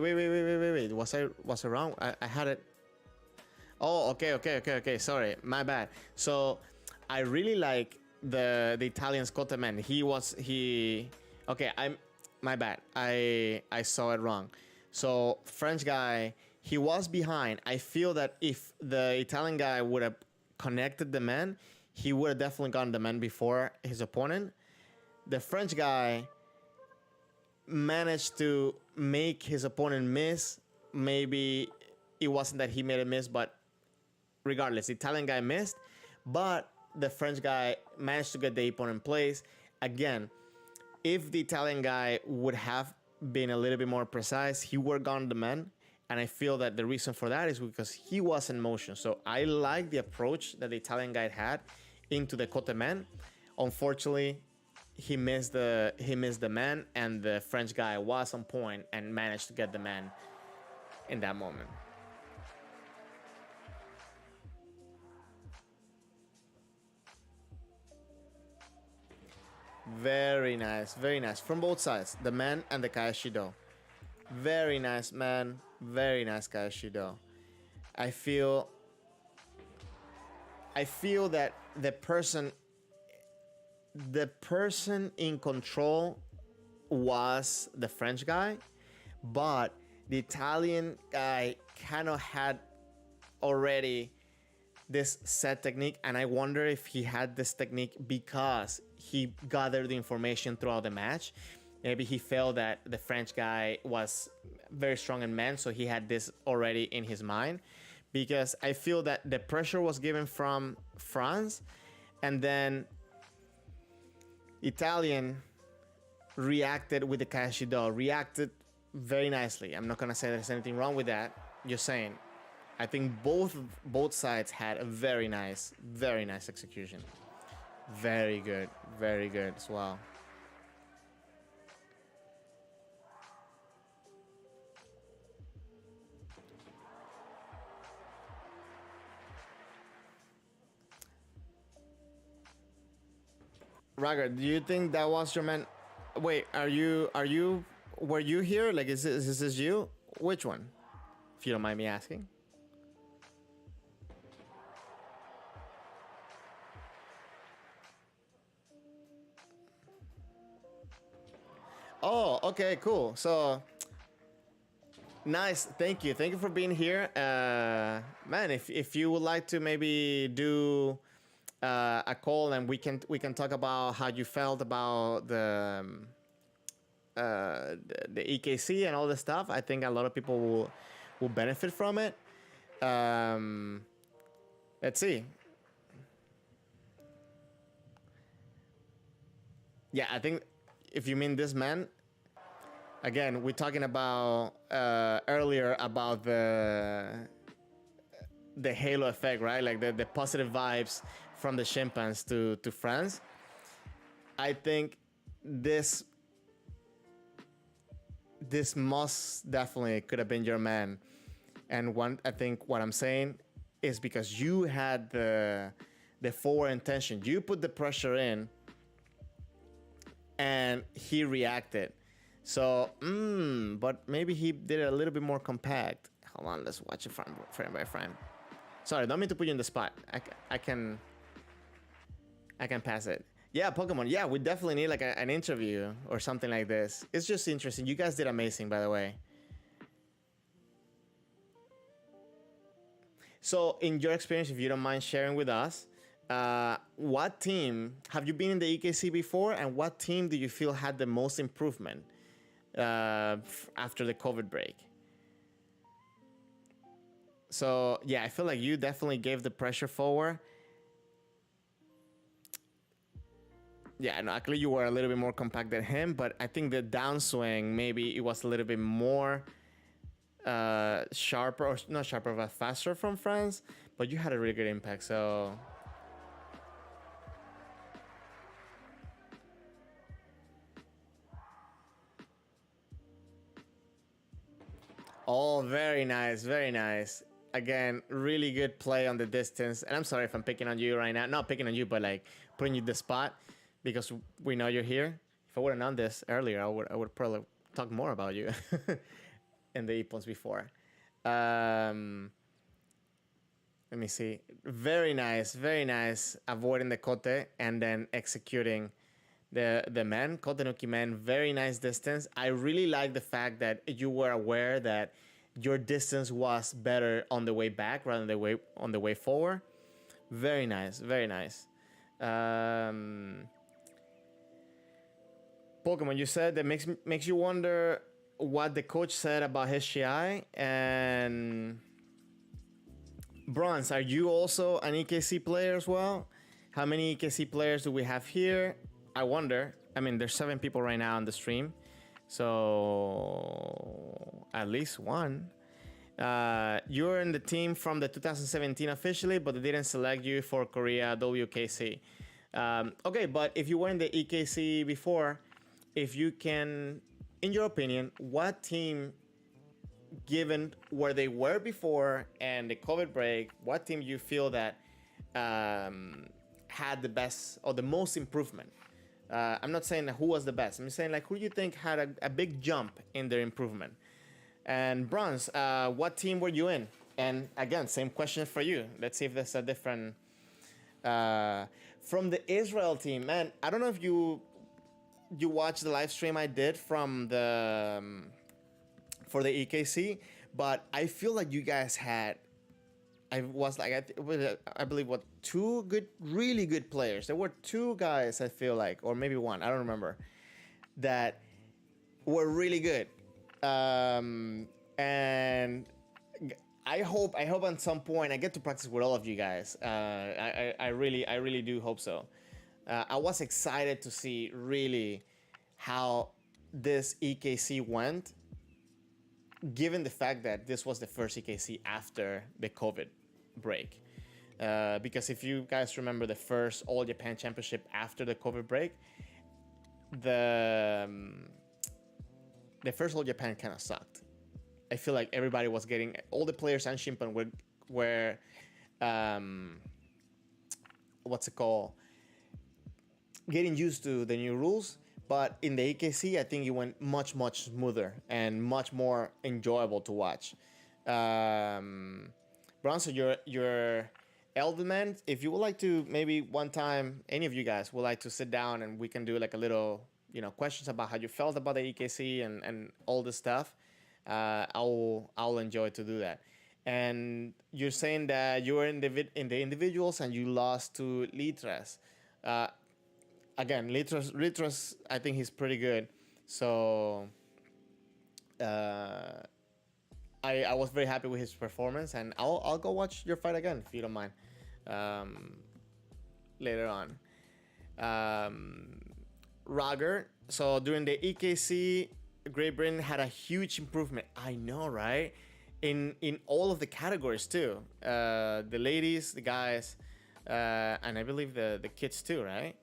Was I wrong? I had it. Oh, okay. Sorry, my bad. So I really like the Italian Scotta man. Okay, my bad. I saw it wrong. So French guy, he was behind. I feel that if the Italian guy would have connected the man, he would have definitely gotten the man before his opponent. The French guy managed to make his opponent miss. Maybe it wasn't that he made a miss, but regardless, the Italian guy missed, but the French guy managed to get the ippon in place. Again, if the Italian guy would have been a little bit more precise, he would have gotten the man. And I feel that the reason for that is because he was in motion. So I like the approach that the Italian guy had into the kote man. Unfortunately, he missed the man, and the French guy was on point and managed to get the man in that moment. Very nice from both sides, the man and the Kayashido. Very nice, man. Very nice Kayashido. I feel that the person in control was the French guy, but the Italian guy kind of had already this set technique, and I wonder if he had this technique because he gathered the information throughout the match. Maybe he felt that the French guy was very strong in men, so he had this already in his mind. Because I feel that the pressure was given from France, and then Italian reacted with the Kayashido, reacted very nicely. I'm not gonna say there's anything wrong with that. Just saying, I think both sides had a very nice execution. Very good as well. Raga, do you think that was your man? Wait, were you here? Like, is this you? Which one? If you don't mind me asking. Oh, okay, cool. So, nice. Thank you for being here. Man, if you would like to maybe do a call and we can talk about how you felt about the EKC and all this stuff. I think a lot of people will benefit from it. Let's see. Yeah, I think if you mean this man, again, we're talking about earlier about the halo effect, right? Like the positive vibes from the chimpanzees to France. I think this most definitely could have been your man. And I think what I'm saying is because you had the forward intention. You put the pressure in and he reacted. So, but maybe he did it a little bit more compact. Hold on, let's watch it frame by frame. Sorry, don't mean to put you in the spot. I can pass it. Yeah, Pokemon. Yeah, we definitely need like an interview or something like this. It's just interesting. You guys did amazing, by the way. So, in your experience, if you don't mind sharing with us, what team have you been in the EKC before, and what team do you feel had the most improvement after the COVID break? So yeah, I feel like you definitely gave the pressure forward. Yeah, no, actually you were a little bit more compact than him, but I think the downswing maybe it was a little bit more sharper, or not sharper, but faster from France. But you had a really good impact, so. Oh, very nice, very nice. Again, really good play on the distance. And I'm sorry if I'm picking on you right now. Not picking on you, but like putting you the spot because we know you're here. If I would have known this earlier, I would probably talk more about you in the ippons before. Um, Let me see. Very nice, very nice. Avoiding the kote and then executing the man, kote no ki man. Very nice distance. I really like the fact that you were aware that your distance was better on the way back rather than on the way forward. Very nice, very nice. Pokemon, you said that makes you wonder what the coach said about his shiai. And Bronze, are you also an EKC player as well? How many EKC players do we have here? I wonder. I mean, there's 7 people right now on the stream, so at least one. You're in the team from the 2017 officially, but they didn't select you for Korea WKC. Okay, but if you were in the EKC before, if you can, in your opinion, what team, given where they were before and the COVID break, what team you feel that had the best or the most improvement? I'm not saying who was the best. I'm saying like who you think had a big jump in their improvement. And Bronze, what team were you in? And again, same question for you. Let's see if there's a different. From the Israel team, man, I don't know if you watched the live stream I did from the for the EKC, but I feel like you guys had. I was like, I believe what 2 good, really good players. There were 2 guys I feel like, or maybe 1, I don't remember, that were really good. And I hope at some point I get to practice with all of you guys. I really do hope so. I was excited to see really how this EKC went, given the fact that this was the first EKC after the COVID break. Because if you guys remember the first All Japan Championship after the COVID break, the first All Japan kind of sucked. I feel like everybody was getting, all the players and Shimpan were what's it called? Getting used to the new rules. But in the AKC, I think it went much, much smoother and much more enjoyable to watch. Bronson, your Elderman, if you would like to, maybe one time, any of you guys would like to sit down and we can do like a little, questions about how you felt about the EKC and all this stuff, I'll enjoy to do that. And you're saying that you were in the individuals and you lost to Litras. Again, Litras, I think he's pretty good. So I was very happy with his performance, and I'll go watch your fight again if you don't mind later on. Roger, so during the EKC, Great Britain had a huge improvement. I know, right? In all of the categories too. The ladies, the guys, and I believe the kids too, right?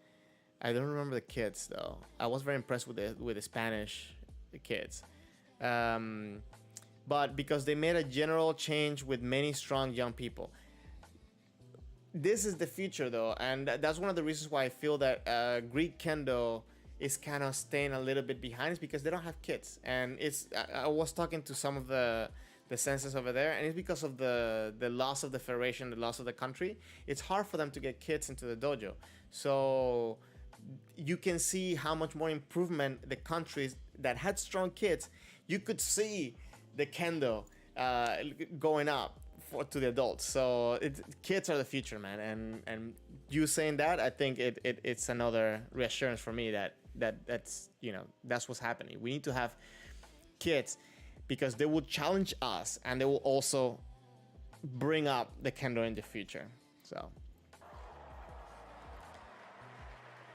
I don't remember the kids though. I was very impressed with the Spanish kids, but because they made a general change with many strong young people. This is the future though, and that's one of the reasons why I feel that Greek Kendo is kind of staying a little bit behind, is because they don't have kids. And I was talking to some of the senses over there, and it's because of the loss of the federation, the loss of the country. It's hard for them to get kids into the dojo. So you can see how much more improvement the countries that had strong kids, you could see the Kendo going up to the adults. So kids are the future, man. And you saying that, I think it's another reassurance for me that's that's what's happening. We need to have kids because they will challenge us, and they will also bring up the kendo in the future. So,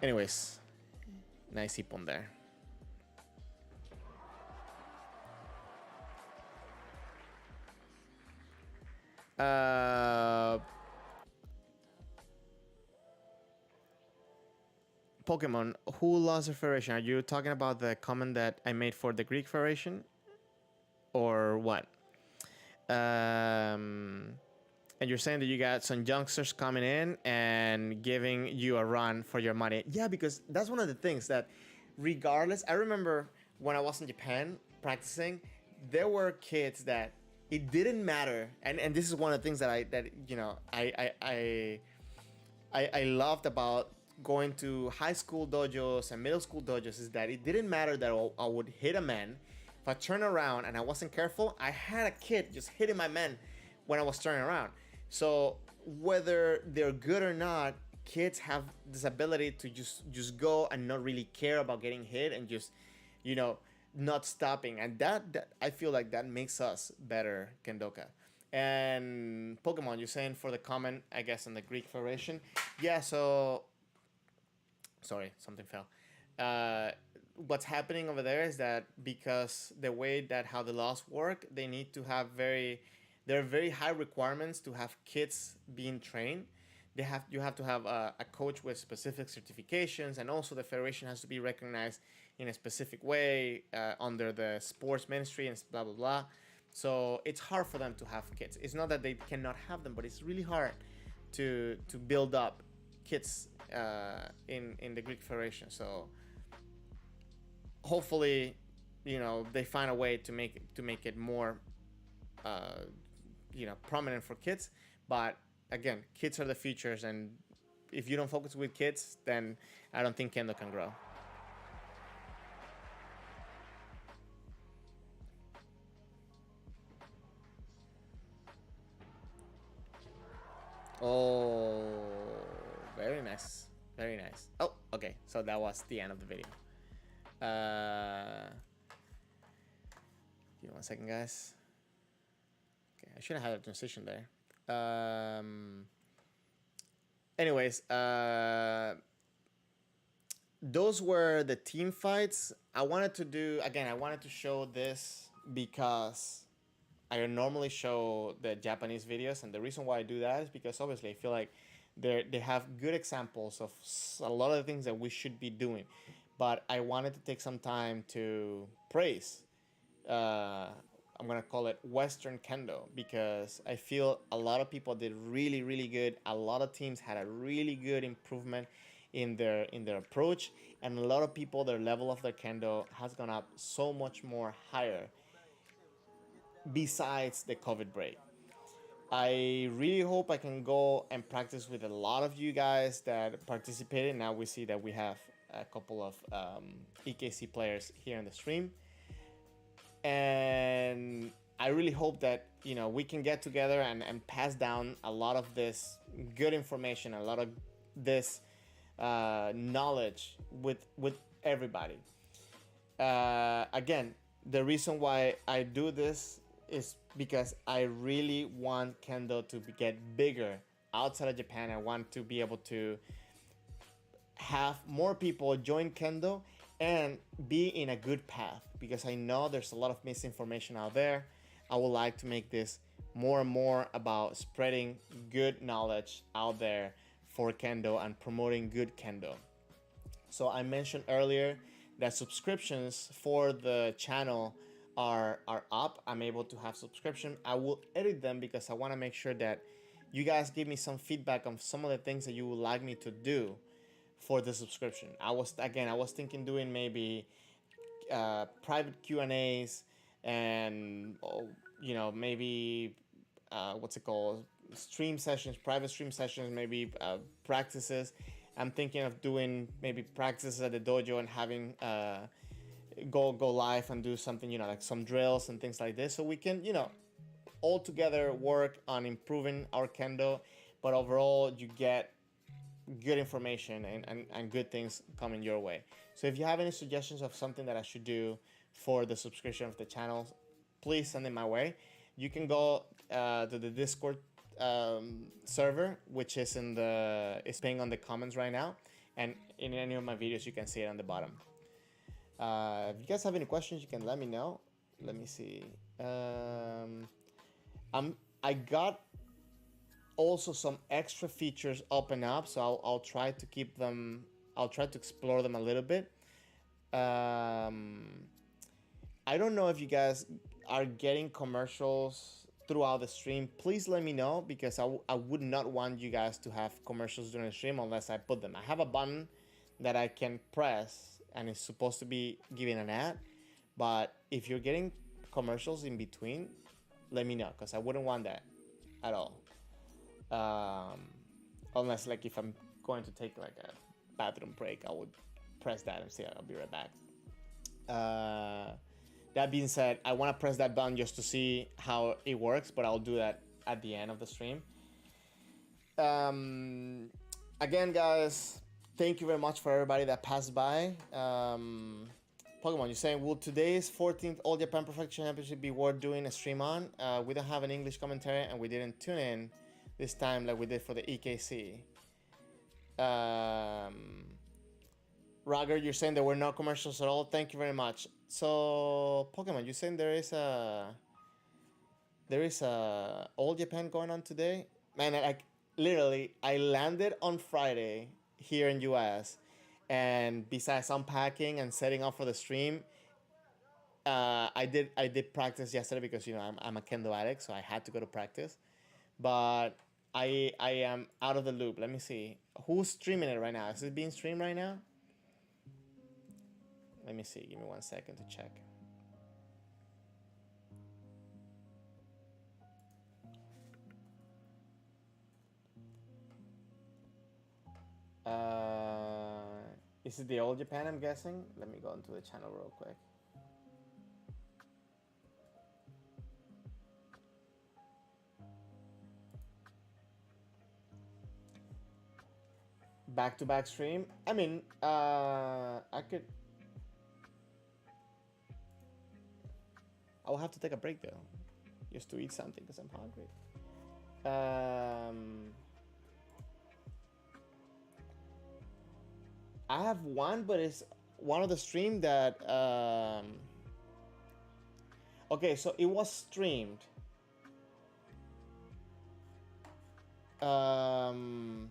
anyways, nice ippon there. Pokemon, who lost the federation? Are you talking about the comment that I made for the Greek federation, or what? And you're saying that you got some youngsters coming in and giving you a run for your money. Yeah, because that's one of the things that, regardless, I remember when I was in Japan practicing, there were kids that it didn't matter, and this is one of the things that I loved about going to high school dojos and middle school dojos, is that it didn't matter that I would hit a man. If I turned around and I wasn't careful, I had a kid just hitting my man when I was turning around. So whether they're good or not, kids have this ability to just go and not really care about getting hit and just, not stopping. And that I feel like that makes us better kendoka. And Pokemon, you're saying for the comment, I guess, on the Greek Federation. Yeah, so sorry, something fell. What's happening over there is that because the way that how the laws work, they need to have there are very high requirements to have kids being trained. You have to have a coach with specific certifications, and also the federation has to be recognized in a specific way under the sports ministry and blah blah blah. So it's hard for them to have kids. It's not that they cannot have them, but it's really hard to build up kids in the Greek Federation. So hopefully, they find a way to make it more, prominent for kids. But again, kids are the futures, and if you don't focus with kids, then I don't think kendo can grow. Oh, very nice. Very nice. Oh, okay. So that was the end of the video. Give me 1 second, guys. Okay, I should have had a transition there. Anyways, those were the team fights. I wanted to show this because I normally show the Japanese videos, and the reason why I do that is because obviously I feel like they have good examples of a lot of the things that we should be doing, but I wanted to take some time to praise. I'm gonna call it Western Kendo, because I feel a lot of people did really really good. A lot of teams had a really good improvement in their approach, and a lot of people, their level of their kendo has gone up so much more higher besides the COVID break. I really hope I can go and practice with a lot of you guys that participated. Now we see that we have a couple of EKC players here in the stream. And I really hope that, we can get together and pass down a lot of this good information, a lot of this knowledge with everybody. Again, the reason why I do this is because I really want kendo to get bigger outside of Japan. I want to be able to have more people join kendo and be in a good path, because I know there's a lot of misinformation out there. I would like to make this more and more about spreading good knowledge out there for kendo and promoting good kendo. So I mentioned earlier that subscriptions for the channel are up. I'm able to have subscription. I will edit them because I want to make sure that you guys give me some feedback on some of the things that you would like me to do for the subscription. I was thinking doing maybe private Q&As, and maybe what's it called, stream sessions, private stream sessions, maybe practices. I'm thinking of doing maybe practices at the dojo and having go live and do something, like some drills and things like this, so we can all together work on improving our kendo, but overall you get good information and good things coming your way. So if you have any suggestions of something that I should do for the subscription of the channel, please send it my way. You can go to the Discord server, which is paying on the comments right now, and in any of my videos you can see it on the bottom. If you guys have any questions, you can let me know. Let me see. I got also some extra features open up, so I'll try to keep them. I'll try to explore them a little bit. I don't know if you guys are getting commercials throughout the stream. Please let me know, because I would not want you guys to have commercials during the stream unless I put them. I have a button that I can press and it's supposed to be giving an ad, but if you're getting commercials in between, let me know, because I wouldn't want that at all. Unless like if I'm going to take like a bathroom break, I would press that and say I'll be right back. That being said, I want to press that button just to see how it works, but I'll do that at the end of the stream. Again, guys, thank you very much for everybody that passed by. Pokemon, you're saying, will today's 14th All Japan Perfection Championship be worth doing a stream on? We don't have an English commentary, and we didn't tune in this time like we did for the EKC. Roger, you're saying there were no commercials at all. Thank you very much. So, Pokemon, you're saying there is a All Japan going on today? Man, literally, I landed on Friday here in US, and besides unpacking and setting up for the stream, I did practice yesterday because I'm a Kendo addict, so I had to go to practice. But I am out of the loop. Let me see who's streaming it right now. Is it being streamed right now? Let me see. Give me 1 second to check. Is it the Old Japan, I'm guessing? Let me go into the channel real quick. Back-to-back stream? I mean, I will have to take a break though, just to eat something because I'm hungry. I have one, but it's one of the stream that okay, so it was streamed. Avi,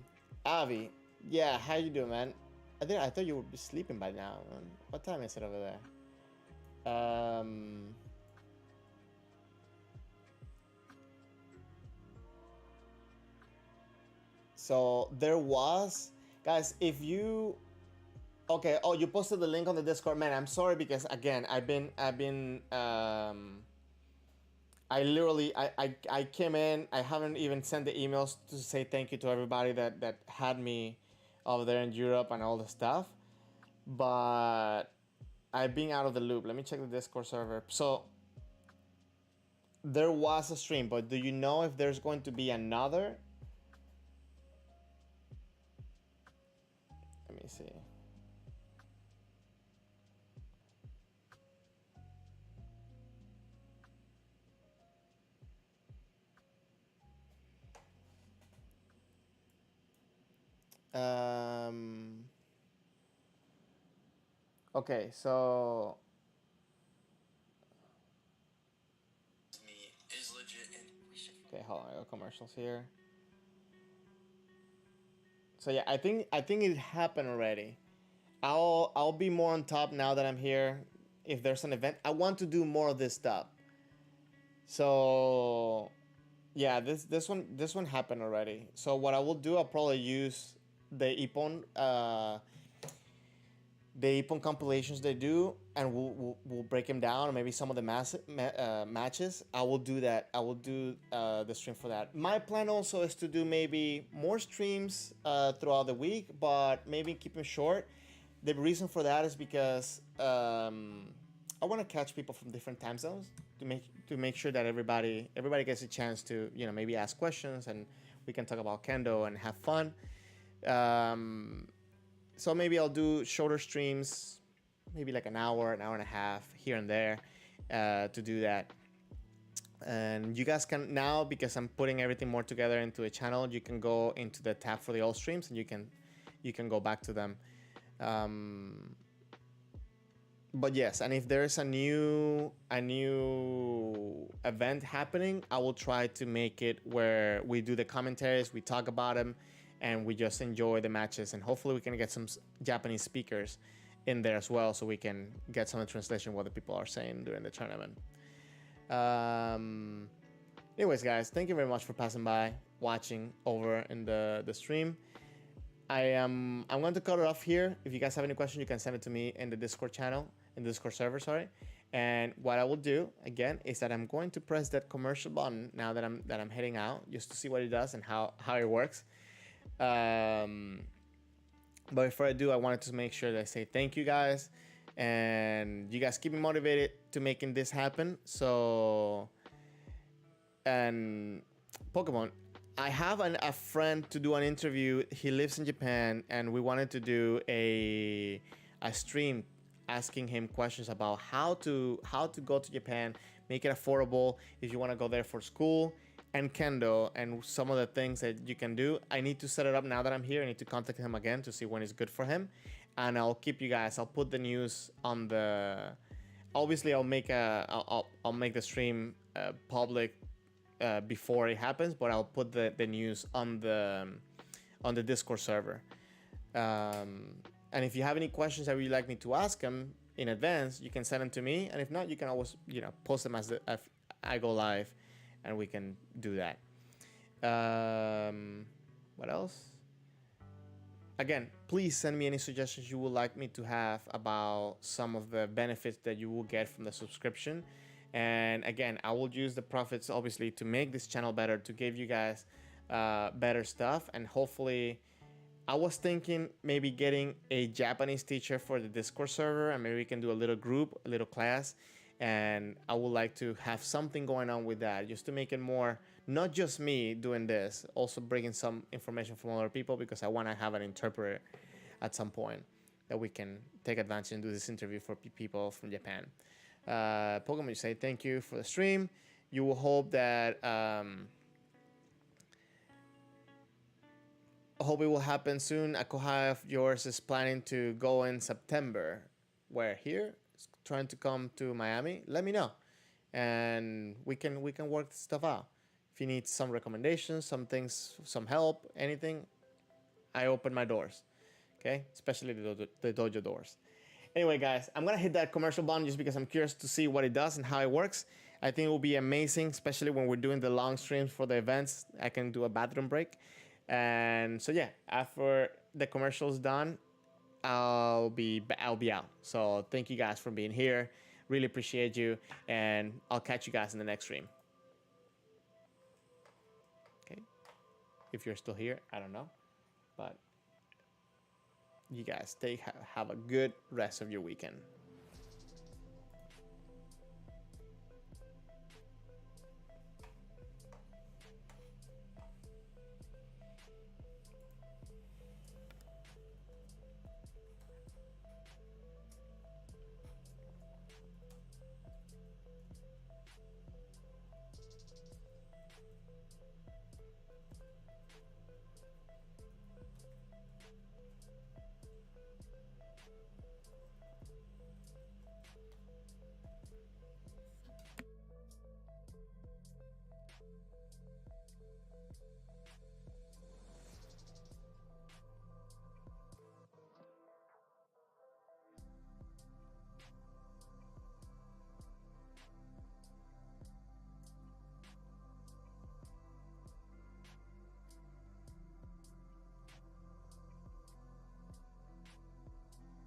yeah, how you doing, man? I thought you would be sleeping by now, man. What time is it over there? So there was, guys, if you, okay, oh, you posted the link on the Discord, man. I'm sorry because again, I came in, I haven't even sent the emails to say thank you to everybody that had me over there in Europe and all the stuff, but I've been out of the loop. Let me check the Discord server. So there was a stream, but do you know if there's going to be another? Let me see. Okay, so okay, hold on, I got commercials here. So yeah, I think it happened already. I'll be more on top now that I'm here. If there's an event, I want to do more of this stuff. So yeah, this one happened already. So what I will do, I'll probably use the ippon compilations they do, and we'll break them down, or maybe some of the matches. I will do that. I will do the stream for that. My plan also is to do maybe more streams throughout the week, but maybe keep them short. The reason for that is because I want to catch people from different time zones to make sure that everybody gets a chance to maybe ask questions, and we can talk about Kendo and have fun. So maybe I'll do shorter streams, maybe like an hour and a half here and there to do that. And you guys can now, because I'm putting everything more together into a channel, you can go into the tab for the old streams and you can go back to them. But yes, and if there's a new event happening, I will try to make it where we do the commentaries, we talk about them, and we just enjoy the matches. And hopefully we can get some Japanese speakers in there as well, so we can get some of the translation of what the people are saying during the tournament. Anyways, guys, thank you very much for passing by, watching over in the stream. I'm going to cut it off here. If you guys have any questions, you can send it to me in the Discord channel, in the Discord server, sorry. And what I will do again is that I'm going to press that commercial button now that I'm heading out, just to see what it does and how it works. But before I do, I wanted to make sure that I say thank you guys, and you guys keep me motivated to making this happen. So, and Pokemon, I have a friend to do an interview. He lives in Japan, and we wanted to do a stream asking him questions about how to go to Japan, make it affordable if you want to go there for school, and Kendo, and some of the things that you can do. I need to set it up now that I'm here. I need to contact him again to see when it's good for him, and I'll keep you guys. I'll put the news on the. Obviously, I'll make the stream public before it happens, but I'll put the news on the Discord server. And if you have any questions that you'd like me to ask them in advance, you can send them to me, and if not, you can always post them as I go live, and we can do that. What else? Again, please send me any suggestions you would like me to have about some of the benefits that you will get from the subscription. And again, I will use the profits obviously to make this channel better, to give you guys better stuff. And hopefully, I was thinking maybe getting a Japanese teacher for the Discord server, and maybe we can do a little group, a little class. And I would like to have something going on with that, just to make it more, not just me doing this, also bringing some information from other people, because I want to have an interpreter at some point that we can take advantage and do this interview for people from Japan. Pokemon, you say thank you for the stream. You will hope that I hope it will happen soon. A kohai of yours is planning to go in September. Where? Here? Trying to come to Miami? Let me know, and we can work stuff out. If you need some recommendations, some things, some help, anything, I open my doors. Okay, especially the dojo doors. Anyway, guys, I'm gonna hit that commercial button just because I'm curious to see what it does and how it works. I think it will be amazing, especially when we're doing the long streams for the events. I can do a bathroom break. And so yeah, after the commercial's done, I'll be out. So thank you guys for being here. Really appreciate you, and I'll catch you guys in the next stream. Okay, if you're still here, I don't know, but you guys have a good rest of your weekend.